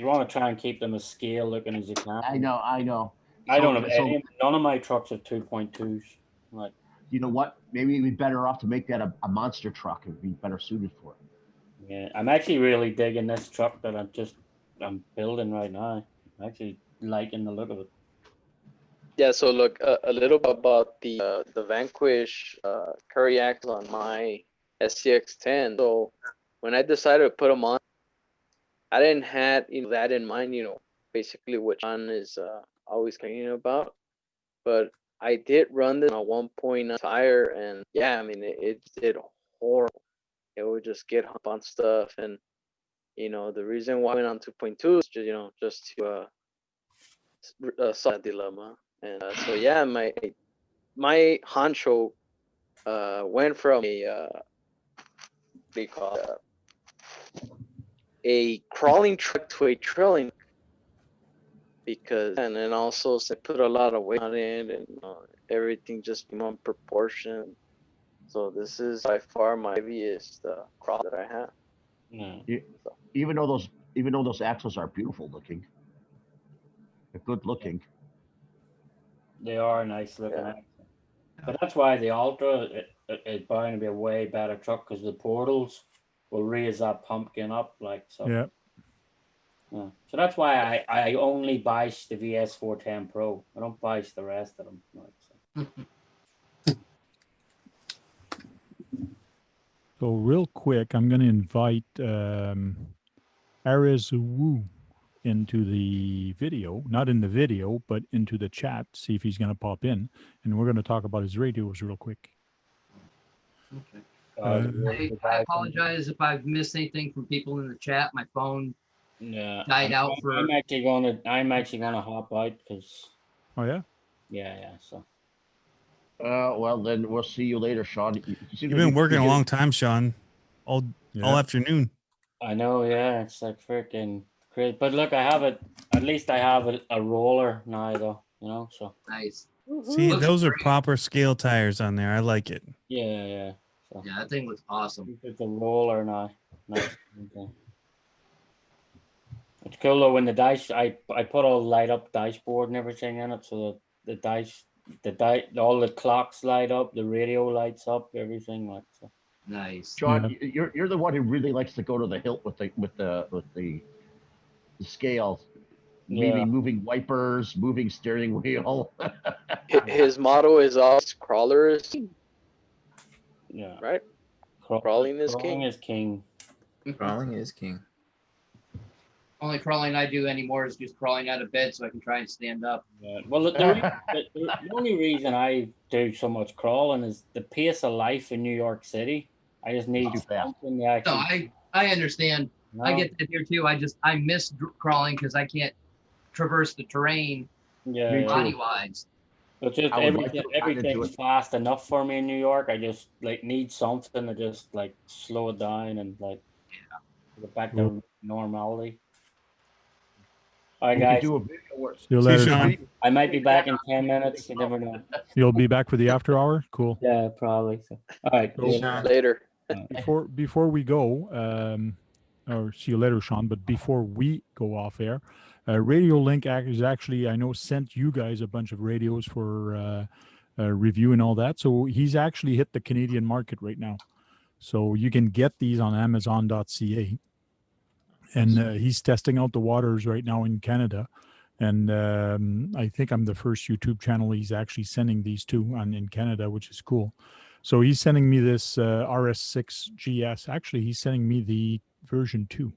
want to try and keep them as scale looking as you can. I know. I So- don't have so- any. None of my trucks are 2.2s. Like, You know what? Maybe it'd be better off to make that a monster truck. It'd be better suited for it. yeah, I'm actually really digging this truck that I'm building right now. I'm actually liking the look of it. Yeah, so look, a little bit about the Vanquish Curry axle on my SCX10. So when I decided to put them on, I didn't have that in mind. Basically what John is always complaining about. But I did run this on a 1.9 tire, and yeah, I mean it did horrible. It would just get hump on stuff, and the reason why I went on 2.2 is just to solve that dilemma. And so yeah, my honcho went from a what do you call it, a crawling truck to a trailing, and then also I put a lot of weight on it, and everything just came on proportion. So this is by far my heaviest crawl that I have. Even though those axles are beautiful looking, they're good looking. They are nice looking axles. But that's why the Ultra is bound to be a way better truck, because the portals will raise that pumpkin up like so. Yeah. Yeah. So that's why I only buy the VS410 Pro. I don't buy the rest of them. Like, so. So real quick, I'm going to invite Ares Wu into the video, not in the video, but into the chat, see if he's going to pop in. And we're going to talk about his radios real quick. Okay. I apologize if I've missed anything from people in the chat. My phone died out for. I'm actually gonna hop out because. Oh yeah. Yeah. So. Well, then we'll see you later, Sean. You've been working a long time, Sean. All afternoon. I know, yeah. It's like freaking crazy. But look, at least I have a roller now, though, so. Nice. See, those are proper scale tires on there. I like it. Yeah. So. Yeah, that thing was awesome. It's a roller now. Nice. Okay. It's cool though when the dice, I put all light up dice board and everything in it, so the dice, all the clocks light up, the radio lights up, everything like so. Nice. John, you're the one who really likes to go to the hilt with the scales. Yeah. Moving wipers, moving steering wheel. His motto is always crawlers. Yeah. Right? Crawling is king. Crawling is king. Crawling is king. Only crawling I do anymore is just crawling out of bed so I can try and stand up. Yeah. Well, the only reason I do so much crawling is the pace of life in New York City. I just need something to actually. No, I understand. No. I get that here too. I miss crawling because I can't traverse the terrain body wise. But just everything's fast enough for me in New York. I just need something to just slow it down and get back to normality. All right, guys. See you later, Sean. I might be back in 10 minutes. You never know. You'll be back for the after hour? Cool. Yeah, probably. So. All right. Later. Before we go, or see you later, Sean, but before we go off air, Radio Link is actually, I know, sent you guys a bunch of radios for review and all that. So he's actually hit the Canadian market right now. So you can get these on Amazon.ca. And he's testing out the waters right now in Canada. And I think I'm the first YouTube channel he's actually sending these to in Canada, which is cool. So he's sending me this RS6 GS. Actually, he's sending me the version 2.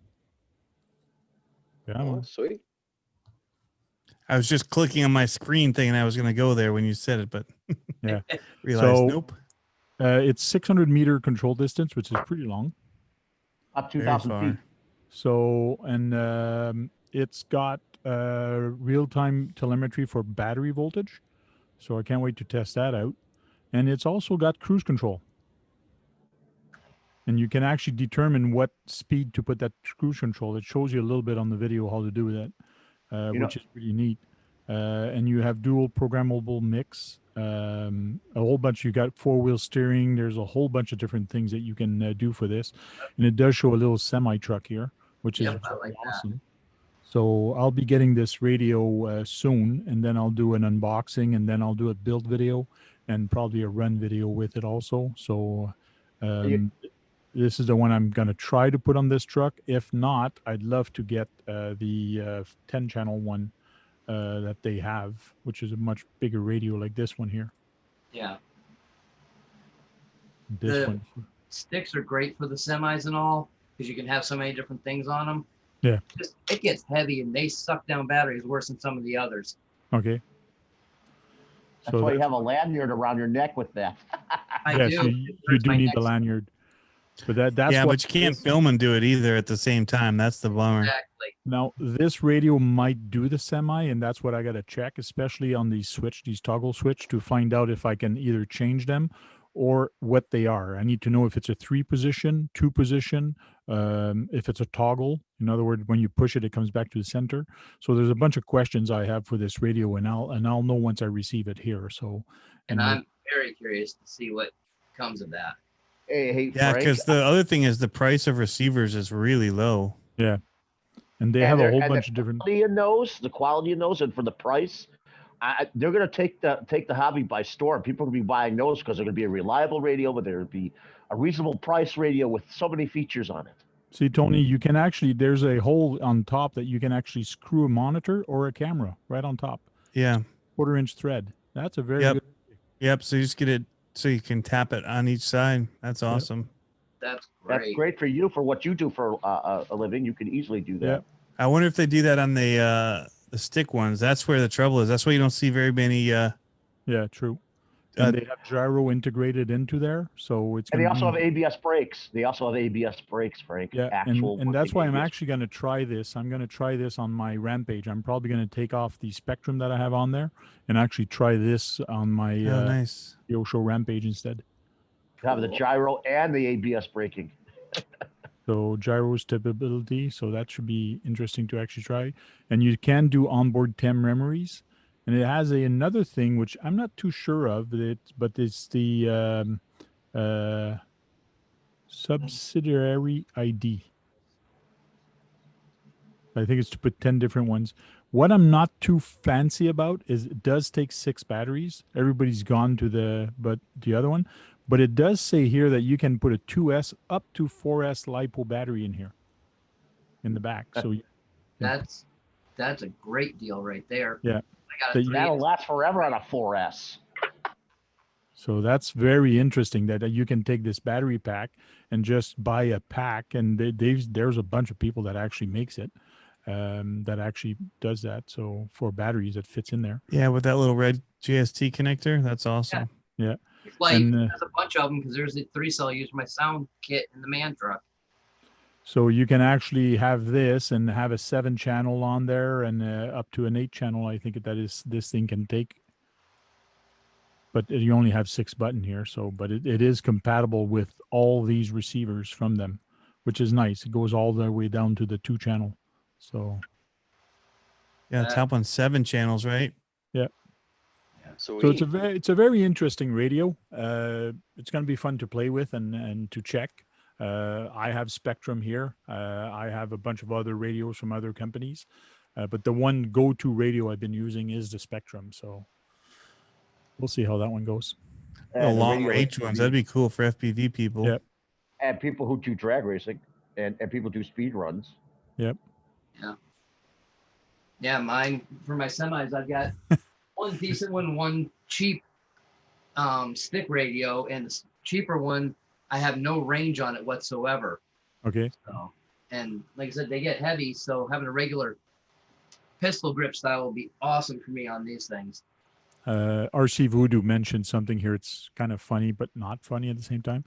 Yeah, sweet. I was just clicking on my screen thinking I was going to go there when you said it, but yeah, realized nope. It's 600 meter control distance, which is pretty long. Up 2,000 feet. So, and it's got real-time telemetry for battery voltage. So I can't wait to test that out. And it's also got cruise control. And you can actually determine what speed to put that cruise control. It shows you a little bit on the video how to do that, which is pretty neat. And you have dual programmable mix, a whole bunch. You got four-wheel steering. There's a whole bunch of different things that you can do for this. And it does show a little semi-truck here, which is like awesome. that. So I'll be getting this radio soon, and then I'll do an unboxing, and then I'll do a build video and probably a run video with it also. So this is the one I'm going to try to put on this truck. If not, I'd love to get the 10-channel one that they have, which is a much bigger radio like this one here. Yeah. This the one. Sticks are great for the semis and all because you can have so many different things on them. Yeah. Just, it gets heavy and they suck down batteries worse than some of the others. Okay. That's why you have a lanyard around your neck with that. I yes, do. You do need the lanyard. But that's yeah, what but you can't film and do it either at the same time. That's the bummer. Exactly. Now, this radio might do the semi, and that's what I got to check, especially on these toggle switch, to find out if I can either change them or what they are. I need to know if it's a 3-position, 2-position, if it's a toggle. In other words, when you push it, it comes back to the center. So there's a bunch of questions I have for this radio, and I'll know once I receive it here. So, and I'm very curious to see what comes of that. Hey, yeah, because the other thing is the price of receivers is really low. Yeah, and they have a whole bunch of different. The quality in those, and for the price, they're going to take the hobby by storm. People are going to be buying those because they're going to be a reliable radio, but there will be a reasonable price radio with so many features on it. See, Tony, you can actually, there's a hole on top that you can actually screw a monitor or a camera right on top. Yeah. 1/4-inch thread. That's a very good. Yep. So you just get it so you can tap it on each side. That's awesome. That's great. That's great for you for what you do for a living. You can easily do that. Yeah. I wonder if they do that on the stick ones. That's where the trouble is. That's why you don't see very many. Yeah, true. And they have gyro integrated into there, so it's. And they also have ABS brakes. Frank. Yeah, and that's why I'm actually going to try this. I'm going to try this on my Rampage. I'm probably going to take off the Spectrum that I have on there and actually try this on my nice Kyosho Rampage instead. Have the gyro and the ABS braking. So gyro stability, so that should be interesting to actually try. And you can do onboard TEM memories. And it has another thing, which I'm not too sure of, but it's the subsidiary ID. I think it's to put 10 different ones. What I'm not too fancy about is it does take 6 batteries. Everybody's gone to the other one. But it does say here that you can put a 2S up to 4S LiPo battery in here, in the back. So that's a great deal right there. Yeah. That'll last forever on a 4S. So that's very interesting that you can take this battery pack and just buy a pack, and there's a bunch of people that actually makes it, that actually does that. So for batteries, it fits in there. Yeah, with that little red GST connector, that's awesome. Yeah. Like there's a bunch of them because there's a 3-cell used for my sound kit in the man truck. So you can actually have this and have a 7-channel on there and up to an 8-channel. I think this thing can take. But you only have 6 button here. So, but it is compatible with all these receivers from them, which is nice. It goes all the way down to the 2-channel. So. Yeah, top on 7 channels, right? Yeah. So it's a very interesting radio. It's going to be fun to play with and to check. I have Spectrum here. I have a bunch of other radios from other companies, but the one go-to radio I've been using is the Spectrum. So we'll see how that one goes. The long range ones, that'd be cool for FPV people. Yep. And people who do drag racing and people do speed runs. Yep. Yeah. Yeah, mine for my semis, I've got one decent one, one cheap stick radio, and the cheaper one, I have no range on it whatsoever. Okay. So, and like I said, they get heavy, so having a regular pistol grip style will be awesome for me on these things. RC Voodoo mentioned something here. It's kind of funny, but not funny at the same time.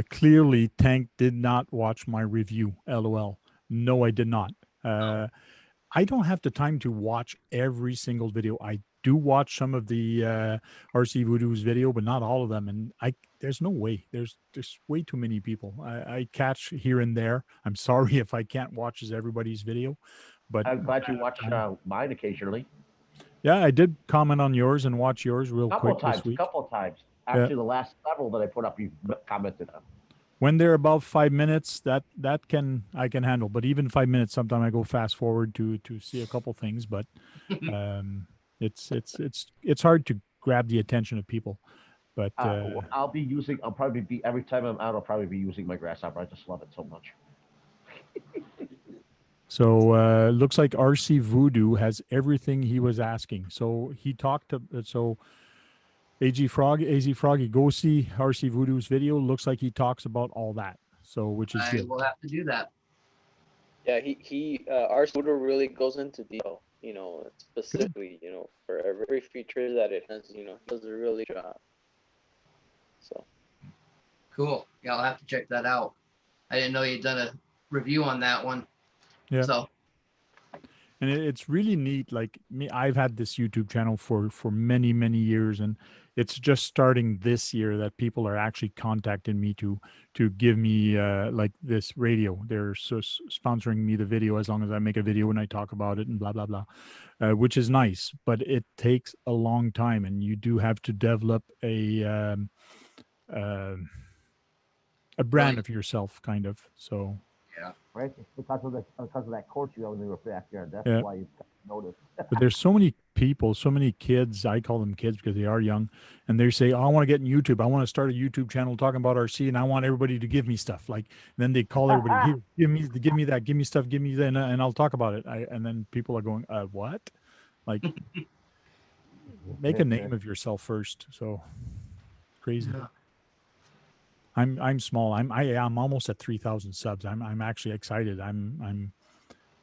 Clearly, Tank did not watch my review. LOL. No, I did not. I don't have the time to watch every single video. I do watch some of the RC Voodoo's video, but not all of them. And there's no way. There's way too many people. I catch here and there. I'm sorry if I can't watch everybody's video, but I'm glad you watch mine occasionally. Yeah, I did comment on yours and watch yours real quick this week. Couple of times. Actually, the last several that I put up, you commented on. When they're above 5 minutes, that I can handle. But even 5 minutes, sometimes I go fast forward to see a couple things. But it's hard to grab the attention of people. But I'll probably be every time I'm out. I'll probably be using my grasshopper. I just love it so much. So looks like RC Voodoo has everything he was asking. So he talked to AZ Froggy, go see RC Voodoo's video. Looks like he talks about all that. So which is good. I will have to do that. Yeah, he RC Voodoo really goes into detail, you know, specifically, you know, for every feature that it has, you know, he does a really good job. So cool. Yeah, I'll have to check that out. I didn't know you'd done a review on that one. Yeah. So, and it's really neat. Like me, I've had this YouTube channel for many years, and it's just starting this year that people are actually contacting me to give me like this radio. They're so sponsoring me the video as long as I make a video and I talk about it and blah blah blah, which is nice. But it takes a long time, and you do have to develop a brand of yourself, kind of. So. Yeah. Right. It's because of that course you have in your backyard. That's why you noticed. But there's so many people, so many kids. I call them kids because they are young, and they say, "Oh, I want to get in YouTube. I want to start a YouTube channel talking about RC, and I want everybody to give me stuff." Like, and then they call everybody, "Here, give me that, give me stuff, give me that," and I'll talk about it. And then people are going, "What?" Like, make a name of yourself first. So crazy. Yeah. I'm small. I'm almost at 3,000 subs. I'm actually excited. I'm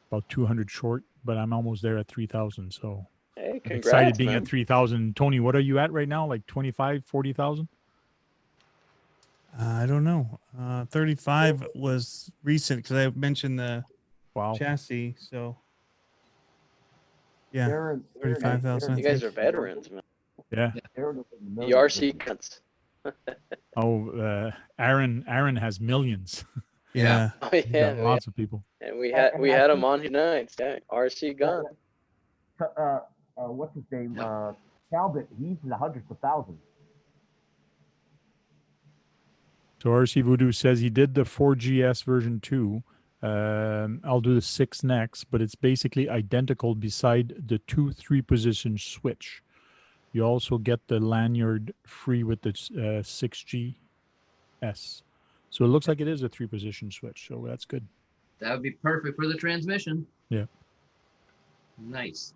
about 200 short, but I'm almost there at 3,000. So hey, congrats, I'm excited being man. at 3,000. Tony, what are you at right now? Like 25, 40,000? I don't know. 35 was recent because I mentioned the chassis. So yeah, 35,000. You guys are veterans, man. Yeah. The RC cuts. Aaron has millions. Yeah. Oh, yeah. Lots of people. And we had him on tonight. Yeah, RC gun. What's his name? Talbot. He's in the hundreds of thousands. So RC Voodoo says he did the 4GS version 2. I'll do the 6 next, but it's basically identical beside the 2 3-position switch. You also get the lanyard free with the 6GS. So it looks like it is a 3-position switch. So that's good. That would be perfect for the transmission. Yeah. Nice.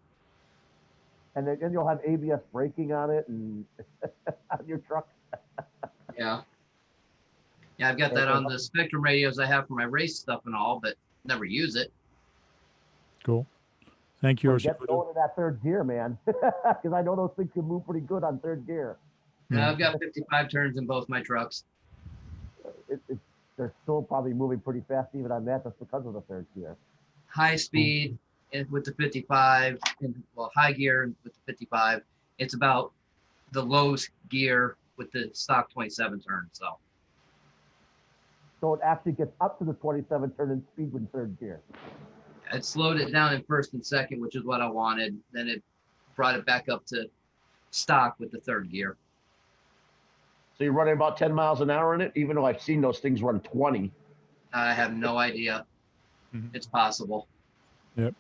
And then you'll have ABS braking on it and on your truck. Yeah. Yeah, I've got that on the Spectrum radios I have for my race stuff and all, but never use it. Cool. Thank you. Get going to that third gear, man, because I know those things can move pretty good on third gear. Yeah, I've got 55 turns in both my trucks. They're still probably moving pretty fast even on that. That's because of the third gear. High speed with the 55, and high gear with the 55. It's about the low gear with the stock 27 turns. So it actually gets up to the 27 turn in speed with third gear. It slowed it down in first and second, which is what I wanted. Then it brought it back up to stock with the third gear. So you're running about 10 miles an hour in it, even though I've seen those things run 20. I have no idea. It's possible. Yep.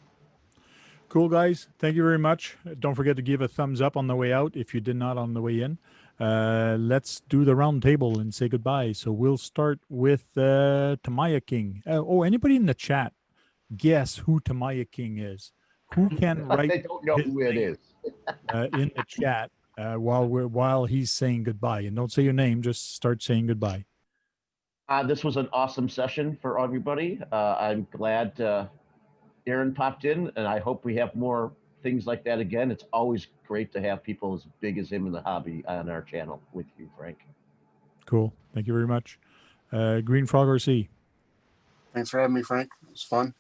Cool, guys. Thank you very much. Don't forget to give a thumbs up on the way out if you did not on the way in. Let's do the round table and say goodbye. So we'll start with Tamaya King. Anybody in the chat guess who Tamaya King is? Who can write? I don't know who it is. In the chat while he's saying goodbye, and don't say your name. Just start saying goodbye. This was an awesome session for everybody. I'm glad Aaron popped in, and I hope we have more things like that again. It's always great to have people as big as him in the hobby on our channel with you, Frank. Cool. Thank you very much. Green Frog RC. Thanks for having me, Frank. It was fun.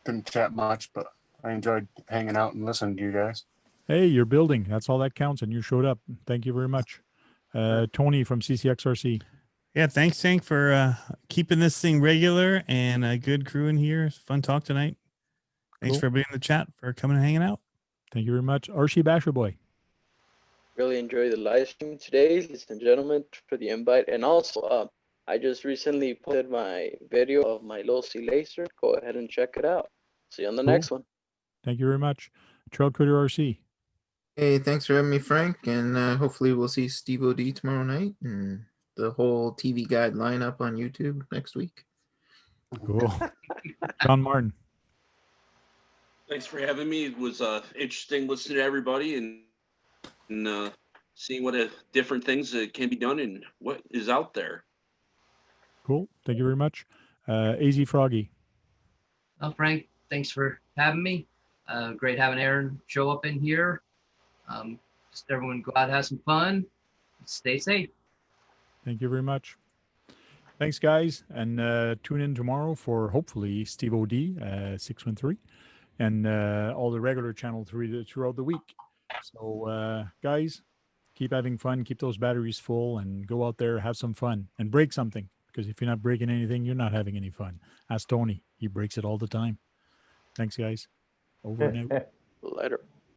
couldn't chat much, but I enjoyed hanging out and listening to you guys. Hey, you're building. That's all that counts, and you showed up. Thank you very much. Tony from CCXRC. Yeah, thanks, Hank, for keeping this thing regular and a good crew in here. Fun talk tonight. Thanks Cool. for everybody in the chat for coming and hanging out. Thank you very much. Archie Basher Boy. Really enjoyed the live stream today, ladies and gentlemen, for the invite. And also, I just recently posted my video of my low C laser. Go ahead and check it out. See you on the next one. Thank you very much. Trail Critter RC. Hey, thanks for having me, Frank. And hopefully we'll see Steve OD tomorrow night and the whole TV Guide lineup on YouTube next week. Cool. John Martin. Thanks for having me. It was interesting listening to everybody and seeing what different things that can be done and what is out there. Cool. Thank you very much. AZ Froggy. Well, Frank, thanks for having me. Great having Aaron show up in here. Just everyone go out, have some fun, stay safe. Thank you very much. Thanks, guys. And tune in tomorrow for hopefully Steve OD 613 and all the regular channel throughout the week. So, guys, keep having fun, keep those batteries full, and go out there, have some fun, and break something. Because if you're not breaking anything, you're not having any fun. Ask Tony. He breaks it all the time. Thanks, guys. Over and out. Later.